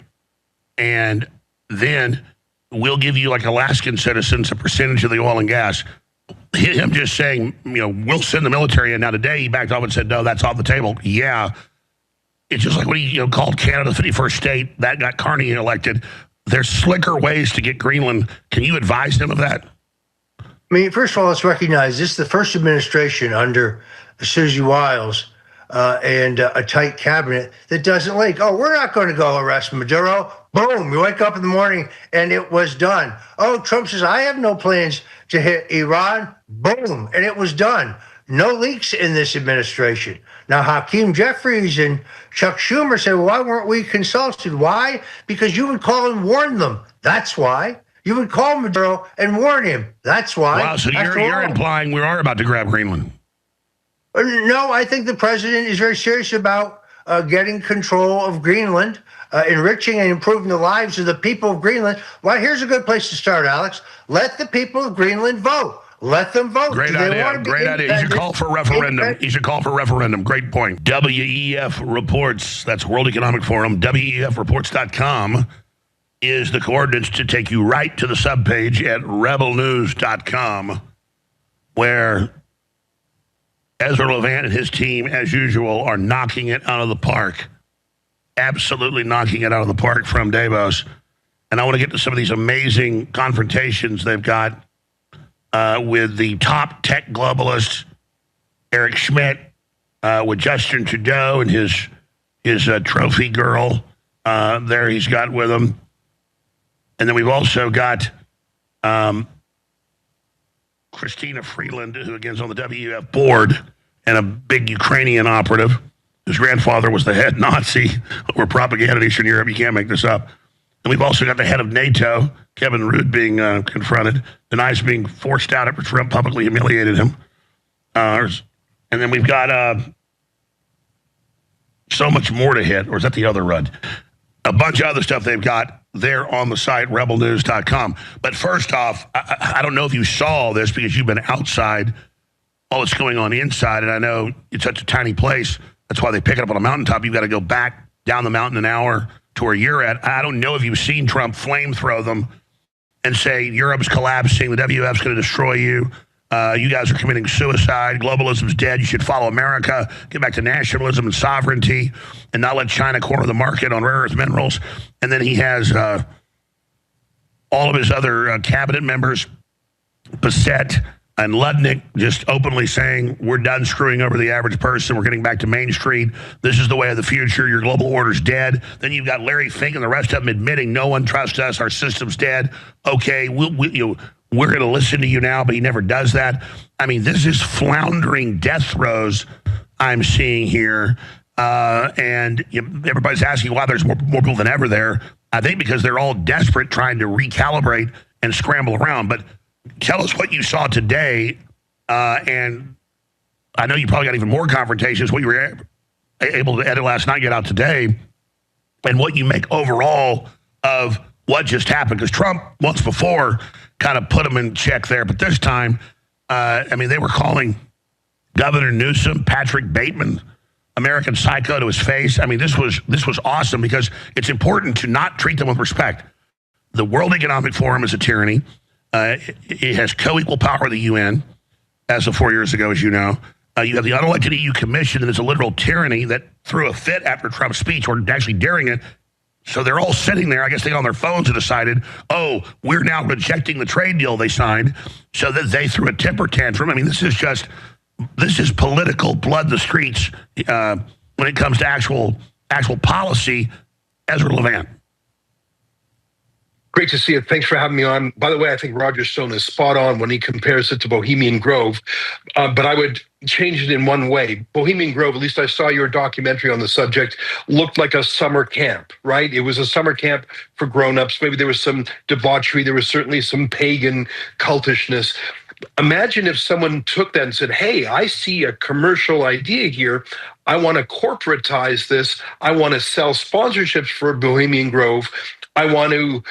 And then we'll give you, like Alaskan citizens, a percentage of the oil and gas. Him just saying, we'll send the military in. Now, today he backed off and said, no, that's off the table. Yeah. It's just like when he called Canada the 51st state. That got Carney elected. There's slicker ways to get Greenland. Can you advise him of that? I mean, first of all, let's recognize this is the first administration under Susie Wiles and a tight cabinet that doesn't leak. Oh, we're not going to go arrest Maduro. Boom, you wake up in the morning and it was done. Oh, Trump says, I have no plans to hit Iran. Boom, and it was done. No leaks in this administration. Now, Hakeem Jeffries and Chuck Schumer say, well, why weren't we consulted? Why? Because you would call and warn them. That's why. You would call Maduro and warn him. That's why. Wow, so you're implying we are about to grab Greenland. No, I think the president is very serious about getting control of Greenland, enriching and improving the lives of the people of Greenland. Well, here's a good place to start, Alex. Let the people of Greenland vote. Let them vote. Great idea. Great idea. You should call for a referendum. You should call for a referendum. Great point. WEF Reports, that's World Economic Forum, WEFreports.com is the coordinates to take you right to the subpage at rebelnews.com, where Ezra Levant and his team, as usual, are knocking it out of the park. Absolutely knocking it out of the park from Davos. And I want to get to some of these amazing confrontations they've got with the top tech globalist, Eric Schmidt, with Justin Trudeau and his trophy girl there he's got with him. And then we've also got Christina Freeland, who again is on the WEF board, and a big Ukrainian operative. His grandfather was the head Nazi or propaganda in Eastern Europe. You can't make this up. And we've also got the head of NATO, Kevin Rudd, being confronted, denies being forced out after Trump publicly humiliated him. And then we've got so much more to hit, or is that the other Rudd? A bunch of other stuff they've got there on the site, rebelnews.com. But first off, I don't know if you saw this because you've been outside all that's going on inside, and I know it's such a tiny place. That's why they pick it up on a mountaintop. You've got to go back down the mountain an hour to where you're at. I don't know if you've seen Trump flamethrow them and say, Europe's collapsing, the WF's going to destroy you. You guys are committing suicide. Globalism's dead. You should follow America. Get back to nationalism and sovereignty and not let China corner the market on rare earth minerals. And then he has all of his other cabinet members, Bissett and Ludnick, just openly saying, we're done screwing over the average person. We're getting back to Main Street. This is the way of the future. Your global order's dead. Then you've got Larry Fink and the rest of them admitting no one trusts us. Our system's dead. Okay, we're going to listen to you now, but he never does that. I mean, this is floundering death throes I'm seeing here. And everybody's asking why there's more people than ever there. I think because they're all desperate trying to recalibrate and scramble around. But tell us what you saw today. And I know you probably got even more confrontations, what you were able to edit last night, get out today, and what you make overall of what just happened. Because Trump, once before, kind of put him in check there. But this time, they were calling Governor Newsom, Patrick Bateman, American Psycho to his face. I mean, this was awesome because it's important to not treat them with respect. The World Economic Forum is a tyranny. It has co-equal power with the UN as of 4 years ago, as you know. You have the unelected EU Commission, and it's a literal tyranny that threw a fit after Trump's speech, or actually during it. So they're all sitting there. I guess they on their phones and decided, oh, we're now rejecting the trade deal they signed, so that they threw a temper tantrum. I mean, this is political blood in the streets when it comes to actual policy. Ezra Levant. Great to see it. Thanks for having me on. By the way, I think Roger Stone is spot on when he compares it to Bohemian Grove, but I would change it in one way. Bohemian Grove, at least I saw your documentary on the subject, looked like a summer camp, right? It was a summer camp for grown-ups. Maybe there was some debauchery. There was certainly some pagan cultishness. Imagine if someone took that and said, hey, I see a commercial idea here. I want to corporatize this. I want to sell sponsorships for Bohemian Grove. I want to,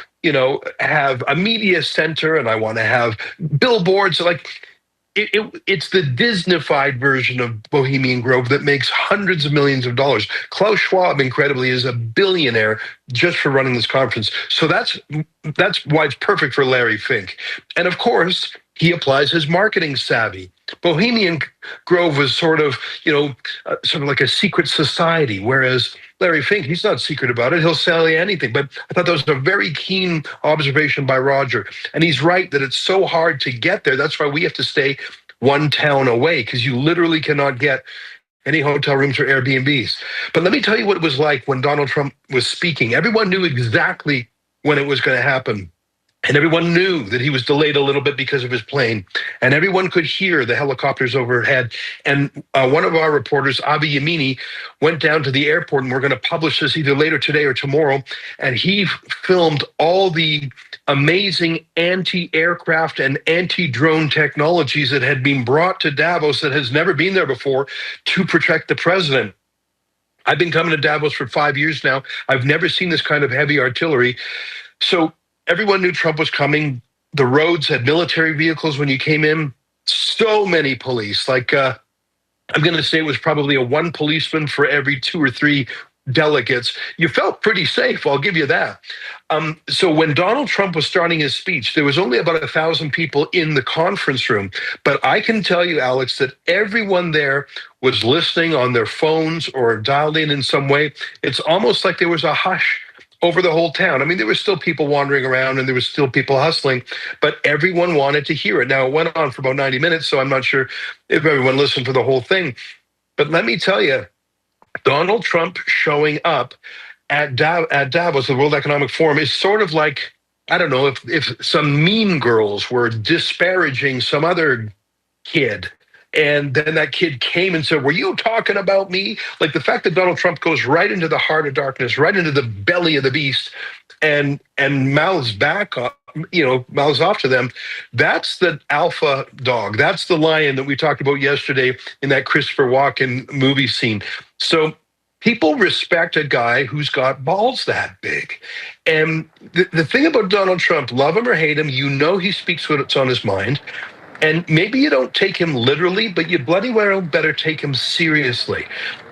have a media center, and I want to have billboards. Like it's the Disneyfied version of Bohemian Grove that makes hundreds of millions of dollars. Klaus Schwab, incredibly, is a billionaire just for running this conference. So that's why it's perfect for Larry Fink. And of course, he applies his marketing savvy. Bohemian Grove was sort of like a secret society, whereas Larry Fink, he's not secret about it. He'll sell you anything. But I thought that was a very keen observation by Roger. And he's right that it's so hard to get there. That's why we have to stay one town away, because you literally cannot get any hotel rooms or Airbnbs. But let me tell you what it was like when Donald Trump was speaking. Everyone knew exactly when it was going to happen. And everyone knew that he was delayed a little bit because of his plane. And everyone could hear the helicopters overhead. And one of our reporters, Avi Yamini, went down to the airport, and we're going to publish this either later today or tomorrow. And he filmed all the amazing anti-aircraft and anti-drone technologies that had been brought to Davos that has never been there before to protect the president. I've been coming to Davos for 5 years now. I've never seen this kind of heavy artillery. So everyone knew Trump was coming. The roads had military vehicles when you came in. So many police. Like, I'm going to say it was probably a one policeman for every 2 or 3 delegates. You felt pretty safe, I'll give you that. So when Donald Trump was starting his speech, there was only about 1,000 people in the conference room. But I can tell you, Alex, that everyone there was listening on their phones or dialed in some way. It's almost like there was a hush over the whole town. I mean, there were still people wandering around and there was still people hustling, but everyone wanted to hear it. Now, it went on for about 90 minutes, so I'm not sure if everyone listened for the whole thing. But let me tell you, Donald Trump showing up at Davos, the World Economic Forum, is sort of like, I don't know, if some mean girls were disparaging some other kid, and then that kid came and said, "Were you talking about me?" Like the fact that Donald Trump goes right into the heart of darkness, right into the belly of the beast, and mouths back up, mouths off to them. That's the alpha dog. That's the lion that we talked about yesterday in that Christopher Walken movie scene. So people respect a guy who's got balls that big. And the thing about Donald Trump, love him or hate him, he speaks what's on his mind. And maybe you don't take him literally, but you bloody well better take him seriously.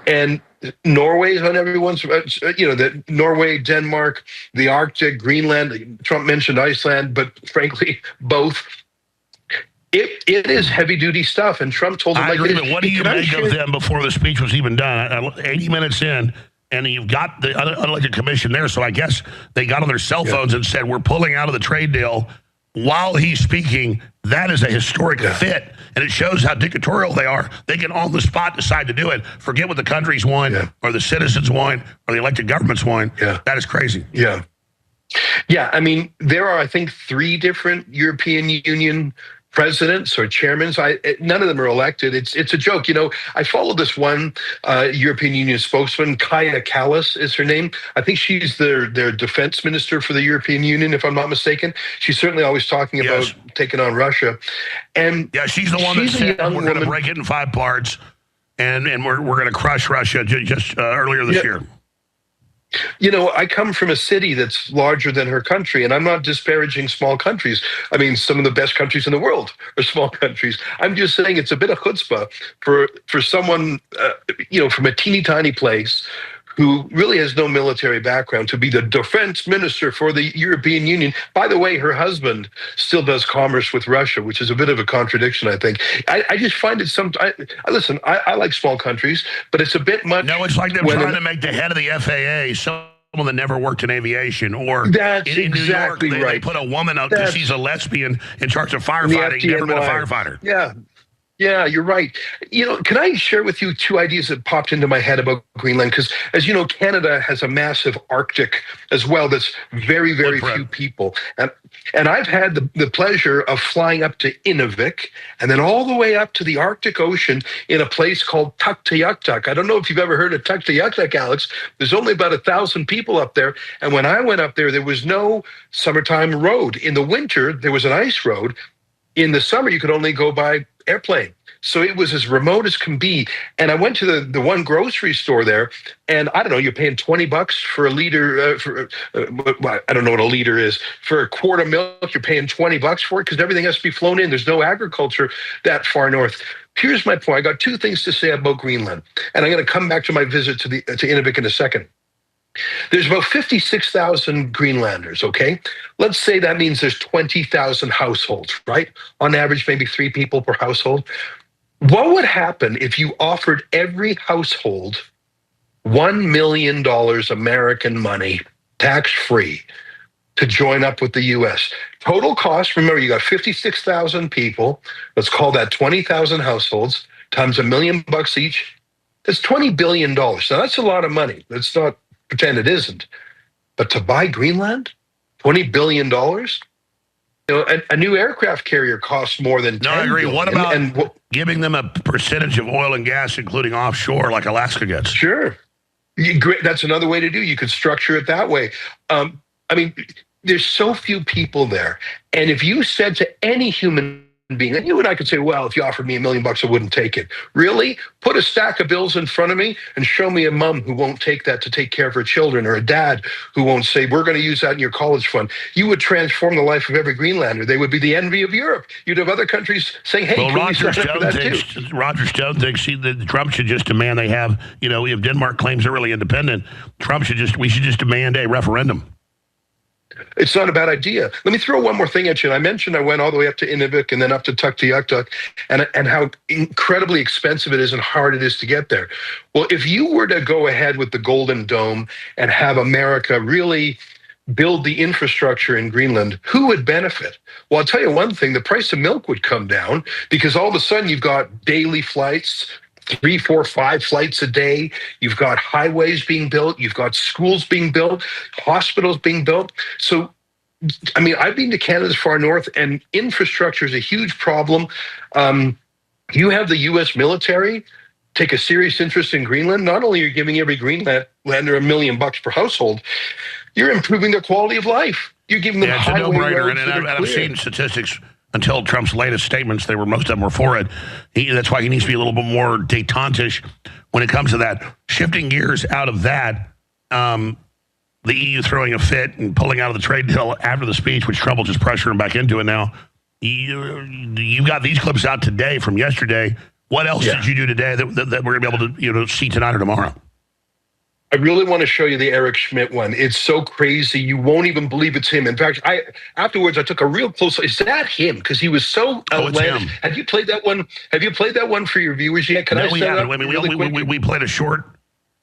And Norway's on everyone's, the Norway, Denmark, the Arctic, Greenland. Trump mentioned Iceland, but frankly, both. It is heavy duty stuff. And Trump told him, I agree, but what do you make of them before the speech was even done? 80 minutes in, and you've got the unelected commission there. So I guess they got on their cell phones and said, "We're pulling out of the trade deal." While he's speaking, that is a historic fit, and it shows how dictatorial they are. They can on the spot decide to do it. Forget what the countries want, or the citizens want, or the elected governments want. That is crazy. Yeah. I mean, there are, I think, 3 different European Union presidents or chairmen. None of them are elected. It's a joke. I follow this one European Union spokesman, Kaja Kallas is her name. I think she's their defense minister for the European Union, if I'm not mistaken. She's certainly always talking about taking on Russia. And she's the one that said we're going to break it in 5 parts, and we're going to crush Russia just earlier this year. I come from a city that's larger than her country, and I'm not disparaging small countries. I mean, some of the best countries in the world are small countries. I'm just saying it's a bit of chutzpah for someone, from a teeny tiny place who really has no military background to be the defense minister for the European Union. By the way, her husband still does commerce with Russia, which is a bit of a contradiction, I think. I just find it listen, I like small countries, but it's a bit much. No, it's like them trying to make the head of the FAA someone that never worked in aviation. Or that's in exactly New York, right. They put a woman up because she's a lesbian in charge of firefighting, never been a firefighter. Yeah, you're right. Can I share with you 2 ideas that popped into my head about Greenland? Because, as you know, Canada has a massive Arctic as well that's very, very few people. And I've had the pleasure of flying up to Inuvik and then all the way up to the Arctic Ocean in a place called Tuktoyaktuk. I don't know if you've ever heard of Tuktoyaktuk, Alex. There's only about 1,000 people up there. And when I went up there was no summertime road. In the winter, there was an ice road. In the summer, you could only go by airplane. So it was as remote as can be. And I went to the one grocery store there, and I don't know, you're paying $20 for a liter, I don't know what a liter is. For a quart of milk, you're paying $20 for it because everything has to be flown in. There's no agriculture that far north. Here's my point. I got 2 things to say about Greenland, and I'm going to come back to my visit to Inuvik in a second. There's about 56,000 Greenlanders, okay? Let's say that means there's 20,000 households, right? On average, maybe 3 people per household. What would happen if you offered every household $1 million American money, tax-free, to join up with the U.S.? Total cost, remember, you got 56,000 people. Let's call that 20,000 households times $1 million each. That's $20 billion. Now, that's a lot of money. Let's not pretend it isn't. But to buy Greenland, $20 billion, a new aircraft carrier costs more than No, I agree. $10 What billion, about giving them a percentage of oil and gas, including offshore, like Alaska gets? Sure. That's another way to do. You could structure it that way. I mean, there's so few people there. And if you said to any human being, and you and I could say, well, if you offered me $1 million, I wouldn't take it. Really? Put a stack of bills in front of me and show me a mom who won't take that to take care of her children, or a dad who won't say, we're going to use that in your college fund. You would transform the life of every Greenlander. They would be the envy of Europe. You'd have other countries saying, hey, well, can we sign up for that too? Roger Stone thinks that Trump should just demand they have, if Denmark claims they're really independent, we should just demand a referendum. It's not a bad idea. Let me throw one more thing at you. And I mentioned I went all the way up to Inuvik and then up to Tuktoyaktuk, and how incredibly expensive it is and hard it is to get there. Well, if you were to go ahead with the Golden Dome and have America really build the infrastructure in Greenland, who would benefit? Well, I'll tell you one thing, the price of milk would come down, because all of a sudden you've got daily flights, 3, 4, 5 flights a day. You've got highways being built. You've got schools being built, hospitals being built. So, I mean, I've been to Canada's far north, and infrastructure is a huge problem. You have the U.S. military take a serious interest in Greenland. Not only are you giving every Greenlander $1 million per household, you're improving their quality of life. You're giving them highway roads. It's a no-brainer, and I've seen statistics. Until Trump's latest statements, most of them were for it. That's why he needs to be a little bit more détente-ish when it comes to that. Shifting gears out of that, the EU throwing a fit and pulling out of the trade deal after the speech, which Trump will just pressure him back into it now. You got these clips out today from yesterday. What else did you do today that we're going to be able to see tonight or tomorrow? I really want to show you the Eric Schmidt one. It's so crazy. You won't even believe it's him. In fact, afterwards I took a real close look. Is that him? Because he was so outlandish. Have you played that one? Have you played that one for your viewers yet? No, we haven't. We played a short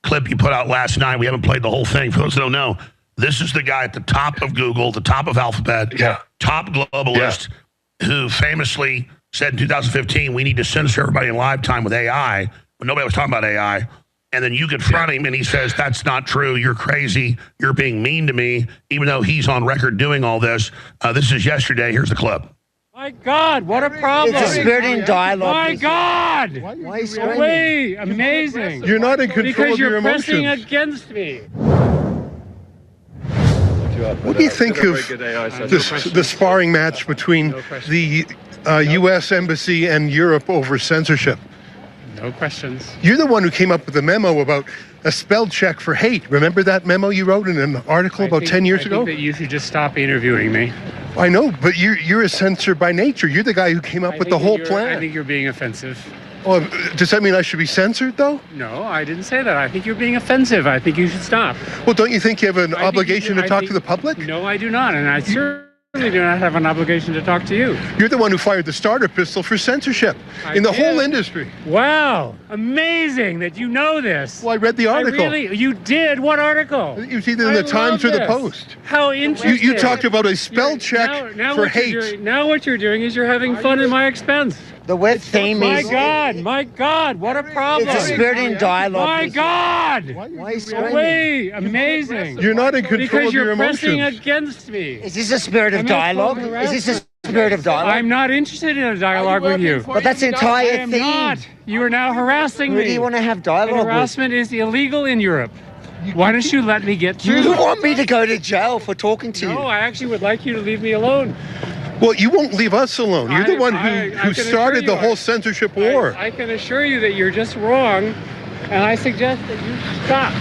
clip you put out last night. We haven't played the whole thing. For those who don't know, this is the guy at the top of Google, the top of Alphabet, top globalist, who famously said in 2015, we need to censor everybody in live time with AI, but nobody was talking about AI. And then you confront him, and he says, that's not true. You're crazy. You're being mean to me, even though he's on record doing all this. This is yesterday. Here's the clip. My God, what a problem. It's a spirit in dialogue. My God. Why are you screaming? Amazing. You're not in control of your emotions. Because you're pressing against me. What do you think of the sparring match between the U.S. Embassy and Europe over censorship? No questions. You're the one who came up with a memo about a spell check for hate. Remember that memo you wrote in an article about 10 years ago? I think that you should just stop interviewing me. I know, but you're a censor by nature. You're the guy who came up with the whole plan. I think you're being offensive. Well, does that mean I should be censored, though? No, I didn't say that. I think you're being offensive. I think you should stop. Well, don't you think you have an obligation to talk to the public? No, I do not, and I certainly do not have an obligation to talk to you. You're the one who fired the starter pistol for censorship in the whole industry. Wow, amazing that you know this. Well, I read the article. You did? What article? It was either in the Times or the Post. How interesting. You talked about a spell check for hate. Now what you're doing is you're having fun at my expense. The wet theme is... My God, what a problem. It's a spirit in dialogue. My God. Why are you screaming? Amazing. You're not in control of your emotions. Because you're pressing against me. Is this a spirit of dialogue? Is this a spirit of dialogue? I'm not interested in a dialogue with you. But that's the entire theme. I am not. You are now harassing me. Who do you want to have dialogue with? Harassment is illegal in Europe. Why don't you let me get through? You want me to go to jail for talking to you? No, I actually would like you to leave me alone. Well, you won't leave us alone. You're the one who started the whole censorship war. I can assure you that you're just wrong, and I suggest that you stop.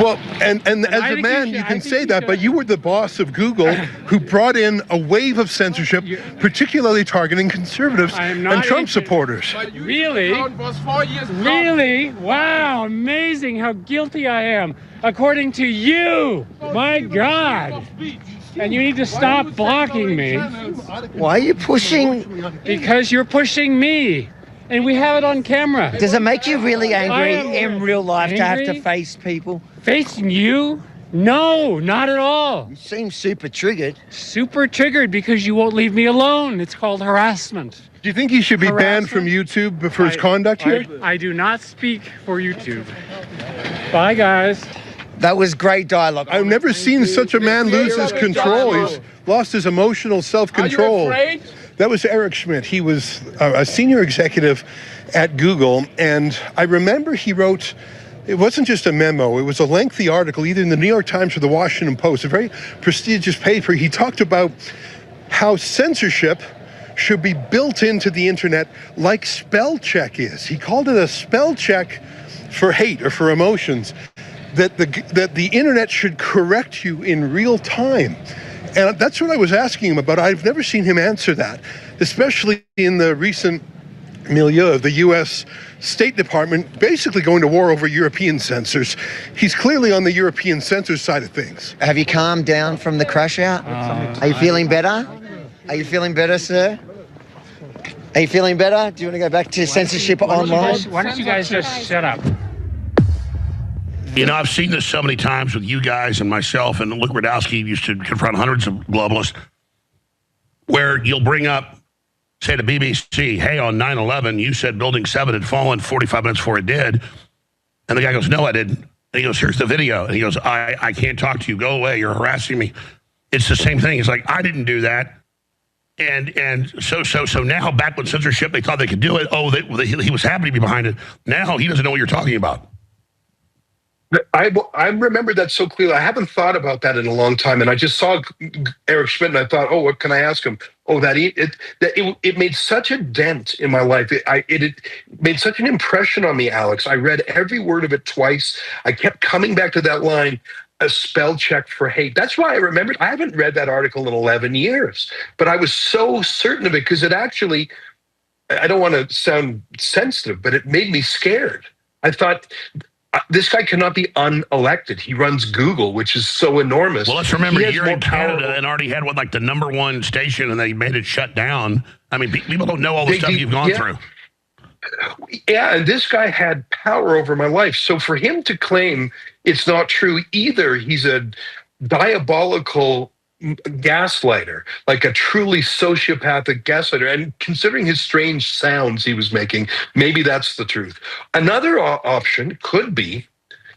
Well, and as a man, you can say that, but you were the boss of Google who brought in a wave of censorship, particularly targeting conservatives and Trump supporters. Really? Really? Wow, amazing how guilty I am, according to you. My God. And you need to stop blocking me. Why are you pushing? Because you're pushing me. And we have it on camera. Does it make you really angry in real life to have to face people? Facing you? No, not at all. You seem super triggered. Super triggered because you won't leave me alone. It's called harassment. Do you think he should be banned from YouTube for his conduct here? I do not speak for YouTube. Bye, guys. That was great dialogue. I've never seen such a man lose his control. He's lost his emotional self-control. Are you afraid? That was Eric Schmidt. He was a senior executive at Google, and I remember he wrote, it wasn't just a memo, it was a lengthy article, either in the New York Times or the Washington Post, a very prestigious paper. He talked about how censorship should be built into the internet like spell check is. He called it a spell check for hate or for emotions. That the internet should correct you in real time. And that's what I was asking him about. I've never seen him answer that, especially in the recent milieu of the U.S. State Department basically going to war over European censors. He's clearly on the European censor side of things. Have you calmed down from the crash out? Are you feeling better? Are you feeling better, sir? Are you feeling better? Do you want to go back to censorship online? Why don't you guys just shut up? You know, I've seen this so many times with you guys and myself, and Luke Radowski used to confront hundreds of globalists, where you'll bring up, say to BBC, hey, on 9/11, you said Building 7 had fallen 45 minutes before it did. And the guy goes, no, I didn't. And he goes, here's the video. And he goes, I can't talk to you. Go away. You're harassing me. It's the same thing. He's like, I didn't do that. And so now, back when censorship, they thought they could do it. Oh, he was happy to be behind it. Now he doesn't know what you're talking about. I remember that so clearly. I haven't thought about that in a long time, and I just saw Eric Schmidt, and I thought, oh, what can I ask him? Oh, it made such a dent in my life. It made such an impression on me, Alex. I read every word of it twice. I kept coming back to that line, a spell check for hate. That's why I remembered. I haven't read that article in 11 years, but I was so certain of it because it actually, I don't want to sound sensitive, but it made me scared. I thought, this guy cannot be unelected. He runs Google, which is so enormous. Well, let's remember, you're in Canada and already had, like the #1 station, and they made it shut down. I mean, people don't know all the stuff you've gone through. Yeah, and this guy had power over my life. So for him to claim it's not true, either he's a diabolical gaslighter, like a truly sociopathic gaslighter, and considering his strange sounds he was making, maybe that's the truth. Another option could be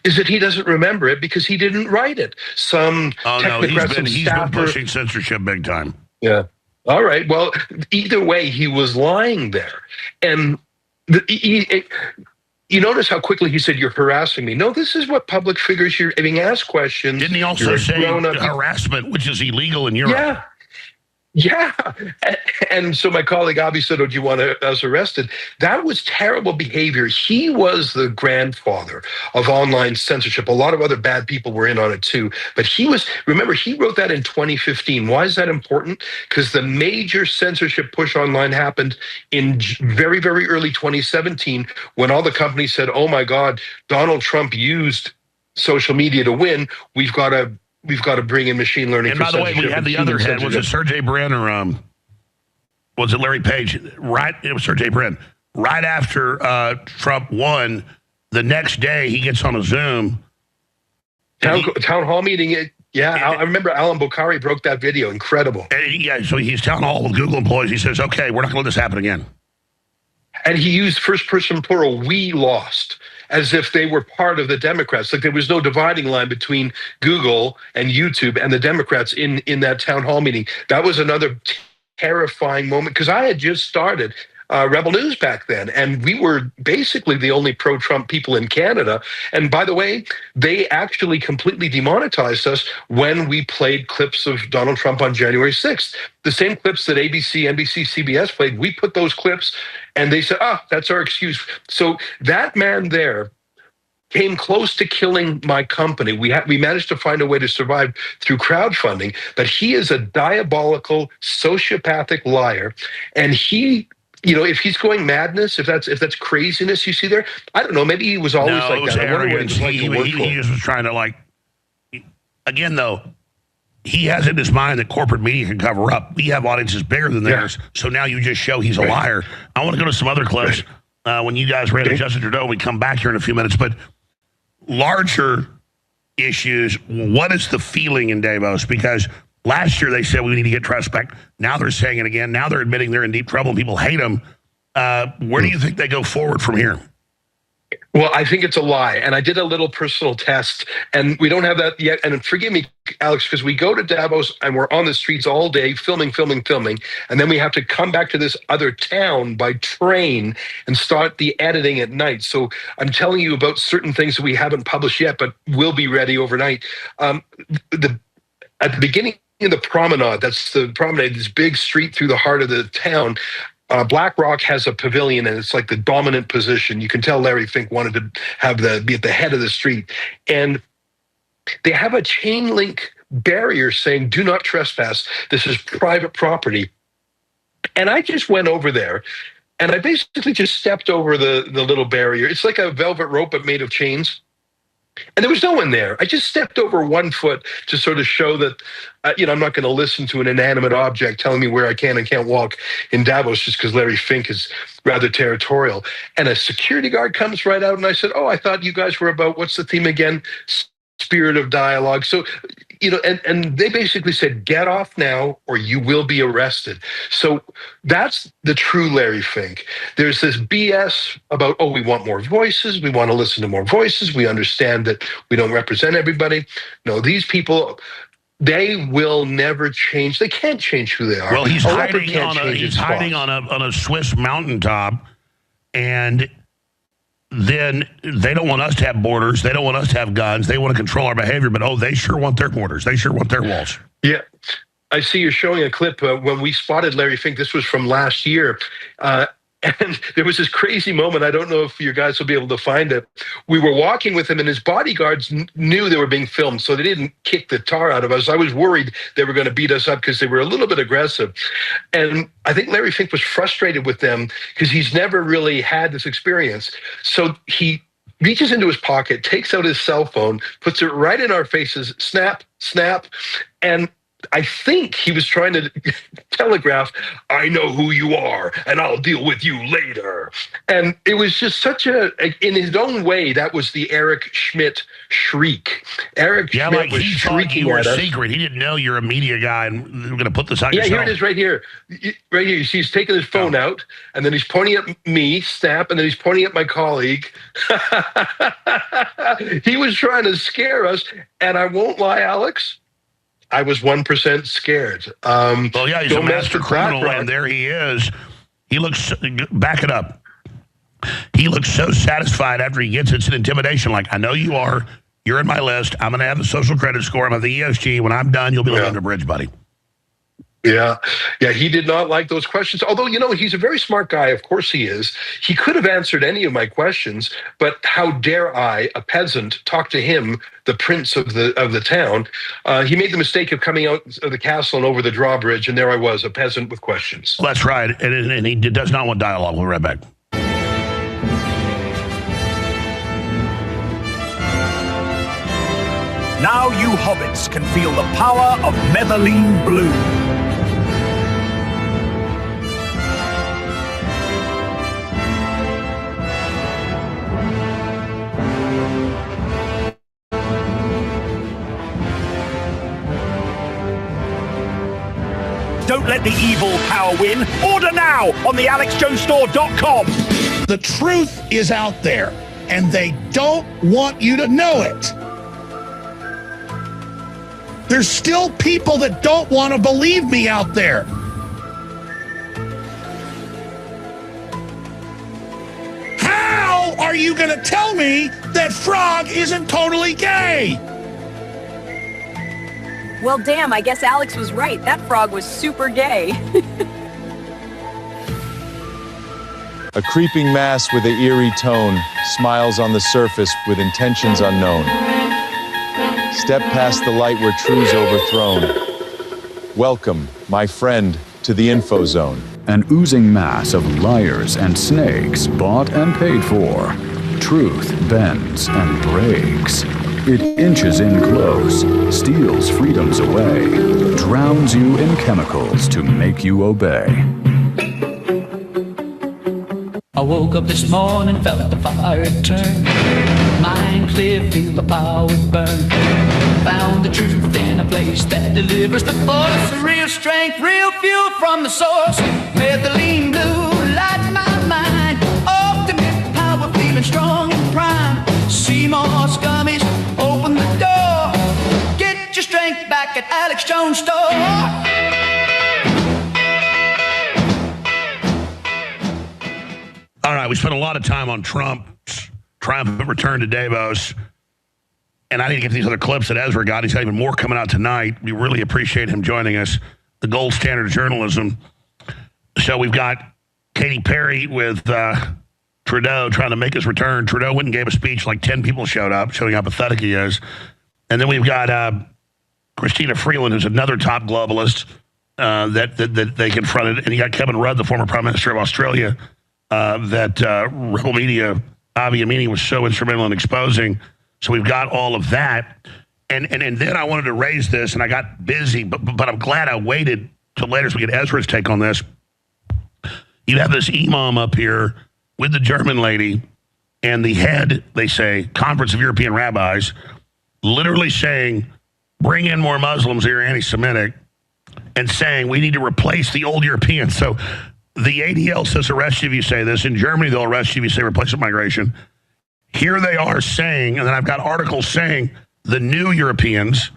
is that he doesn't remember it because he didn't write it. Some he's been pushing censorship big time. Yeah. All right. Well, either way, he was lying there, and you notice how quickly he said, you're harassing me. No, this is what public figures, you're being asked questions. Didn't he also say harassment, which is illegal in Europe? Yeah. Yeah. And so my colleague Avi said, oh, do you want us arrested? That was terrible behavior. He was the grandfather of online censorship. A lot of other bad people were in on it too. But remember, he wrote that in 2015. Why is that important? Because the major censorship push online happened in very, very early 2017 when all the companies said, oh my God, Donald Trump used social media to win. We've got to bring in machine learning. And by the way, we had the other head. Was it Sergey Brin or was it Larry Page? Right, it was Sergey Brin. Right after Trump won, the next day he gets on a Zoom. Town hall meeting. I remember Alan Bokhari broke that video. Incredible. So he's town hall with Google employees. He says, okay, we're not going to let this happen again. And he used first person plural, we lost, as if they were part of the Democrats. Like there was no dividing line between Google and YouTube and the Democrats in that town hall meeting. That was another terrifying moment because I had just started Rebel News back then, and we were basically the only pro-Trump people in Canada. And by the way, they actually completely demonetized us when we played clips of Donald Trump on January 6th. The same clips that ABC, NBC, CBS played, we put those clips, and they said, that's our excuse. So that man there came close to killing my company. We managed to find a way to survive through crowdfunding, but he is a diabolical, sociopathic liar, and he... if he's going madness, if that's craziness you see there, I don't know. Maybe he was always like that. Arrogance. He just was trying to again though, he has in his mind that corporate media can cover up. We have audiences bigger than theirs, so now you just show he's a liar. I want to go to some other clips. When you guys ran to Justin Trudeau, we come back here in a few minutes, but larger issues, what is the feeling in Davos? Because last year they said we need to get trust back. Now they're saying it again. Now they're admitting they're in deep trouble and people hate them. Where do you think they go forward from here? Well, I think it's a lie. And I did a little personal test, and we don't have that yet. And forgive me, Alex, because we go to Davos and we're on the streets all day filming. And then we have to come back to this other town by train and start the editing at night. So I'm telling you about certain things that we haven't published yet, but will be ready overnight. At the beginning of the promenade, that's the promenade, this big street through the heart of the town, Black Rock has a pavilion, and it's like the dominant position. You can tell Larry Fink wanted to have be at the head of the street. And they have a chain link barrier saying, do not trespass. This is private property. And I just went over there, and I basically just stepped over the little barrier. It's like a velvet rope, but made of chains. And there was no one there. I just stepped over 1 foot to sort of show that, I'm not going to listen to an inanimate object telling me where I can and can't walk in Davos just because Larry Fink is rather territorial. And a security guard comes right out, and I said, oh, I thought you guys were about, what's the theme again? Spirit of dialogue. So, and they basically said, get off now or you will be arrested. So that's the true Larry Fink. There's this BS about, we want more voices. We want to listen to more voices. We understand that we don't represent everybody. No, these people, they will never change. They can't change who they are. Well, he's hiding on a Swiss mountaintop, and then they don't want us to have borders. They don't want us to have guns. They want to control our behavior, but they sure want their borders. They sure want their walls. Yeah. I see you're showing a clip when we spotted Larry Fink. This was from last year. And there was this crazy moment. I don't know if you guys will be able to find it. We were walking with him, and his bodyguards knew they were being filmed, so they didn't kick the tar out of us. I was worried they were going to beat us up because they were a little bit aggressive. And I think Larry Fink was frustrated with them because he's never really had this experience. So he reaches into his pocket, takes out his cell phone, puts it right in our faces, snap, snap, and I think he was trying to telegraph, I know who you are, and I'll deal with you later. And it was just such in his own way, that was the Eric Schmidt shriek. Eric Schmidt was shrieking at us. Secret. He didn't know you're a media guy, and we're going to put this on yourself. Here it is right here. Right here. You see he's taking his phone out, and then he's pointing at me, snap, and then he's pointing at my colleague. He was trying to scare us, and I won't lie, Alex, I was 1% scared. Well, yeah, he's a master criminal, and there he is. He looks, back it up. He looks so satisfied after he gets it's an intimidation. Like, I know you are. You're in my list. I'm going to have the social credit score. I'm at the ESG. When I'm done, you'll be living under a bridge, buddy. Yeah, he did not like those questions. Although, he's a very smart guy. Of course he is. He could have answered any of my questions, but how dare I, a peasant, talk to him, the prince of the town? He made the mistake of coming out of the castle and over the drawbridge, and there I was, a peasant with questions. Well, that's right, and he does not want dialogue. We'll be right back. Now you hobbits can feel the power of methylene blue. Don't let the evil power win. Order now on the AlexJonesStore.com. The truth is out there, and they don't want you to know it. There's still people that don't want to believe me out there. How are you going to tell me that Frog isn't totally gay? Well, damn, I guess Alex was right. That frog was super gay. A creeping mass with an eerie tone smiles on the surface with intentions unknown. Step past the light where truth's overthrown. Welcome, my friend, to the info zone. An oozing mass of liars and snakes bought and paid for. Truth bends and breaks. It inches in close, steals freedoms away, drowns you in chemicals to make you obey. I woke up this morning, felt the fire turn. Mind clear, feel the power burn. Found the truth in a place that delivers the force. Real strength, real fuel from the source. Methylene blue, light my mind. Ultimate power, feeling strong. Alex Jones Store. All right, we spent a lot of time on Trump's triumphant return to Davos, and I need to get to these other clips that Ezra got. He's got even more coming out tonight. We really appreciate him joining us, the gold standard of journalism. So we've got Katy Perry with Trudeau trying to make his return. Trudeau went and gave a speech, like 10 people showed up, showing how pathetic he is. And then we've got Christina Freeland, who's another top globalist that they confronted. And you got Kevin Rudd, the former Prime Minister of Australia, that Rebel Media, Avi Yamini, was so instrumental in exposing. So we've got all of that. And then I wanted to raise this, and I got busy, but I'm glad I waited till later so we get Ezra's take on this. You have this imam up here with the German lady and the head, they say, Conference of European Rabbis, literally saying, bring in more Muslims here, anti-Semitic, and saying we need to replace the old Europeans. So the ADL says arrest you if you say this. In Germany, they'll arrest you if you say replacement migration. Here they are saying, and then I've got articles saying the new Europeans,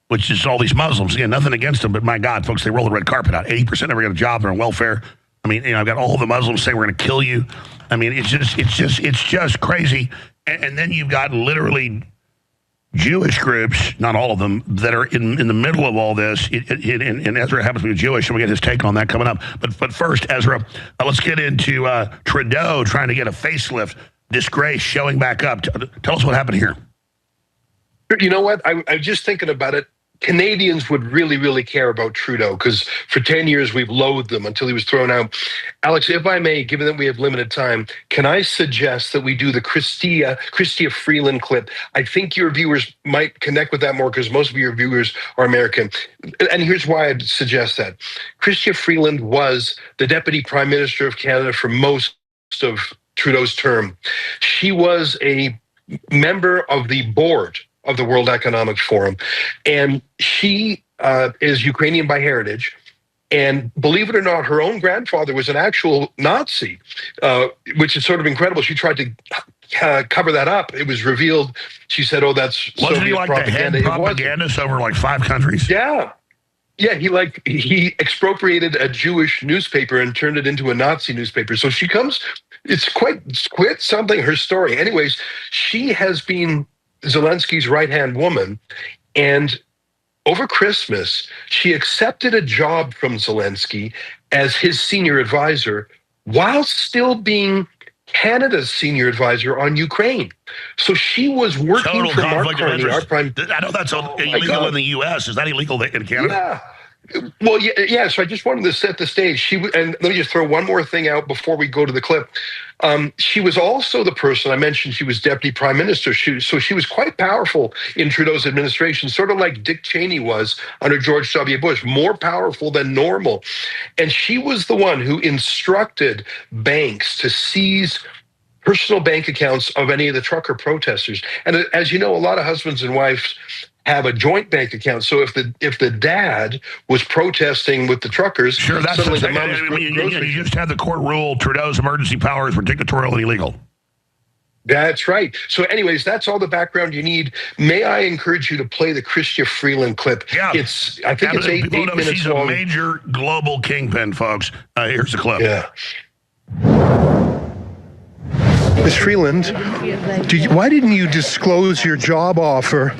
which is all these Muslims. Again, nothing against them, but my God, folks, they roll the red carpet out. 80% never get a job. They're on welfare. I mean, I've got all the Muslims saying we're going to kill you. I mean, it's just crazy. And then you've got literally Jewish groups, not all of them, that are in the middle of all this. And Ezra happens to be Jewish, and we get his take on that coming up. But first, Ezra, let's get into Trudeau trying to get a facelift, disgrace, showing back up. Tell us what happened here. You know what? I'm just thinking about it. Canadians would really, really care about Trudeau because for 10 years we've loathed him until he was thrown out. Alex, if I may, given that we have limited time, can I suggest that we do the Chrystia Freeland clip? I think your viewers might connect with that more because most of your viewers are American. And here's why I'd suggest that. Chrystia Freeland was the Deputy Prime Minister of Canada for most of Trudeau's term. She was a member of the board of the World Economic Forum. And she is Ukrainian by heritage. And believe it or not, her own grandfather was an actual Nazi, which is sort of incredible. She tried to cover that up. It was revealed. She said, oh, that's Wasn't Soviet he like propaganda. the head propagandist over like 5 countries? Yeah. Yeah, he expropriated a Jewish newspaper and turned it into a Nazi newspaper. So she comes, it's quite something, her story. Anyways, she has been Zelensky's right-hand woman, and over Christmas, she accepted a job from Zelensky as his senior advisor while still being Canada's senior advisor on Ukraine. So she was working for Mark Carney, our prime... I know that's illegal in the U.S. Is that illegal in Canada? Yeah. Well, yeah. So I just wanted to set the stage. And let me just throw one more thing out before we go to the clip. She was also the person I mentioned. She was Deputy Prime Minister. So she was quite powerful in Trudeau's administration, sort of like Dick Cheney was under George W. Bush, more powerful than normal. And she was the one who instructed banks to seize personal bank accounts of any of the trucker protesters. And as you know, a lot of husbands and wives have a joint bank account. So if the dad was protesting with the truckers, sure, that's suddenly the mom's you just had the court rule Trudeau's emergency powers were dictatorial and illegal. That's right. So anyways, that's all the background you need. May I encourage you to play the Chrystia Freeland clip? Yeah. I think it's 8 minutes she's long. She's a major global kingpin, folks. Here's the clip. Yeah. Ms. Freeland, why didn't you disclose your job offer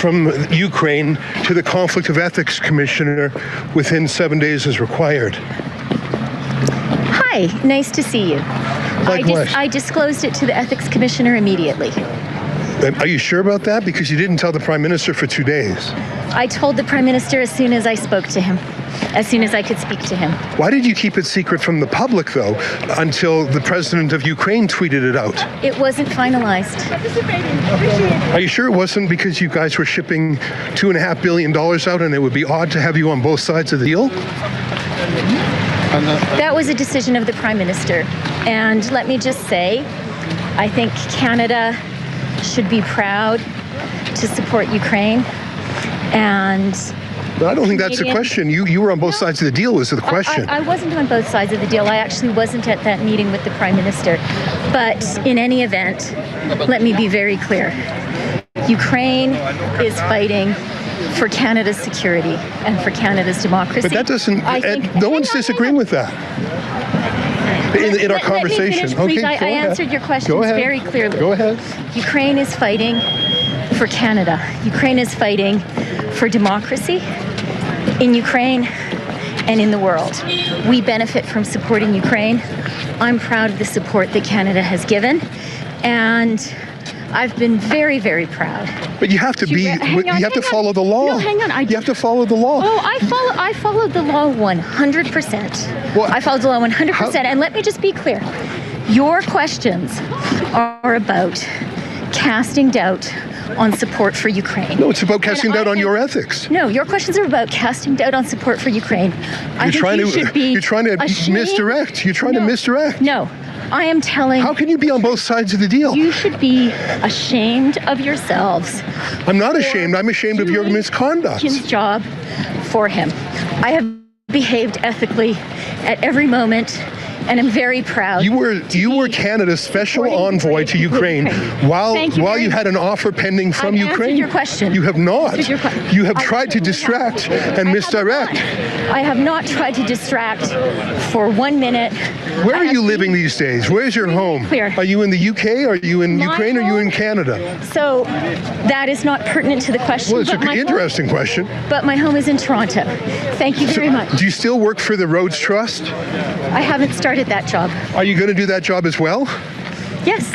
from Ukraine to the Conflict of Ethics Commissioner within 7 days as required? Hi, nice to see you. Likewise. I disclosed it to the Ethics Commissioner immediately. Are you sure about that? Because you didn't tell the Prime Minister for 2 days. I told the Prime Minister as soon as I spoke to him, as soon as I could speak to him. Why did you keep it secret from the public, though, until the President of Ukraine tweeted it out? It wasn't finalized. Are you sure it wasn't because you guys were shipping $2.5 billion out and it would be odd to have you on both sides of the deal? That was a decision of the Prime Minister. And let me just say, I think Canada should be proud to support Ukraine. And but I don't think that's the question. You were on both sides of the deal was the question. I wasn't on both sides of the deal. I actually wasn't at that meeting with the Prime Minister. But in any event, let me be very clear. Ukraine is fighting for Canada's security and for Canada's democracy. But that doesn't, no one's disagreeing with that. In our conversation. Let me finish, please. Okay, I answered your questions very clearly. Go ahead. Ukraine is fighting for Canada. Ukraine is fighting for democracy in Ukraine and in the world. We benefit from supporting Ukraine. I'm proud of the support that Canada has given, and I've been very, very proud. But you have to be, you have to follow the law. No, hang on. You have to follow the law. Oh, I followed the law 100%. Well, I followed the law 100%. And let me just be clear. Your questions are about casting doubt on support for Ukraine. No, it's about casting doubt on your ethics. No, your questions are about casting doubt on support for Ukraine. You're trying to misdirect. You're trying to misdirect. No. I am telling. How can you be on both sides of the deal? You should be ashamed of yourselves. I'm not ashamed. I'm ashamed of your misconduct. Putin's job for him. I have behaved ethically at every moment, and I'm very proud. You were Canada's special envoy to Ukraine while you had an offer pending from Ukraine. Your question. You have not. You have tried to distract and misdirect. I have not tried to distract for 1 minute. Where are you living these days? Where's your home? Are you in the UK? Are you in Ukraine? Or are you in Canada? So that is not pertinent to the question. Well, it's an interesting question. But my home is in Toronto. Thank you very much. Do you still work for the Roads Trust? I haven't started that job. Are you going to do that job as well? Yes.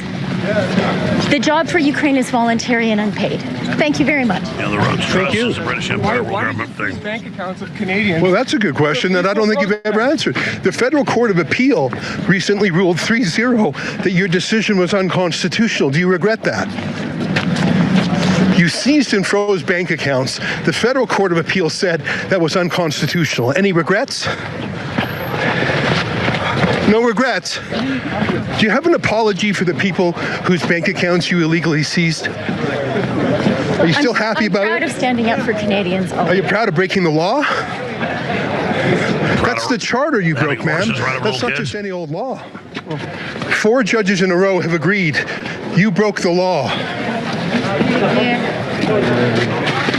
The job for Ukraine is voluntary and unpaid. Thank you very much. Yeah, the Roads Trust is the British Empire government thing. Bank accounts of Canadians. Well, that's a good question that I don't think you've ever answered. The Federal Court of Appeal recently ruled 3-0 that your decision was unconstitutional. Do you regret that? You seized and froze bank accounts. The Federal Court of Appeal said that was unconstitutional. Any regrets? No regrets. Do you have an apology for the people whose bank accounts you illegally seized? Are you still happy about it? I'm proud of standing up for Canadians. Are you proud of breaking the law? That's the charter you broke, man. That's not just any old law. 4 judges in a row have agreed you broke the law.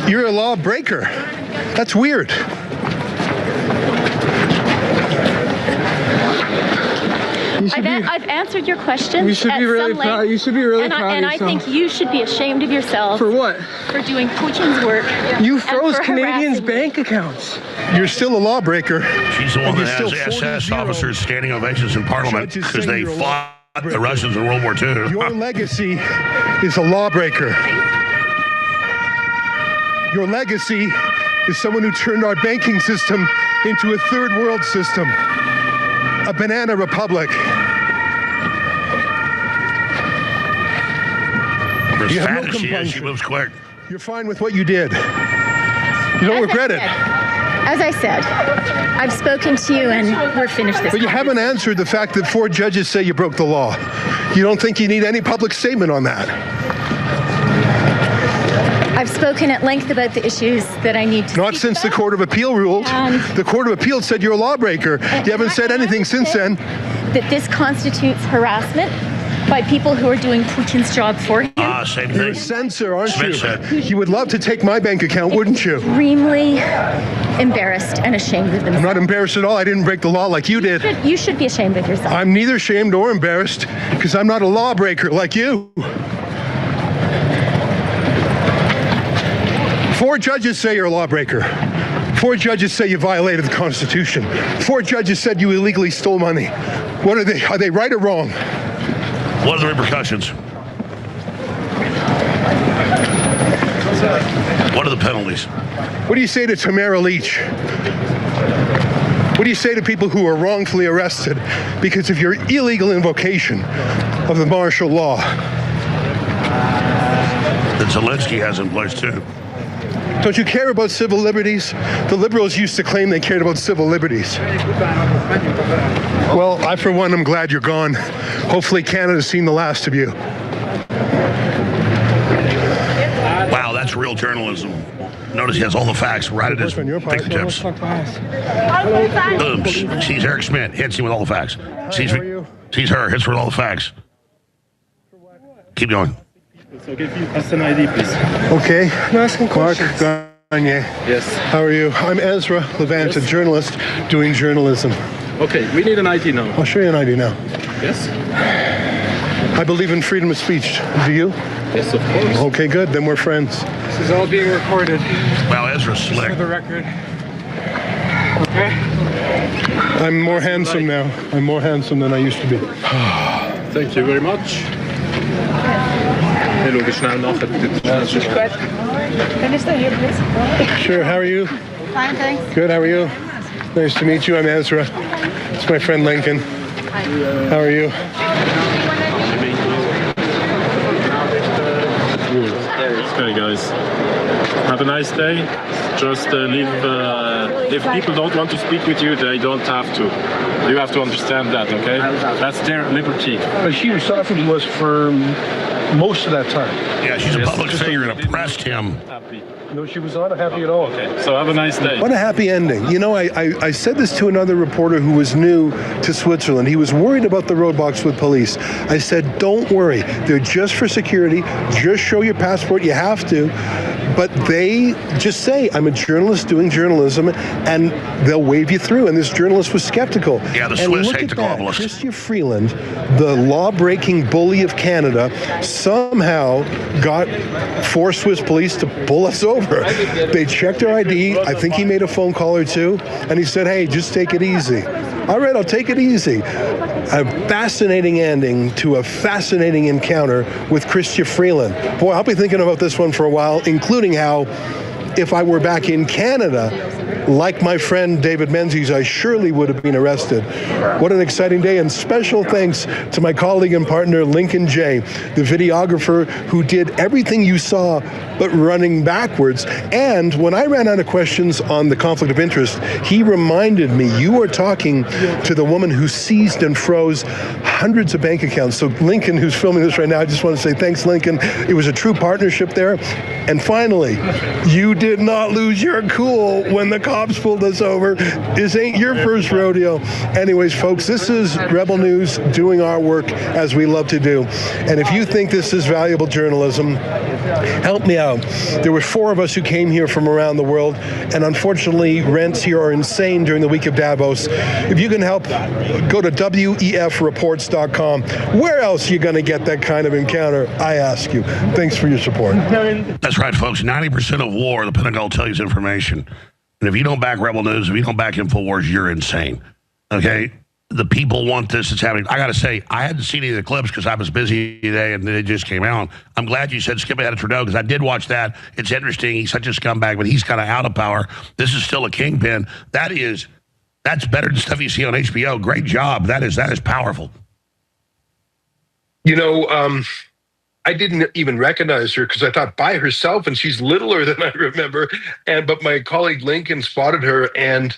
You're a lawbreaker. That's weird. I've answered your question. You should be really proud. You should be really proud and of yourself. I think you should be ashamed of yourself. For what? For doing Putin's work. You froze Canadians' bank accounts. You're still a lawbreaker. She's the one that has SS officers standing ovations in Parliament because they fought the Russians in World War II. Your legacy is a lawbreaker. Your legacy is someone who turned our banking system into a third world system. A banana republic. You have no compunction. She moves quick. You're fine with what you did. You don't regret it. As I said, I've spoken to you and we're finished this. But you haven't answered the fact that 4 judges say you broke the law. You don't think you need any public statement on that? I've spoken at length about the issues that I need to Not since the Court of Appeal ruled. The Court of Appeal said you're a lawbreaker. You haven't said anything since then. That this constitutes harassment by people who are doing Putin's job for him. Same thing. You're a censor, aren't you? You would love to take my bank account, wouldn't you? Extremely embarrassed and ashamed of themselves. I'm not embarrassed at all. I didn't break the law like you did. You should be ashamed of yourself. I'm neither ashamed or embarrassed because I'm not a lawbreaker like you. 4 judges say you're a lawbreaker. 4 judges say you violated the Constitution. 4 judges said you illegally stole money. What are they? Are they right or wrong? What are the repercussions? What are the penalties? What do you say to Tamara Leach? What do you say to people who are wrongfully arrested because of your illegal invocation of the martial law? That Zelensky has in place too. Don't you care about civil liberties? The liberals used to claim they cared about civil liberties. Well, I, for one, am glad you're gone. Hopefully Canada's seen the last of you. Wow, that's real journalism. Notice he has all the facts right at his fingertips. Boom. Sees Eric Schmidt, hits him with all the facts. Sees her, hits her with all the facts. Keep going. So give you us an ID, please. Okay. I'm asking Mark, questions. go Yes. How are you? I'm Ezra Levant, a journalist doing journalism. Okay, we need an ID now. I'll show you an ID now. Yes? I believe in freedom of speech. Do you? Yes, of course. Okay, good. Then we're friends. This is all being recorded. Well, Ezra's slick. For the record. Okay. I'm more handsome now. I'm more handsome than I used to be. Thank you very much. Hello, Can you stay here, please? Sure, how are you? Fine, thanks. Good, how are you? Nice to meet you. I'm Ezra. It's my friend Lincoln. How are you? Okay, guys. Have a nice day. Just leave. If people don't want to speak with you, they don't have to. You have to understand that, okay? That's their liberty. But she was talking to us for most of that time. Yeah, she's a public figure and oppressed him. No, she was not happy at all. Okay, so have a nice day. What a happy ending. You know, I said this to another reporter who was new to Switzerland. He was worried about the roadblocks with police. I said, don't worry. They're just for security. Just show your passport. You have to. But they just say, I'm a journalist doing journalism, and they'll wave you through. And this journalist was skeptical. Yeah, the and Swiss look hate at the globalists. Chrystia Freeland, the law-breaking bully of Canada, somehow got 4 Swiss police to pull us over. They checked her ID. I think he made a phone call or two, and he said, hey, just take it easy. All right, I'll take it easy. A fascinating ending to a fascinating encounter with Chrystia Freeland. Boy, I'll be thinking about this one for a while, including how if I were back in Canada, like my friend David Menzies, I surely would have been arrested. What an exciting day, and special thanks to my colleague and partner, Lincoln Jay, the videographer who did everything you saw, but running backwards. And when I ran out of questions on the conflict of interest, he reminded me, you are talking to the woman who seized and froze hundreds of bank accounts. So Lincoln, who's filming this right now, I just want to say thanks, Lincoln. It was a true partnership there. And finally, you did not lose your cool when the cops pulled us over. This ain't your first rodeo. Anyways, folks, this is Rebel News doing our work as we love to do. And if you think this is valuable journalism, help me out. There were 4 of us who came here from around the world, and unfortunately, rents here are insane during the week of Davos. If you can help, go to WEFreports.com. Where else are you going to get that kind of encounter, I ask you? Thanks for your support. That's right, folks. 90% of war, the Pentagon will tell you, is information. And if you don't back Rebel News, if you don't back InfoWars, you're insane. Okay? The people want this. It's happening. I got to say, I hadn't seen any of the clips because I was busy today and it just came out. I'm glad you said skip ahead of Trudeau because I did watch that. It's interesting. He's such a scumbag, but he's kind of out of power. This is still a kingpin. That's better than stuff you see on HBO. Great job. That is powerful. You know, I didn't even recognize her because I thought by herself, and she's littler than I remember. But my colleague Lincoln spotted her, and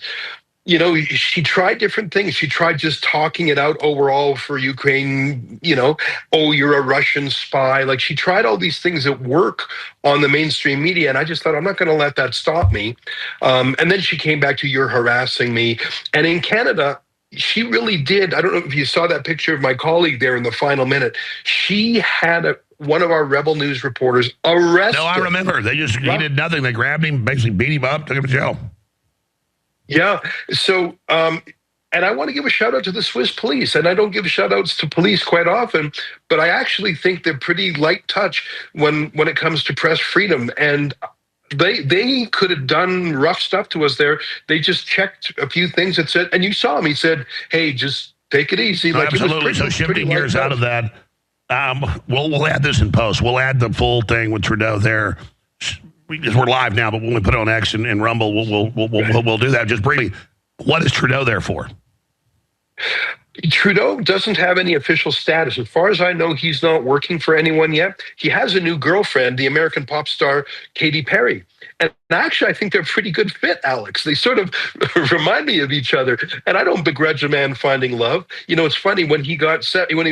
you know, she tried different things. She tried just talking it out. Oh, we're all for Ukraine. You know, oh, you're a Russian spy. Like she tried all these things that work on the mainstream media, and I just thought I'm not going to let that stop me. And then she came back to you're harassing me. And in Canada, she really did. I don't know if you saw that picture of my colleague there in the final minute. She had one of our Rebel News reporters arrested. No, I remember. He did nothing. They grabbed him, basically beat him up, took him to jail. Yeah. So, and I want to give a shout out to the Swiss police. And I don't give shout outs to police quite often, but I actually think they're pretty light touch when it comes to press freedom. And they could have done rough stuff to us there. They just checked a few things that said, and you saw him, he said, hey, just take it easy. No, like absolutely. So shifting gears out of that, we'll add this in post. We'll add the full thing with Trudeau there. Because we're live now, but when we put it on X and Rumble, we'll do that. Just briefly, what is Trudeau there for? Trudeau doesn't have any official status. As far as I know, he's not working for anyone yet. He has a new girlfriend, the American pop star Katy Perry. And actually, I think they're a pretty good fit, Alex. They sort of remind me of each other. And I don't begrudge a man finding love. You know, it's funny, when he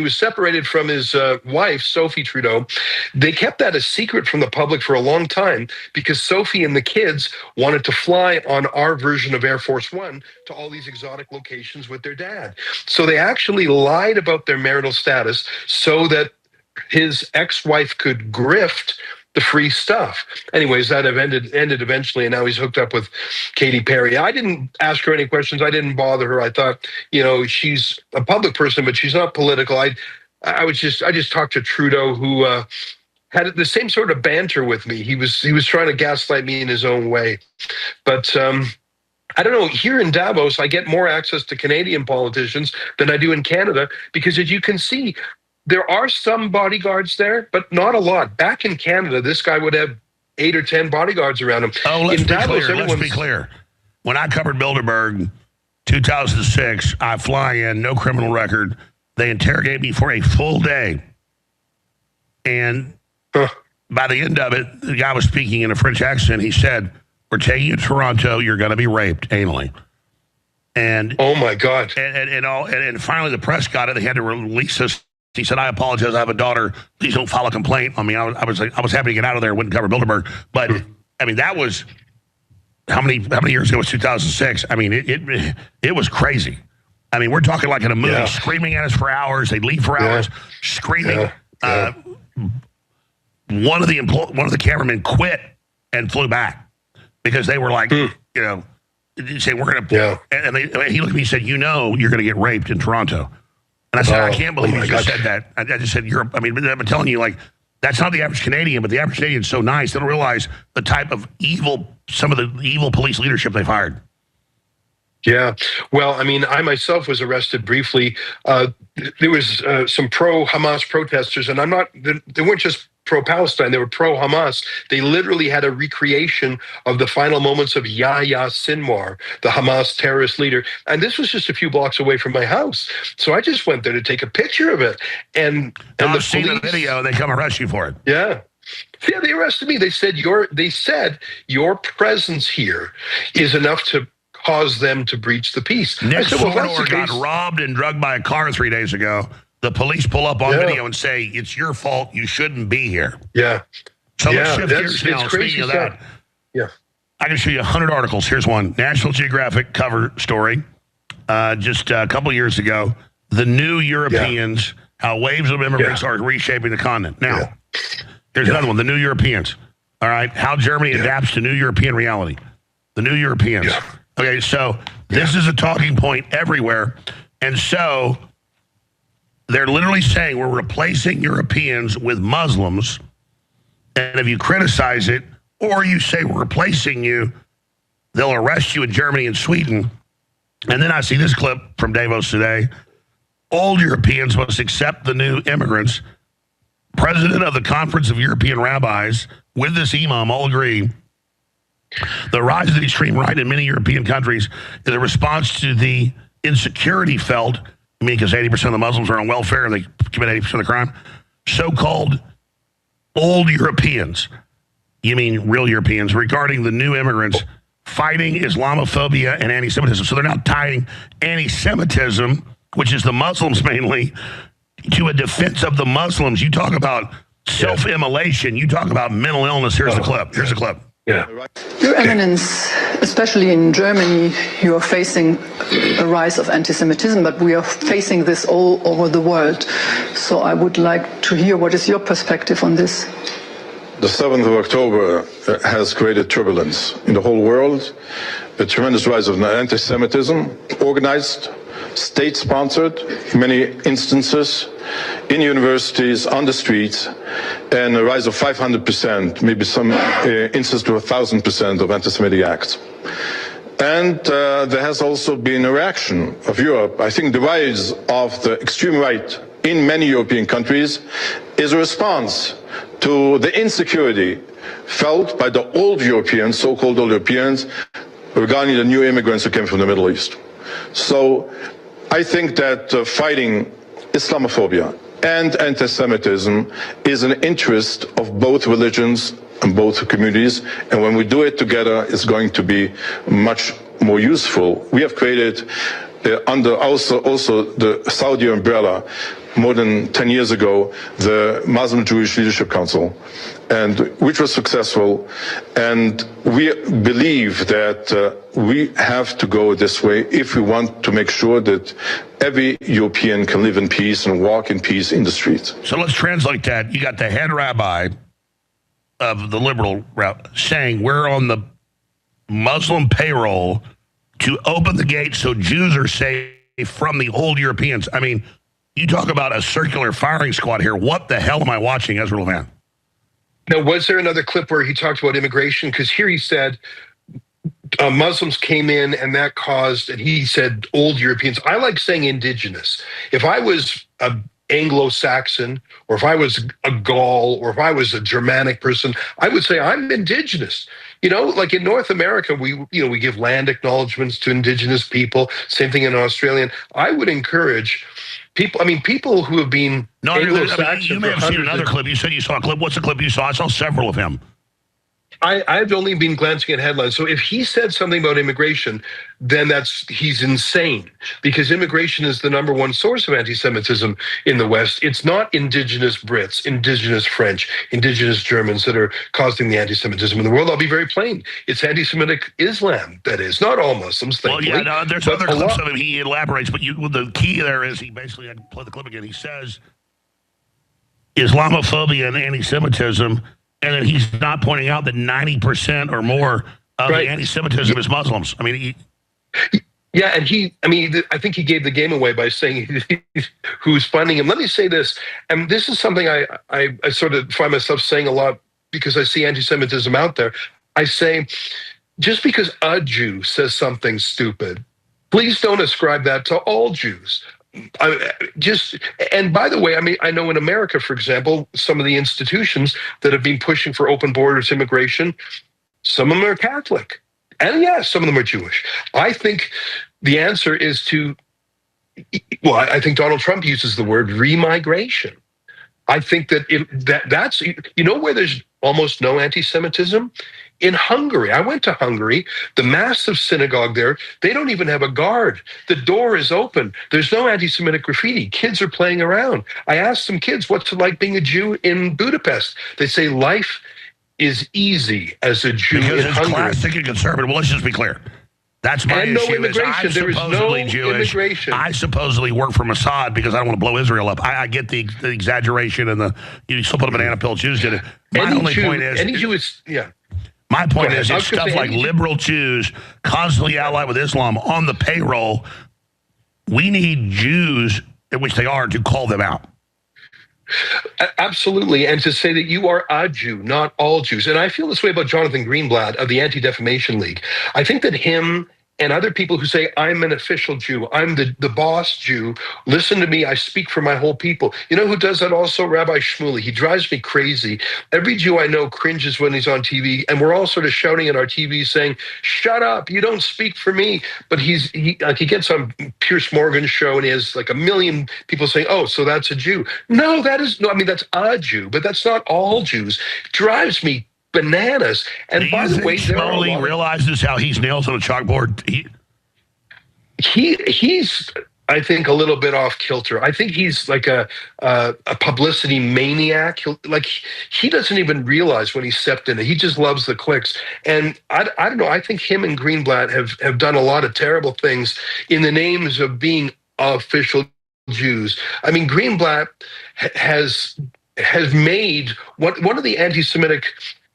was separated from his wife, Sophie Trudeau, they kept that a secret from the public for a long time because Sophie and the kids wanted to fly on our version of Air Force One to all these exotic locations with their dad. So they actually lied about their marital status so that his ex-wife could grift the free stuff. Anyways, that ended eventually, and now he's hooked up with Katy Perry. I didn't ask her any questions. I didn't bother her. I thought, she's a public person, but she's not political. I just talked to Trudeau, who had the same sort of banter with me. He was trying to gaslight me in his own way, but I don't know. Here in Davos, I get more access to Canadian politicians than I do in Canada, because as you can see, there are some bodyguards there, but not a lot. Back in Canada, this guy would have 8 or 10 bodyguards around him. Oh, let's be clear. When I covered Bilderberg 2006, I fly in, no criminal record. They interrogate me for a full day. And by the end of it, the guy was speaking in a French accent. He said, "We're taking you to Toronto. You're going to be raped anally." And oh my God! And finally, the press got it. They had to release us. He said, "I apologize. I have a daughter. Please don't file a complaint on me." I was happy to get out of there. Wouldn't cover Bilderberg, but I mean, that was how many years ago? It was 2006. I mean, it was crazy. I mean, we're talking like in a movie, screaming at us for hours. They'd leave for hours, screaming. One of the cameramen quit and flew back because they were like, saying we're going to. And he looked at me and said, "You're going to get raped in Toronto." And I said, "I can't believe you just said that." I just said, I'm telling you, like, that's not the average Canadian, but the average Canadian is so nice, they don't realize the type of some of the evil police leadership they've hired. Yeah. Well, I mean, I myself was arrested briefly. There was some pro-Hamas protesters, and they weren't just pro-Palestine, they were pro-Hamas. They literally had a recreation of the final moments of Yahya Sinwar, the Hamas terrorist leader. And this was just a few blocks away from my house. So I just went there to take a picture of it. And I've seen the video, and they come arrest you for it. Yeah. Yeah, they arrested me. They said your presence here is enough to cause them to breach the peace. Nick Sordor got robbed and drugged by a car 3 days ago. The police pull up on video and say, "It's your fault. You shouldn't be here." Yeah. So let's shift gears now. Speaking of that, I can show you 100 articles. Here's one. National Geographic cover story just a couple years ago. The new Europeans, how waves of immigrants are reshaping the continent. Now, here's another one. The new Europeans. All right. How Germany adapts to new European reality. The new Europeans. Okay, so this is a talking point everywhere. And so they're literally saying we're replacing Europeans with Muslims. And if you criticize it or you say we're replacing you, they'll arrest you in Germany and Sweden. And then I see this clip from Davos today. Old Europeans must accept the new immigrants. President of the Conference of European Rabbis with this imam all agree the rise of the extreme right in many European countries is a response to the insecurity felt, because 80% of the Muslims are on welfare and they commit 80% of the crime. So-called old Europeans, you mean real Europeans, regarding the new immigrants fighting Islamophobia and anti-Semitism. So they're now tying anti-Semitism, which is the Muslims mainly, to a defense of the Muslims. You talk about self-immolation. You talk about mental illness. Here's the clip. Here's the clip. Yeah. Your Eminence, especially in Germany, you are facing a rise of anti-Semitism, but we are facing this all over the world. So I would like to hear what is your perspective on this? The 7th of October has created turbulence in the whole world, a tremendous rise of anti-Semitism, organized, state-sponsored, in many instances, in universities, on the streets, and a rise of 500%, maybe some instances to 1,000% of anti-Semitic acts. And there has also been a reaction of Europe. I think the rise of the extreme right in many European countries is a response to the insecurity felt by the old Europeans, so-called old Europeans, regarding the new immigrants who came from the Middle East. So I think that fighting Islamophobia and anti-Semitism is an interest of both religions and both communities. And when we do it together, it's going to be much more useful. We have created, under also the Saudi umbrella, more than 10 years ago, the Muslim Jewish Leadership Council, and which was successful. And we believe that we have to go this way if we want to make sure that every European can live in peace and walk in peace in the streets. So let's translate that. You got the head rabbi of the liberal route saying we're on the Muslim payroll to open the gates so Jews are safe from the old Europeans. I mean, you talk about a circular firing squad here. What the hell am I watching, Ezra Levant? Now, was there another clip where he talked about immigration? Because here he said Muslims came in and that caused, and he said old Europeans. I like saying indigenous. If I was a Anglo-Saxon, or if I was a Gaul, or if I was a Germanic person, I would say I'm indigenous. You know, like in North America, we give land acknowledgements to indigenous people. Same thing in Australia. I would encourage people. I mean, people who have been Anglo-Saxon. You may have seen another clip. You said you saw a clip. What's the clip you saw? I saw several of him. I've only been glancing at headlines. So if he said something about immigration, then he's insane, because immigration is the number one source of anti-Semitism in the West. It's not indigenous Brits, indigenous French, indigenous Germans that are causing the anti-Semitism in the world. I'll be very plain. It's anti-Semitic Islam, that is. Not all Muslims, thankfully. Well, yeah, no, there's other clips of him. He elaborates, but the key there is he basically, I can play the clip again, he says Islamophobia and anti-Semitism, and then he's not pointing out that 90% or more of the anti-Semitism is Muslims. I mean, yeah, and I think he gave the game away by saying who's funding him. Let me say this, and this is something I sort of find myself saying a lot because I see anti-Semitism out there. I say, just because a Jew says something stupid, please don't ascribe that to all Jews. And by the way, I mean, I know in America, for example, some of the institutions that have been pushing for open borders immigration, some of them are Catholic. And yes, some of them are Jewish. I think the answer is I think Donald Trump uses the word remigration. I think that that's, you know, where there's almost no anti-Semitism? In Hungary. I went to Hungary, the massive synagogue there, they don't even have a guard. The door is open. There's no anti-Semitic graffiti. Kids are playing around. I asked some kids, what's it like being a Jew in Budapest? They say life is easy as a Jew because in it's Hungary. Classic and conservative. Well, let's just be clear. That's my and issue. No immigration. Is there is no Jewish. immigration. I supposedly work for Mossad because I don't want to blow Israel up. I get the exaggeration and you still put a banana pill. Jews did it. My only point is, any Jew is, yeah. My point is, it's stuff like liberal Jews constantly allied with Islam on the payroll. We need Jews, which they are, to call them out. Absolutely. And to say that you are a Jew, not all Jews. And I feel this way about Jonathan Greenblatt of the Anti-Defamation League. I think that him and other people who say, I'm an official Jew, I'm the boss Jew, listen to me, I speak for my whole people. You know who does that also? Rabbi Shmuley. He drives me crazy. Every Jew I know cringes when he's on TV, and we're all sort of shouting at our TV saying, shut up, you don't speak for me. But he gets on Piers Morgan's show, and he has like 1 million people saying, oh, so that's a Jew. No, that's a Jew, but that's not all Jews. It drives me bananas. And by the way, Shmuley realizes how he's nails on a chalkboard. He's I think a little bit off kilter. I think he's like a publicity maniac. He doesn't even realize when he stepped in it. He just loves the clicks. And I don't know. I think him and Greenblatt have done a lot of terrible things in the names of being official Jews. I mean, Greenblatt has made one of the anti-Semitic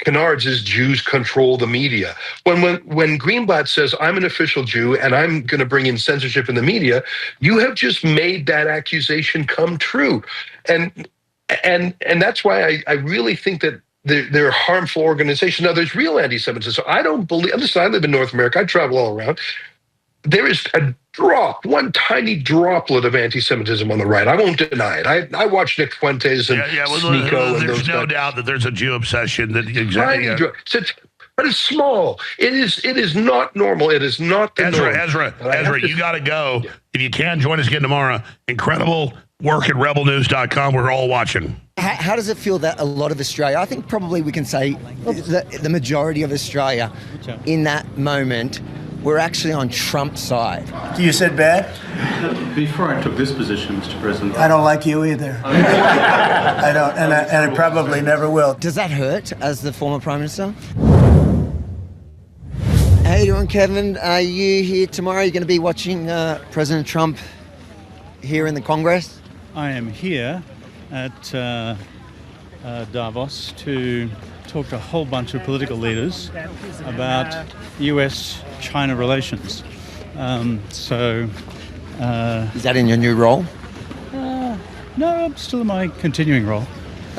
canards is Jews control the media. When Greenblatt says, I'm an official Jew and I'm going to bring in censorship in the media, you have just made that accusation come true. And that's why I really think that they're a harmful organization. Now, there's real anti-Semitism. So I don't believe, listen, I live in North America. I travel all around. There is one tiny droplet of anti-Semitism on the right. I won't deny it. I watch Nick Fuentes and Sneeko. And there's no doubt that there's a Jew obsession. But it's small. It is not normal. It is not the norm. Ezra, you got to go. Yeah. If you can, join us again tomorrow. Incredible work at rebelnews.com. We're all watching. How does it feel that a lot of Australia, I think probably we can say the majority of Australia in that moment, we're actually on Trump's side. You said bad? Before I took this position, Mr. President. I don't like you either. I don't, and I probably never will. Does that hurt as the former Prime Minister? How you doing, Kevin? Are you here tomorrow? Are you going to be watching President Trump here in the Congress? I am here at Davos to talked to a whole bunch of political leaders about US-China relations. Is that in your new role? No, I'm still in my continuing role.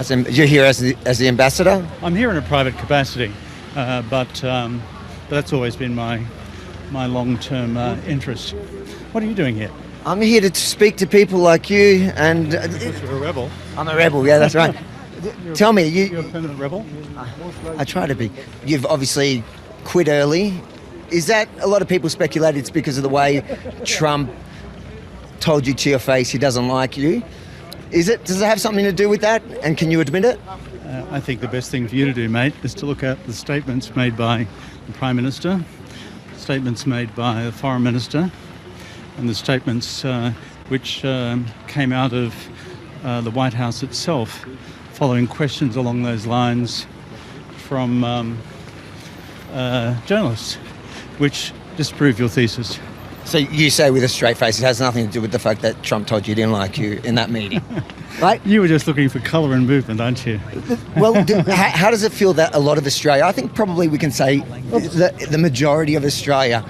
You're here as the ambassador? I'm here in a private capacity, but that's always been my long-term interest. What are you doing here? I'm here to speak to people like you and... You're a rebel. I'm a rebel, yeah, that's right. Tell me, you're a permanent rebel? I try to be. You've obviously quit early. Is that, a lot of people speculate it's because of the way Trump told you to your face he doesn't like you? Does it have something to do with that? And can you admit it? I think the best thing for you to do, mate, is to look at the statements made by the Prime Minister, statements made by the Foreign Minister, and the statements which came out of the White House itself following questions along those lines from journalists, which disprove your thesis. So you say with a straight face it has nothing to do with the fact that Trump told you he didn't like you in that meeting, right? You were just looking for colour and movement, aren't you? Well, how does it feel that a lot of Australia, I think probably we can say the majority of Australia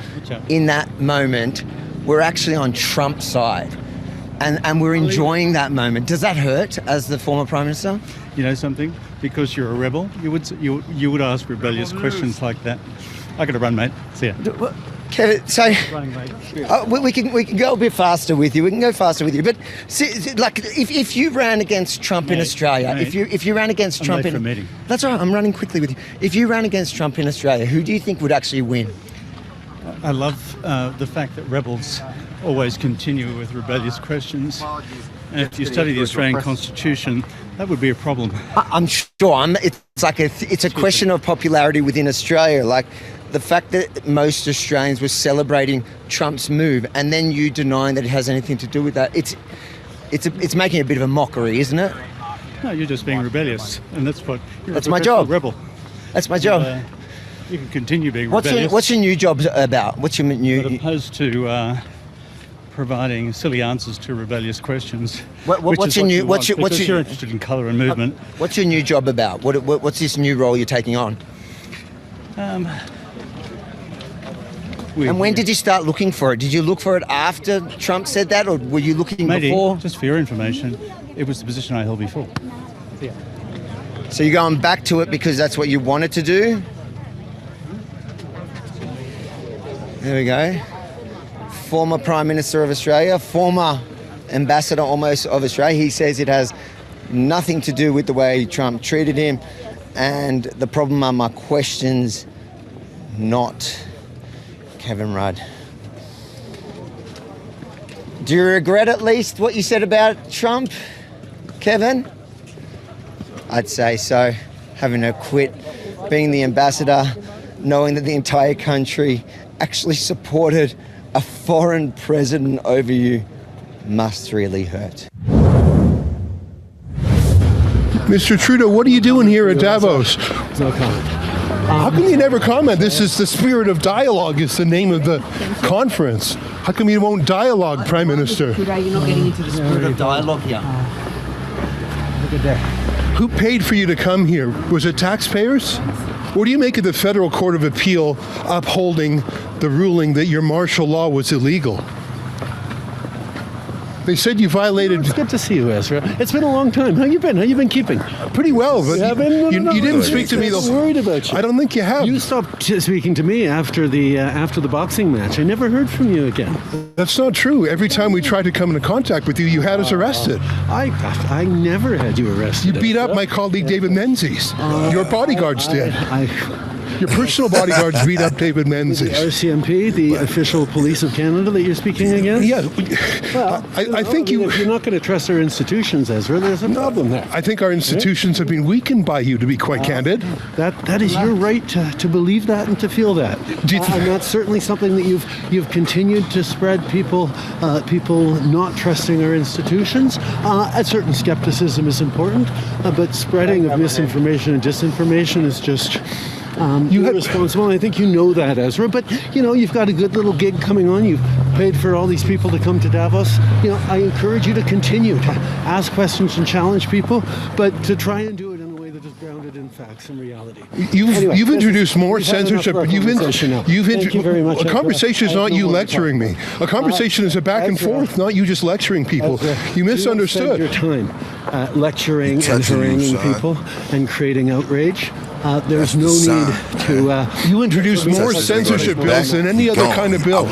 in that moment were actually on Trump's side and we're enjoying that moment. Does that hurt as the former Prime Minister? You know something? Because you're a rebel, you would ask rebellious questions like that. I got to run, mate. See ya. Kevin, so we can go a bit faster with you. We can go faster with you. But like, if you ran against Trump in Australia, if you ran against Trump in a meeting, that's all right. I'm running quickly with you. If you ran against Trump in Australia, who do you think would actually win? I love the fact that rebels always continue with rebellious questions. And if you study the Australian Constitution, that would be a problem. I'm sure. It's a question of popularity within Australia. Like the fact that most Australians were celebrating Trump's move, and then you denying that it has anything to do with that. It's making a bit of a mockery, isn't it? No, you're just being rebellious, and that's what. That's my job. Rebel. That's my job. You can continue being rebellious. What's your new job about? What's your new? As opposed to providing silly answers to rebellious questions. What's your new? You're interested in colour and movement. What's your new job about? What's this new role you're taking on? And when did you start looking for it? Did you look for it after Trump said that, or were you looking before? Just for your information, it was the position I held before. Yeah. So you're going back to it because that's what you wanted to do? There we go. Former Prime Minister of Australia, former ambassador almost of Australia. He says it has nothing to do with the way Trump treated him, and the problem are my questions, not Kevin Rudd. Do you regret at least what you said about Trump, Kevin? I'd say so. Having to quit being the ambassador, knowing that the entire country actually supported a foreign president over you must really hurt. Mr. Trudeau, what are you doing here at Davos? No comment. How come you never comment? This is the spirit of dialogue, is the name of the conference. How come you won't dialogue, Prime Minister? You're not getting into the spirit of dialogue here. Look at that. Who paid for you to come here? Was it taxpayers? What do you make of the Federal Court of Appeal upholding the ruling that your martial law was illegal? They said you violated... It's good to see you, Ezra. It's been a long time. How you been? How you been keeping? Pretty well, but you didn't speak to me. I'm worried about you. I don't think you have. You stopped speaking to me after the boxing match. I never heard from you again. That's not true. Every time we tried to come into contact with you, you had us arrested. I never had you arrested. You beat up my colleague David Menzies. Your bodyguards did. Your personal bodyguards beat up David Menzies. The RCMP, the official police of Canada that you're speaking against? Yeah. Well, I think if you're not going to trust our institutions, Ezra, there's a problem there. I think our institutions have been weakened by you, to be quite candid. That is your right to believe that and to feel that. And that's certainly something that you've continued to spread, people not trusting our institutions. A certain skepticism is important, but spreading of misinformation and disinformation is just... you're responsible, and I think you know that, Ezra. But, you've got a good little gig coming on. You've paid for all these people to come to Davos. I encourage you to continue to ask questions and challenge people, but to try and do it in a way that is grounded rooted in facts and reality. You've introduced more censorship. Thank you very much. A conversation is not you lecturing me. A conversation is a back and forth, not you just lecturing people. You misunderstood. Your time lecturing and haranguing people and creating outrage. There's no need to... you introduced more censorship bills than any other kind of bill.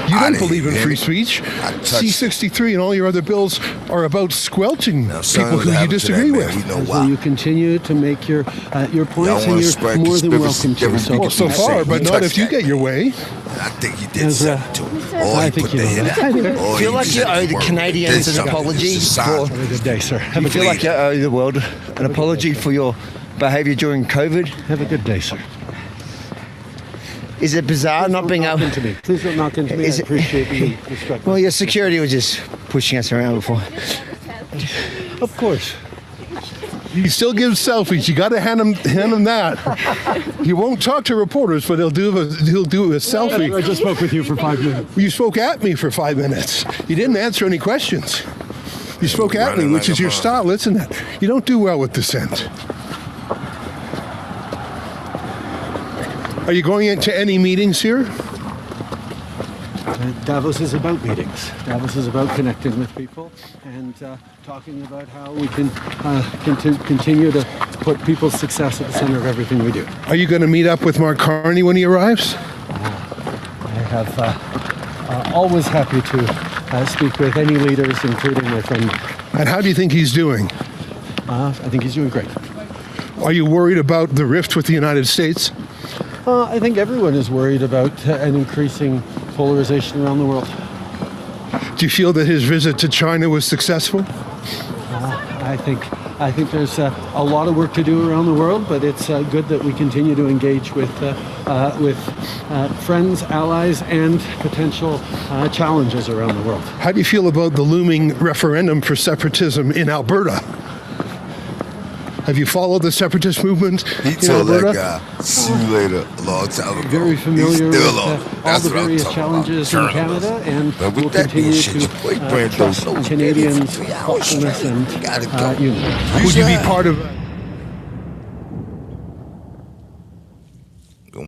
You don't believe in free speech. C-63 and all your other bills are about squelching people who you disagree with. So you continue to make your points, and you're more than welcome to. Well, so far, but not if you get your way. I think he did something to him. Or he put the head out. I feel like you owe the Canadians an apology for... Have a good day, sir. I feel like you owe the world an apology for your behaviour during COVID. Have a good day, sir. Is it bizarre not being able... to me. Please don't knock into me. I appreciate you respect. Well, your security was just pushing us around before. Of course. He still gives selfies. You got to hand him that. He won't talk to reporters, but he'll do a selfie. I just spoke with you for 5 minutes. You spoke at me for 5 minutes. You didn't answer any questions. You spoke at me, which is your style, isn't it? You don't do well with dissent. Are you going into any meetings here? Davos is about meetings. Davos is about connecting with people and talking about how we can continue to put people's success at the center of everything we do. Are you going to meet up with Mark Carney when he arrives? I have always happy to speak with any leaders, including my friend. And how do you think he's doing? I think he's doing great. Are you worried about the rift with the United States? I think everyone is worried about an increasing polarization around the world. Do you feel that his visit to China was successful? I think there's a lot of work to do around the world, but it's good that we continue to engage with friends, allies, and potential challenges around the world. How do you feel about the looming referendum for separatism in Alberta? Have you followed the separatist movement in Alberta? That guy, see you later, a long time ago. Very familiar with all the various challenges in Canada, and we'll continue to trust Canadians' thoughtfulness and unity. Would you be part of